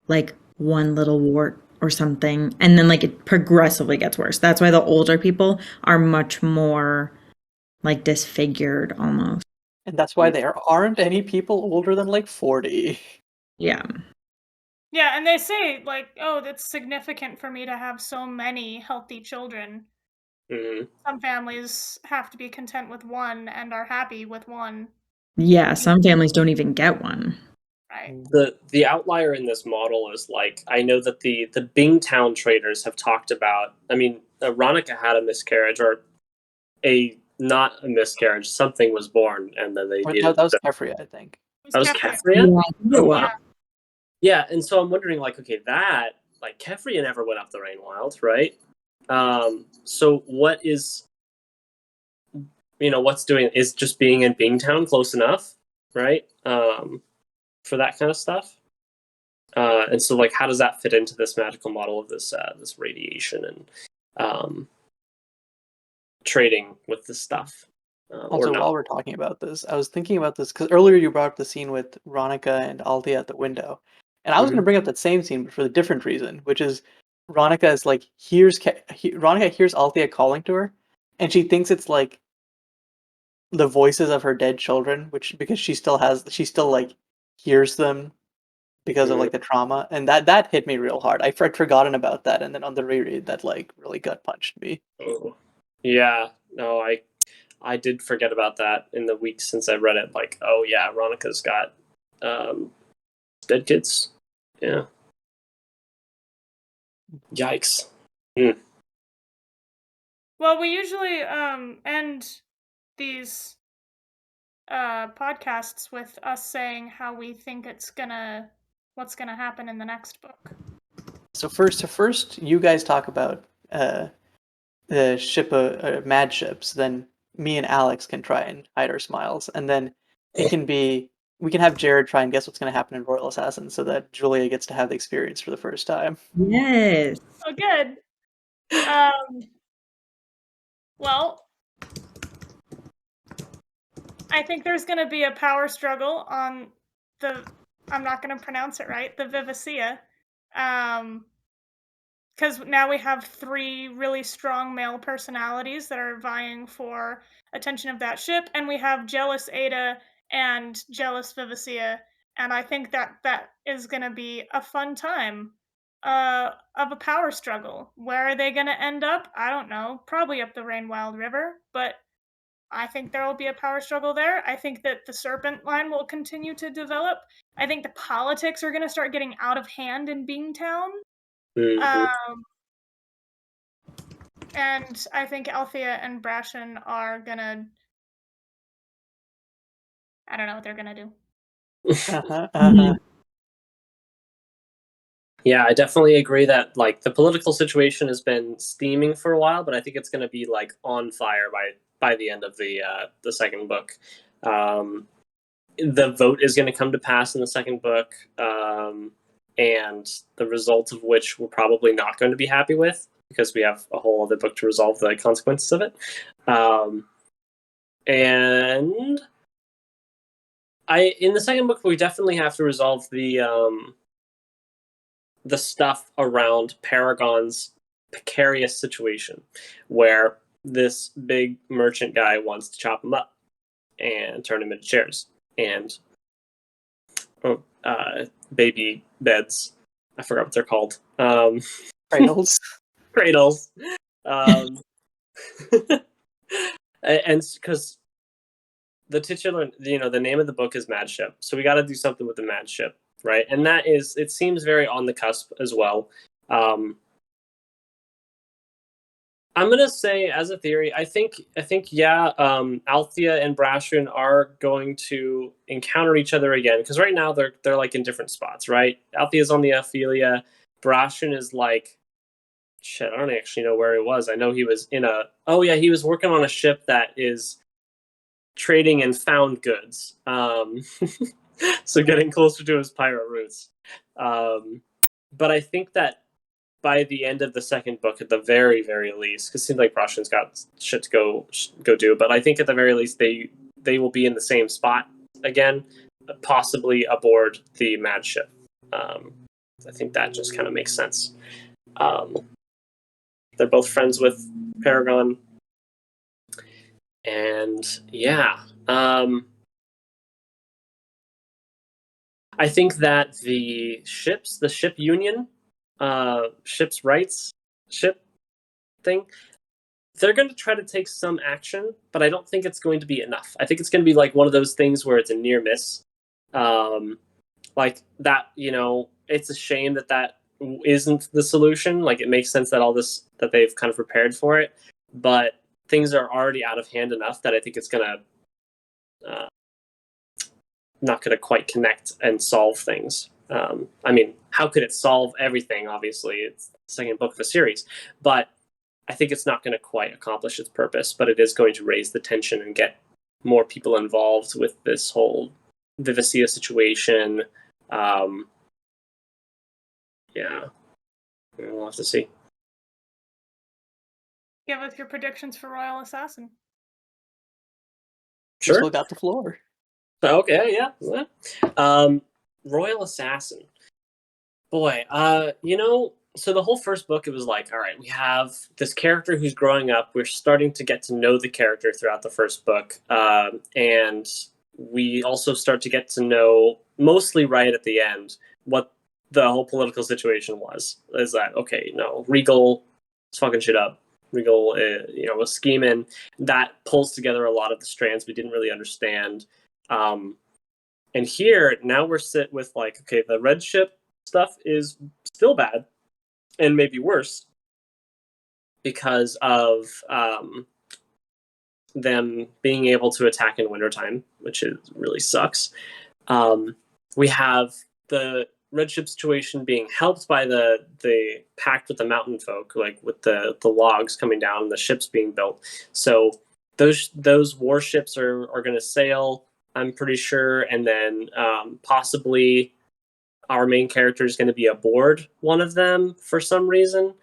[SPEAKER 3] like one little wart or something, and then like it progressively gets worse. That's why the older people are much more like disfigured almost.
[SPEAKER 1] And that's why there aren't any people older than like 40.
[SPEAKER 3] Yeah.
[SPEAKER 5] Yeah, and they say like, oh, that's significant for me to have so many healthy children.
[SPEAKER 2] Mm-hmm.
[SPEAKER 5] Some families have to be content with one and are happy with one.
[SPEAKER 3] Yeah, some families don't even get one.
[SPEAKER 5] Right.
[SPEAKER 2] The outlier in this model is like, I know that the Bingtown traders have talked about, I mean, Ronica had a miscarriage, or not a miscarriage, something was born and then they
[SPEAKER 1] that was Kefria, I think.
[SPEAKER 2] That was Kefria?
[SPEAKER 3] Yeah, wow.
[SPEAKER 2] Yeah, and so I'm wondering like, okay, that like Kefria never went up the Rainwild, right? So what is, what's doing is just being in Bingtown close enough, right? For that kind of stuff. And so like, how does that fit into this magical model of this radiation and trading with this stuff?
[SPEAKER 1] Also, while we're talking about this, I was thinking about this because earlier you brought up the scene with Ronica and Althea at the window. And I was going to bring up that same scene, but for the different reason, which is Ronica is like, Ronica hears Althea calling to her, and she thinks it's like the voices of her dead children, which because she still like hears them because of like the trauma, and that hit me real hard. I'd forgotten about that, and then on the reread, that like really gut punched me.
[SPEAKER 2] Oh, yeah. No, I did forget about that in the weeks since I read it. Like, oh yeah, Veronica's got dead kids. Yeah. Yikes.
[SPEAKER 5] Well, we usually end these podcasts with us saying how we think what's gonna happen in the next book.
[SPEAKER 1] So first, you guys talk about the ship of mad ships. Then me and Alex can try and hide our smiles, and then we can have Jared try and guess what's going to happen in Royal Assassin, so that Julia gets to have the experience for the first time.
[SPEAKER 3] Yes.
[SPEAKER 5] Oh, good. Well, I think there's going to be a power struggle on I'm not going to pronounce it right, the Vivacea. Because now we have 3 really strong male personalities that are vying for attention of that ship, and we have jealous Ada and jealous Vivacea, and I think that is going to be a fun time of a power struggle. Where are they going to end up? I don't know. Probably up the Rainwild River, but I think there will be a power struggle there. I think that the Serpent line will continue to develop. I think the politics are going to start getting out of hand in Beantown. And I think Althea and Brashen are gonna... I don't know what they're gonna do.
[SPEAKER 2] Yeah, I definitely agree that like the political situation has been steaming for a while, but I think it's going to be like on fire by the end of the second book. The vote is going to come to pass in the second book, and the results of which we're probably not going to be happy with because we have a whole other book to resolve the consequences of it. And in the second book, we definitely have to resolve the stuff around Paragon's precarious situation, where this big merchant guy wants to chop him up and turn him into chairs and baby beds. I forgot what they're called.
[SPEAKER 1] Cradles.
[SPEAKER 2] Cradles. And because the titular, the name of the book is Mad Ship, so we got to do something with the Mad Ship, right? And it seems very on the cusp as well. I'm gonna say, as a theory, I think yeah, Althea and Brashen are going to encounter each other again, because right now they're like in different spots, right? Althea's on the Ophelia, Brashen is like, shit, I don't actually know where he was. I know he was he was working on a ship that is trading in found goods. So getting closer to his pirate roots. But I think that by the end of the second book, at the very, very least, because it seems like Brashen's got shit to go do, but I think at the very least they will be in the same spot again, possibly aboard the Mad Ship. I think that just kind of makes sense. They're both friends with Paragon, and yeah, I think that the ship union, ship's rights ship thing, they're going to try to take some action, but I don't think it's going to be enough. I think it's going to be like one of those things where it's a near miss. Like that, it's a shame that isn't the solution. Like, it makes sense that that they've kind of prepared for it, but things are already out of hand enough that I think it's going to not going to quite connect and solve things. I mean, how could it solve everything? Obviously, it's the second book of a series, but I think it's not going to quite accomplish its purpose, but it is going to raise the tension and get more people involved with this whole Vivacea situation. Yeah, we'll have to see.
[SPEAKER 5] Give us your predictions for Royal Assassin.
[SPEAKER 1] Sure. Still got the floor.
[SPEAKER 2] Okay, yeah. Royal Assassin. Boy, so the whole first book, it was like, all right, we have this character who's growing up. We're starting to get to know the character throughout the first book. And we also start to get to know, mostly right at the end, what the whole political situation was. Is that, okay, Regal is fucking shit up. Regal, was scheming. That pulls together a lot of the strands we didn't really understand. And here, now we're sit with like, okay, the red ship stuff is still bad, and maybe worse, because of them being able to attack in wintertime, which really sucks. We have the red ship situation being helped by the pact with the mountain folk, like with the logs coming down and the ships being built. So those warships are going to sail, I'm pretty sure, and then possibly our main character is going to be aboard one of them for some reason,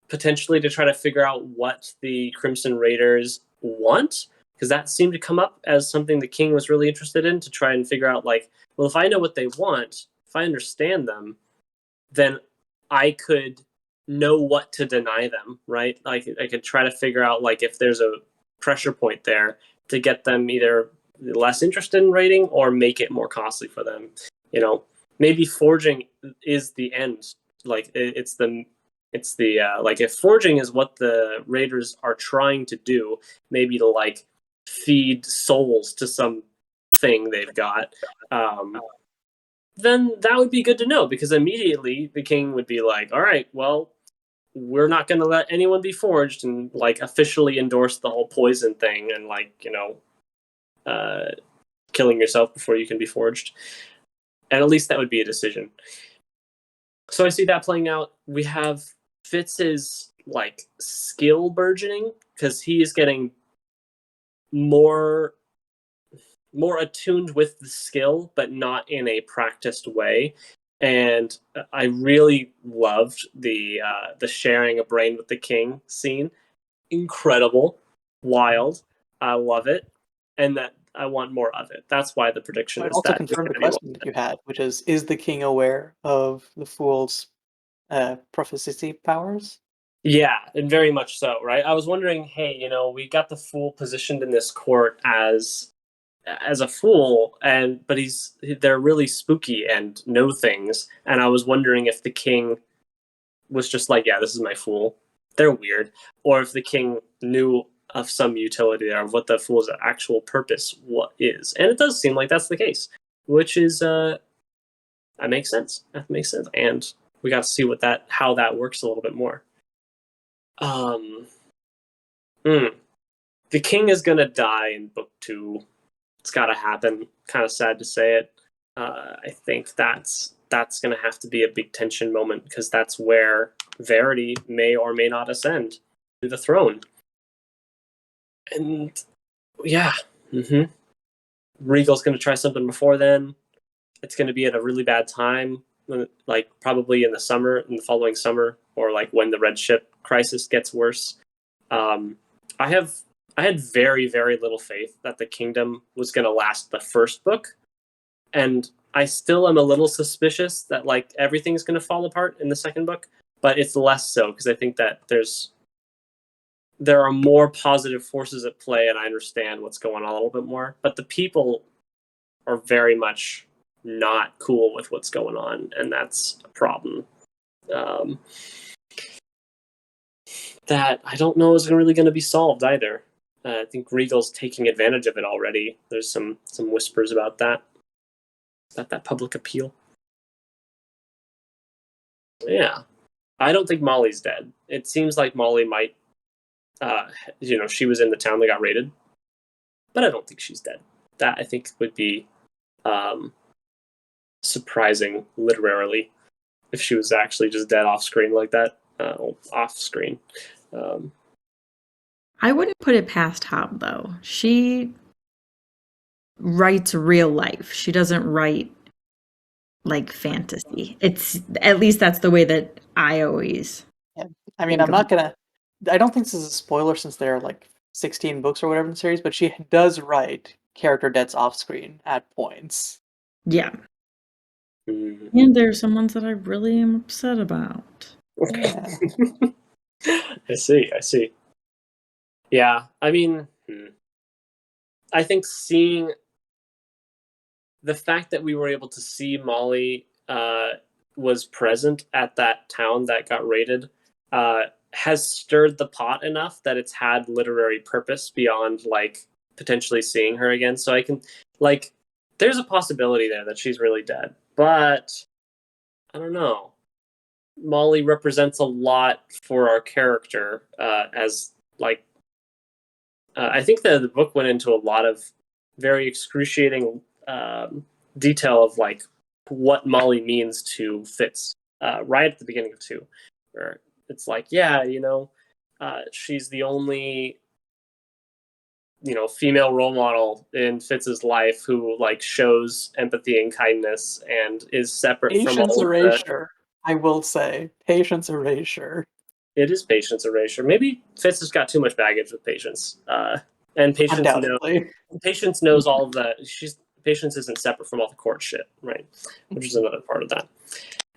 [SPEAKER 2] potentially to try to figure out what the Crimson Raiders want, because that seemed to come up as something the king was really interested in, to try and figure out, like, well, if I know what they want, if I understand them, then I could know what to deny them, right? Like, I could try to figure out, like, if there's a pressure point there to get them either less interested in raiding or make it more costly for them. Maybe forging is the end. Like, it's the like, if forging is what the raiders are trying to do, maybe to like feed souls to some thing they've got, then that would be good to know, because immediately the king would be like, all right, well, we're not going to let anyone be forged, and like officially endorse the whole poison thing, and like, killing yourself before you can be forged. And at least that would be a decision. So I see that playing out. We have Fitz's like skill burgeoning, because he is getting more attuned with the skill, but not in a practiced way. And I really loved the sharing a brain with the king scene. Incredible, wild. I love it, and that I want more of it. That's why the prediction
[SPEAKER 1] I'd
[SPEAKER 2] is
[SPEAKER 1] also
[SPEAKER 2] that
[SPEAKER 1] confirm the question that you had, which is the king aware of the fool's prophecy powers?
[SPEAKER 2] Yeah, and very much so, right? I was wondering, hey, we got the fool positioned in this court as a fool, but they're really spooky and know things, and I was wondering if the king was just like, yeah, this is my fool. They're weird, or if the king knew of some utility there, of what the fool's actual purpose is, and it does seem like that's the case, which is that makes sense. That makes sense, and we got to see how that works a little bit more. The king is gonna die in book 2. It's got to happen. Kind of sad to say it. I think that's gonna have to be a big tension moment, because that's where Verity may or may not ascend to the throne. And yeah, Regal's gonna try something before then. It's gonna be at a really bad time, like probably in the following summer, or like when the red ship crisis gets worse. I had very, very little faith that the kingdom was going to last the first book, and I still am a little suspicious that like everything's going to fall apart in the second book, but it's less so, because I think that there are more positive forces at play, and I understand what's going on a little bit more, but the people are very much not cool with what's going on, and that's a problem. That I don't know is really going to be solved either. I think Regal's taking advantage of it already. There's some whispers about that public appeal. Yeah, I don't think Molly's dead. It seems like Molly might, she was in the town that got raided, but I don't think she's dead. That, I think, would be surprising literarily if she was actually just dead off screen like that. Off screen.
[SPEAKER 3] I wouldn't put it past Hobb, though. She writes real life. She doesn't write like fantasy. It's, at least that's the way that I always.
[SPEAKER 1] Yeah. I mean, I don't think this is a spoiler, since there are like 16 books or whatever in the series, but she does write character deaths off screen at points.
[SPEAKER 3] Yeah. And there's some ones that I really am upset about.
[SPEAKER 1] Yeah.
[SPEAKER 2] I see. Yeah, I mean, I think seeing the fact that we were able to see Molly was present at that town that got raided has stirred the pot enough that it's had literary purpose beyond like potentially seeing her again. So I can like, there's a possibility there that she's really dead, but I don't know. Molly represents a lot for our character as like I think the book went into a lot of very excruciating detail of like what Molly means to Fitz right at the beginning of 2, where it's like, yeah, she's the only female role model in Fitz's life who like shows empathy and kindness and is separate from
[SPEAKER 1] Patience
[SPEAKER 2] all of the.
[SPEAKER 1] erasure. I will say, patience erasure.
[SPEAKER 2] It is patience erasure. Maybe Fitz has got too much baggage with patience, and
[SPEAKER 1] Undoubtedly.
[SPEAKER 2] Patience knows all of that. Patience isn't separate from all the court shit, right? Which is another part of that.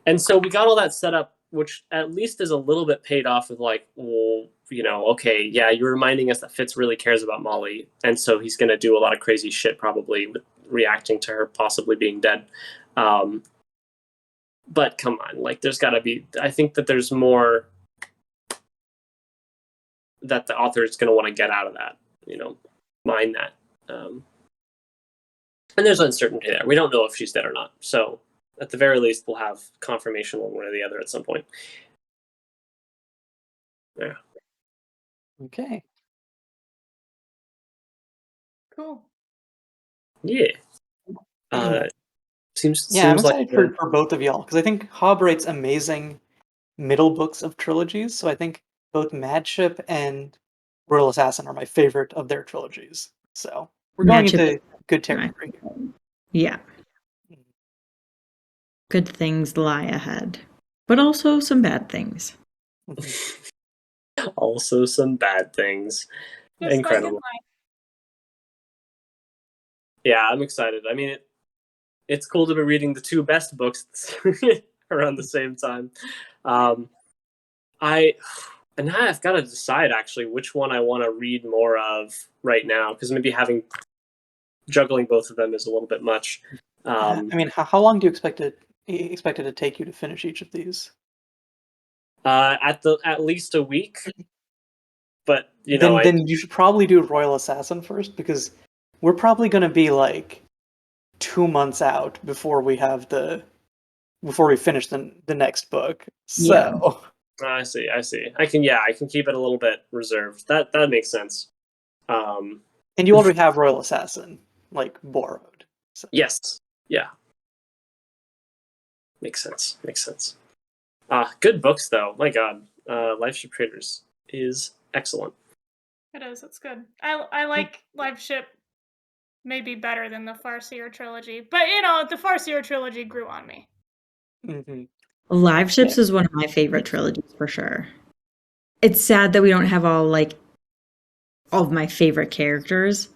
[SPEAKER 2] And so we got all that set up, which at least is a little bit paid off with like, well, okay, yeah, you're reminding us that Fitz really cares about Molly, and so he's going to do a lot of crazy shit, probably reacting to her possibly being dead. But come on, like, there's got to be. I think that there's more that the author is going to want to get out of that, mine that. And there's uncertainty there. We don't know if she's dead or not. So at the very least, we'll have confirmation one way or the other at some point. Yeah.
[SPEAKER 1] Okay.
[SPEAKER 5] Cool.
[SPEAKER 2] Yeah. Seems
[SPEAKER 1] I'm
[SPEAKER 2] like
[SPEAKER 1] excited for both of y'all, because I think Hobb writes amazing middle books of trilogies, so I think both Madship and Royal Assassin are my favorite of their trilogies. So we're going into good territory.
[SPEAKER 3] Yeah. Good things lie ahead, but also some bad things.
[SPEAKER 2] Also some bad things.
[SPEAKER 5] Just
[SPEAKER 2] Incredible.
[SPEAKER 5] Like
[SPEAKER 2] yeah, I'm excited. I mean, it's cool to be reading the 2 best books around the same time. And now I've got to decide actually which one I want to read more of right now, because maybe juggling both of them is a little bit much.
[SPEAKER 1] I mean, how long do you expect it to take you to finish each of these?
[SPEAKER 2] At least a week. But
[SPEAKER 1] then you should probably do Royal Assassin first, because we're probably going to be like 2 months out before we finish the next book. So
[SPEAKER 2] I see. I can keep it a little bit reserved. That makes sense.
[SPEAKER 1] And you already have Royal Assassin like borrowed. So.
[SPEAKER 2] Yes. Yeah. Makes sense. Good books though. My God. Liveship Traders is excellent.
[SPEAKER 5] It is. It's good. I like Liveship maybe better than the Farseer trilogy, but the Farseer trilogy grew on me.
[SPEAKER 1] Mm-hmm.
[SPEAKER 3] Liveships is one of my favorite trilogies for sure. It's sad that we don't have all of my favorite characters,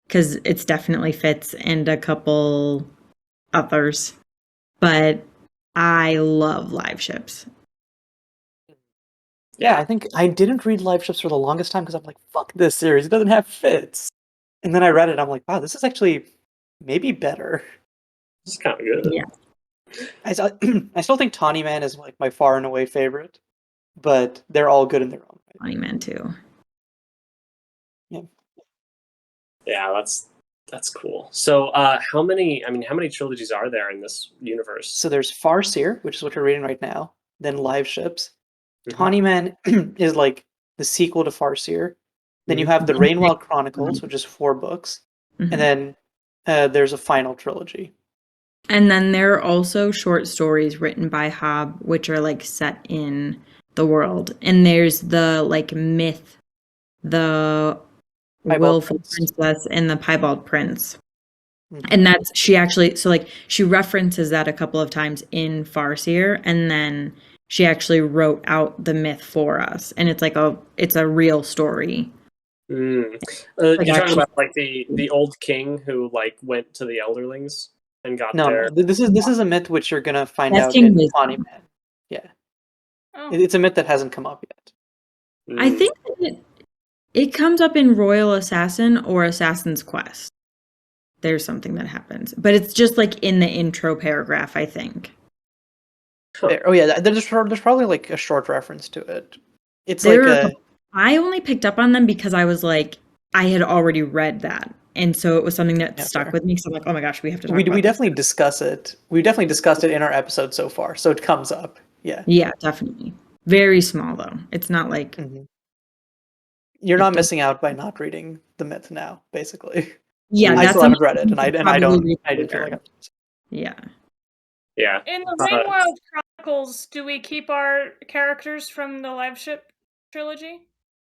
[SPEAKER 3] because it's definitely Fitz and a couple others, but I love Liveships.
[SPEAKER 1] Yeah, I think I didn't read Liveships for the longest time because I'm like, fuck this series, it doesn't have Fitz. And then I read it, I'm like, wow, this is actually maybe better.
[SPEAKER 2] It's kind of good.
[SPEAKER 3] Yeah.
[SPEAKER 1] I still think Tawny Man is like my far and away favorite, but they're all good in their own way.
[SPEAKER 3] Tawny Man too.
[SPEAKER 2] Yeah, that's cool. So, how many trilogies are there in this universe?
[SPEAKER 1] So there's Farseer, which is what you're reading right now, then Liveships. Tawny Man is like the sequel to Farseer. Then you have the Rainwild Chronicles, which is 4 books. And then there's a final trilogy.
[SPEAKER 3] And then there are also short stories written by Hobb, which are like set in the world. And there's the myth, the Willful Princess and the Piebald Prince. And that's she references that a couple of times in Farseer, and then she actually wrote out the myth for us, and it's a real story.
[SPEAKER 2] You're talking about the old king who went to the Elderlings? and got
[SPEAKER 1] No,
[SPEAKER 2] there.
[SPEAKER 1] this is a myth which you're gonna find
[SPEAKER 3] That's
[SPEAKER 1] out
[SPEAKER 3] King
[SPEAKER 1] in
[SPEAKER 3] Wisdom.
[SPEAKER 1] Pawnee Man. Yeah,
[SPEAKER 5] Oh.
[SPEAKER 1] it's a myth that hasn't come up yet.
[SPEAKER 3] I think that it comes up in Royal Assassin or Assassin's Quest. There's something that happens, but it's just like in the intro paragraph, I think.
[SPEAKER 1] There. Oh yeah, there's probably like a short reference to it. It's
[SPEAKER 3] There
[SPEAKER 1] like
[SPEAKER 3] are, I only picked up on them because I was like, I had already read that, and so it was something that
[SPEAKER 1] Yeah,
[SPEAKER 3] stuck
[SPEAKER 1] fair.
[SPEAKER 3] with me. So I'm like, oh my gosh, we have to talk
[SPEAKER 1] we
[SPEAKER 3] about this.
[SPEAKER 1] definitely discuss it. We definitely discussed it in our episode so far, so it comes up. Yeah.
[SPEAKER 3] Yeah, definitely. Very small though. It's not like
[SPEAKER 1] You're
[SPEAKER 3] it
[SPEAKER 1] not
[SPEAKER 3] does-
[SPEAKER 1] missing out by not reading the myth now, basically.
[SPEAKER 3] Yeah,
[SPEAKER 1] I
[SPEAKER 3] that's
[SPEAKER 1] still haven't
[SPEAKER 3] something
[SPEAKER 1] read it, and I
[SPEAKER 3] probably
[SPEAKER 1] didn't feel
[SPEAKER 3] later.
[SPEAKER 1] like
[SPEAKER 3] Yeah.
[SPEAKER 2] Yeah.
[SPEAKER 5] In the Rainwild Chronicles, do we keep our characters from the Live Ship trilogy?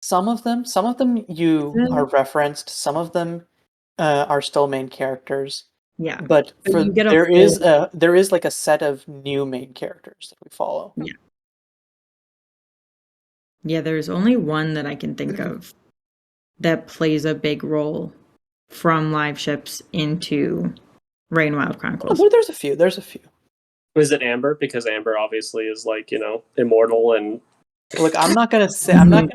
[SPEAKER 1] some of them you are referenced. Some of them are still main characters.
[SPEAKER 3] Yeah.
[SPEAKER 1] But for
[SPEAKER 3] you get
[SPEAKER 1] there is like a set of new main characters that we follow.
[SPEAKER 3] Yeah. Yeah, there's only one that I can think of that plays a big role from live ships into Rainwild Chronicles.
[SPEAKER 1] Oh, there's a few.
[SPEAKER 2] Was it Amber? Because Amber obviously is like, immortal and
[SPEAKER 1] Look, I'm not gonna say,
[SPEAKER 3] I'm not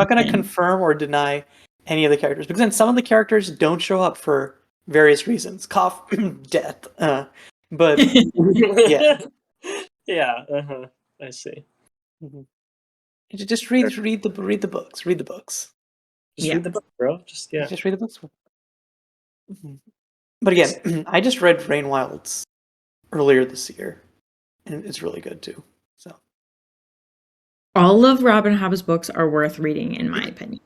[SPEAKER 1] gonna confirm or deny any of the characters because then some of the characters don't show up for various reasons, cough, death. But yeah,
[SPEAKER 2] yeah, I see.
[SPEAKER 1] just read the books. Read the books.
[SPEAKER 2] Just read the book, bro. Just
[SPEAKER 1] read the books. But again, I just read Rainwilds earlier this year, and it's really good too. So
[SPEAKER 3] all of Robin Hobb's books are worth reading, in my opinion.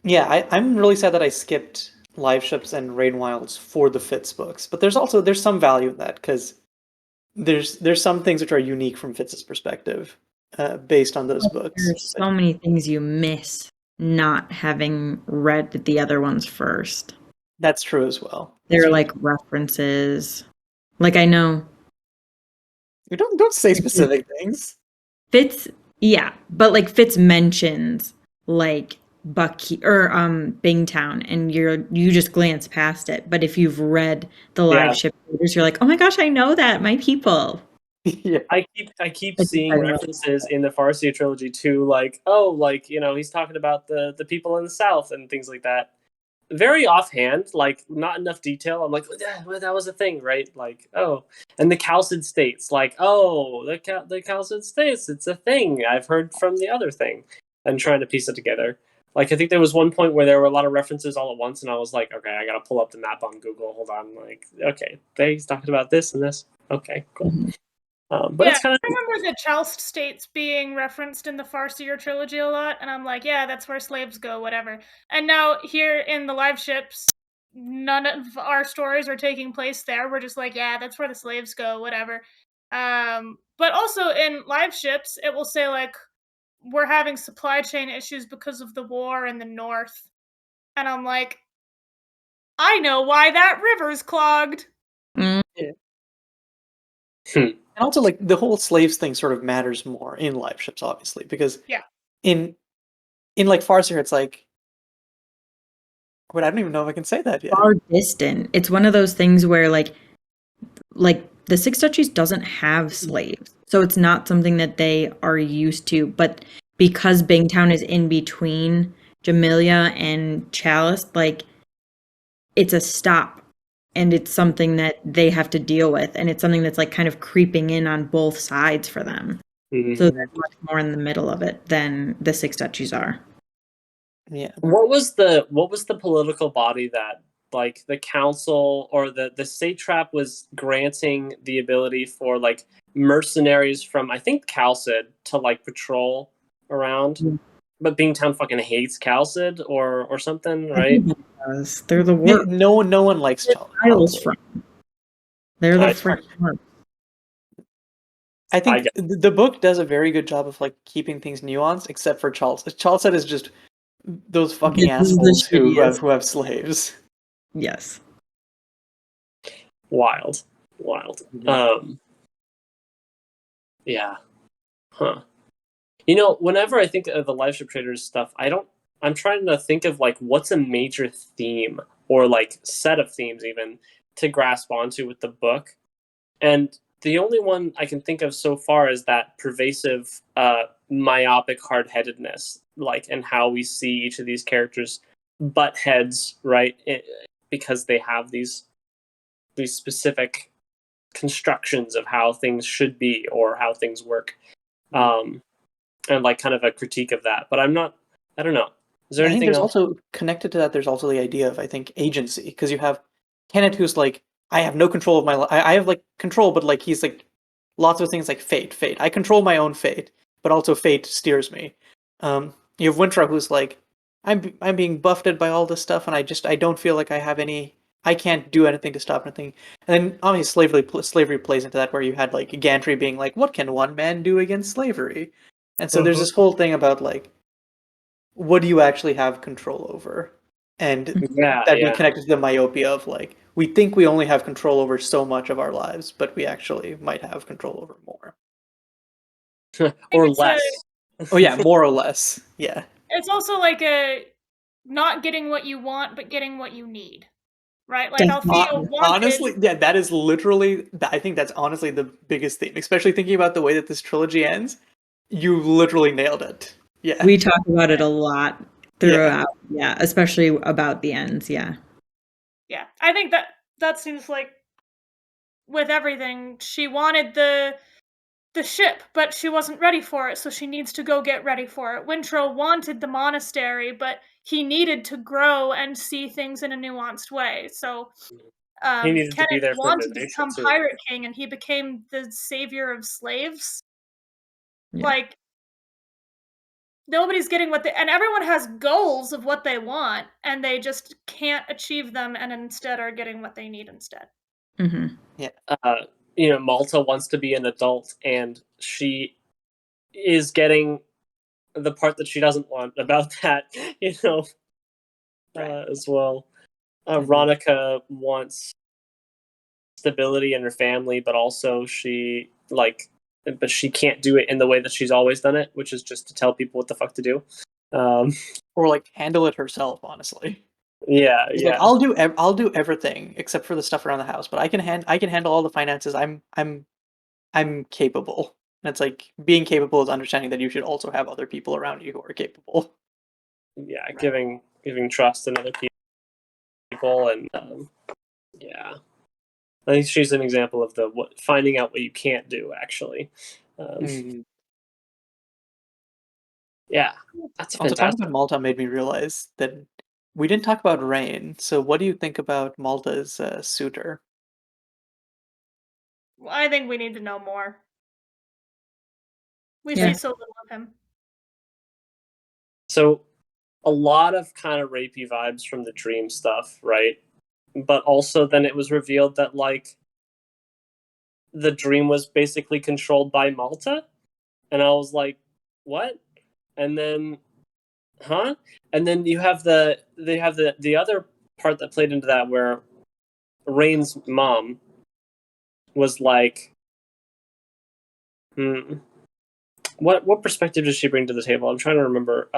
[SPEAKER 1] Yeah, I'm really sad that I skipped Live Ships and Rainwilds for the Fitz books, but there's some value in that because there's some things which are unique from Fitz's perspective, based on those books.
[SPEAKER 3] There's so many things you miss not having read the other ones first.
[SPEAKER 1] That's true as well.
[SPEAKER 3] They're like references. Like I know.
[SPEAKER 1] You don't say specific things.
[SPEAKER 3] Fitz, yeah, but like Fitz mentions like Bucky or Bingtown, and you just glance past it. But if you've read the live ship readers, you're like, oh my gosh, I know that, my people.
[SPEAKER 2] Yeah, I keep seeing references in the Farseer trilogy to like, oh, like he's talking about the people in the South and things like that. Very offhand, like not enough detail. I'm like, that was a thing, right? Like, oh, and the Chalcid states, like, oh, the Chalcid states, it's a thing. I've heard from the other thing, and trying to piece it together. Like, I think there was one point where there were a lot of references all at once, and I was like, okay, I gotta pull up the map on Google. Hold on, like, okay, he's talking about this and this. Okay, cool. But it's kind of.
[SPEAKER 5] I remember the Chalced states being referenced in the Farseer trilogy a lot, and I'm like, yeah, that's where slaves go, whatever. And now here in the live ships, none of our stories are taking place there. We're just like, yeah, that's where the slaves go, whatever. But also in live ships, it will say like, we're having supply chain issues because of the war in the north, and I'm like, I know why that river's clogged.
[SPEAKER 1] Yeah. And also, like, the whole slaves thing sort of matters more in live ships, obviously, because in like Farseer, it's like, wait, I don't even know if I can say that yet.
[SPEAKER 3] Far distant. It's one of those things where like the Six Duchies doesn't have slaves, so it's not something that they are used to. But because Bingtown is in between Jamilia and Chalice, like it's a stop. And it's something that they have to deal with. And it's something that's like kind of creeping in on both sides for them. Mm-hmm. So they're much more in the middle of it than the Six Duchies are.
[SPEAKER 1] Yeah.
[SPEAKER 2] What was the political body that like the council or the satrap was granting the ability for like mercenaries from I think Chalcid to like patrol around? Mm-hmm. But Bingtown fucking hates Chalcid or something, right?
[SPEAKER 3] They're the worst.
[SPEAKER 1] No one likes Chalcid.
[SPEAKER 3] They're the freaking worst.
[SPEAKER 1] I think the book does a very good job of like keeping things nuanced, except for Chalcid. Chalcid is just those fucking assholes who have slaves.
[SPEAKER 3] Yes.
[SPEAKER 2] Wild. Yeah. Huh. Whenever I think of the live ship traders stuff, I'm trying to think of like what's a major theme or like set of themes even to grasp onto with the book. And the only one I can think of so far is that pervasive myopic hard-headedness, like, and how we see each of these characters butt heads, right? Because they have these specific constructions of how things should be or how things work. And like kind of a critique of that. But I don't know. Is there
[SPEAKER 1] I think
[SPEAKER 2] anything
[SPEAKER 1] there's
[SPEAKER 2] else?
[SPEAKER 1] also connected to that. There's also the idea of, I think, agency, because you have Kenneth, who's like, I have no control of my life. I have like control, but like he's like lots of things like fate. I control my own fate, but also fate steers me. You have Wintra, who's like, I'm being buffeted by all this stuff, and I don't feel like I can't do anything to stop anything. And then obviously slavery plays into that, where you had like Gantry being like, what can one man do against slavery? And so there's this whole thing about like, what do you actually have control over? And that being connected to the myopia of like, we think we only have control over so much of our lives, but we actually might have control over more.
[SPEAKER 2] Or less.
[SPEAKER 1] Oh yeah, more or less. Yeah.
[SPEAKER 5] It's also like a not getting what you want, but getting what you need. Right? Like Althea wanted...
[SPEAKER 1] Honestly, yeah, that is literally, I think that's honestly the biggest theme, especially thinking about the way that this trilogy ends. You literally nailed it. Yeah.
[SPEAKER 3] We talk about it a lot throughout. Yeah, especially about the ends. Yeah.
[SPEAKER 5] Yeah, I think that seems like with everything, she wanted the ship, but she wasn't ready for it, so she needs to go get ready for it. Wintrow wanted the monastery, but he needed to grow and see things in a nuanced way. So
[SPEAKER 2] he needed to be there for
[SPEAKER 5] wanted to
[SPEAKER 2] Venetia
[SPEAKER 5] become
[SPEAKER 2] too.
[SPEAKER 5] Pirate King, and he became the savior of slaves.
[SPEAKER 3] Yeah.
[SPEAKER 5] Like, nobody's getting what they... And everyone has goals of what they want, and they just can't achieve them, and instead are getting what they need instead.
[SPEAKER 3] Mm-hmm.
[SPEAKER 1] Yeah.
[SPEAKER 2] Malta wants to be an adult, and she is getting the part that she doesn't want about that, as well. Ronica wants stability in her family, but also but she can't do it in the way that she's always done it, which is just to tell people what the fuck to do.
[SPEAKER 1] Or like handle it herself, honestly.
[SPEAKER 2] Yeah,
[SPEAKER 1] She's
[SPEAKER 2] yeah.
[SPEAKER 1] like, I'll do everything except for the stuff around the house, but I can handle all the finances. I'm capable. And it's like, being capable is understanding that you should also have other people around you who are capable.
[SPEAKER 2] Yeah, right. giving trust in other people, and yeah, I think she's an example of finding out what you can't do. Actually, yeah, that's
[SPEAKER 1] also
[SPEAKER 2] fantastic.
[SPEAKER 1] talking about Malta made me realize that we didn't talk about Rain. So, what do you think about Malta's suitor?
[SPEAKER 5] Well, I think we need to know more. We see so little of him.
[SPEAKER 2] So, a lot of kind of rapey vibes from the dream stuff, right? But also, then it was revealed that like the dream was basically controlled by Malta, and I was like, what? And then, huh? And then you have the other part that played into that, where Rain's mom was like, what perspective does she bring to the table? I'm trying to remember.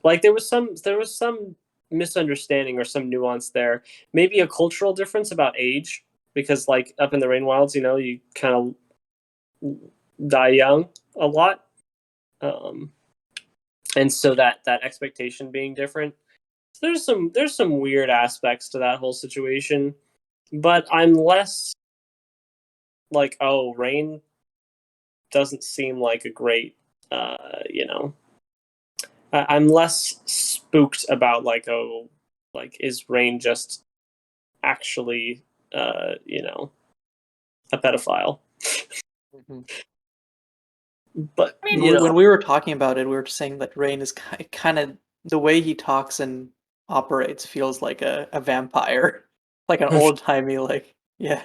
[SPEAKER 2] Like there was some misunderstanding or some nuance there. Maybe a cultural difference about age, because like up in the Rain Wilds, you kind of die young a lot, and so that expectation being different. So there's some weird aspects to that whole situation, but I'm less like, oh, Rain doesn't seem like a great, I'm less spooked about like, oh, like is Rain just actually, a pedophile? But
[SPEAKER 5] I mean,
[SPEAKER 1] when we were talking about it, we were saying that Rain is kind of, the way he talks and operates feels like a vampire, like an old timey, like, yeah.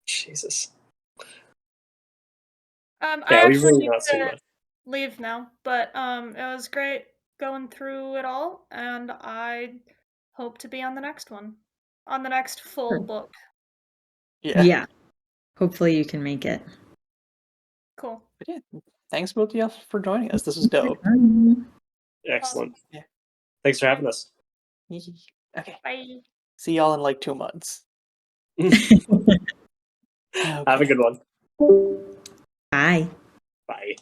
[SPEAKER 2] Jesus.
[SPEAKER 5] I
[SPEAKER 2] Yeah, we've
[SPEAKER 5] actually
[SPEAKER 2] really
[SPEAKER 5] need
[SPEAKER 2] not seen
[SPEAKER 5] to
[SPEAKER 2] much.
[SPEAKER 5] leave now, but it was great going through it all, and I hope to be on the next one, on the next full book.
[SPEAKER 3] Yeah. Hopefully you can make it.
[SPEAKER 5] Cool.
[SPEAKER 1] But yeah, thanks both of you for joining us. This was dope.
[SPEAKER 2] Excellent.
[SPEAKER 5] Awesome.
[SPEAKER 1] Yeah.
[SPEAKER 2] Thanks for having us.
[SPEAKER 1] Okay.
[SPEAKER 5] Bye.
[SPEAKER 1] See y'all in like 2 months.
[SPEAKER 2] Have a good one.
[SPEAKER 3] Bye.
[SPEAKER 2] Bye.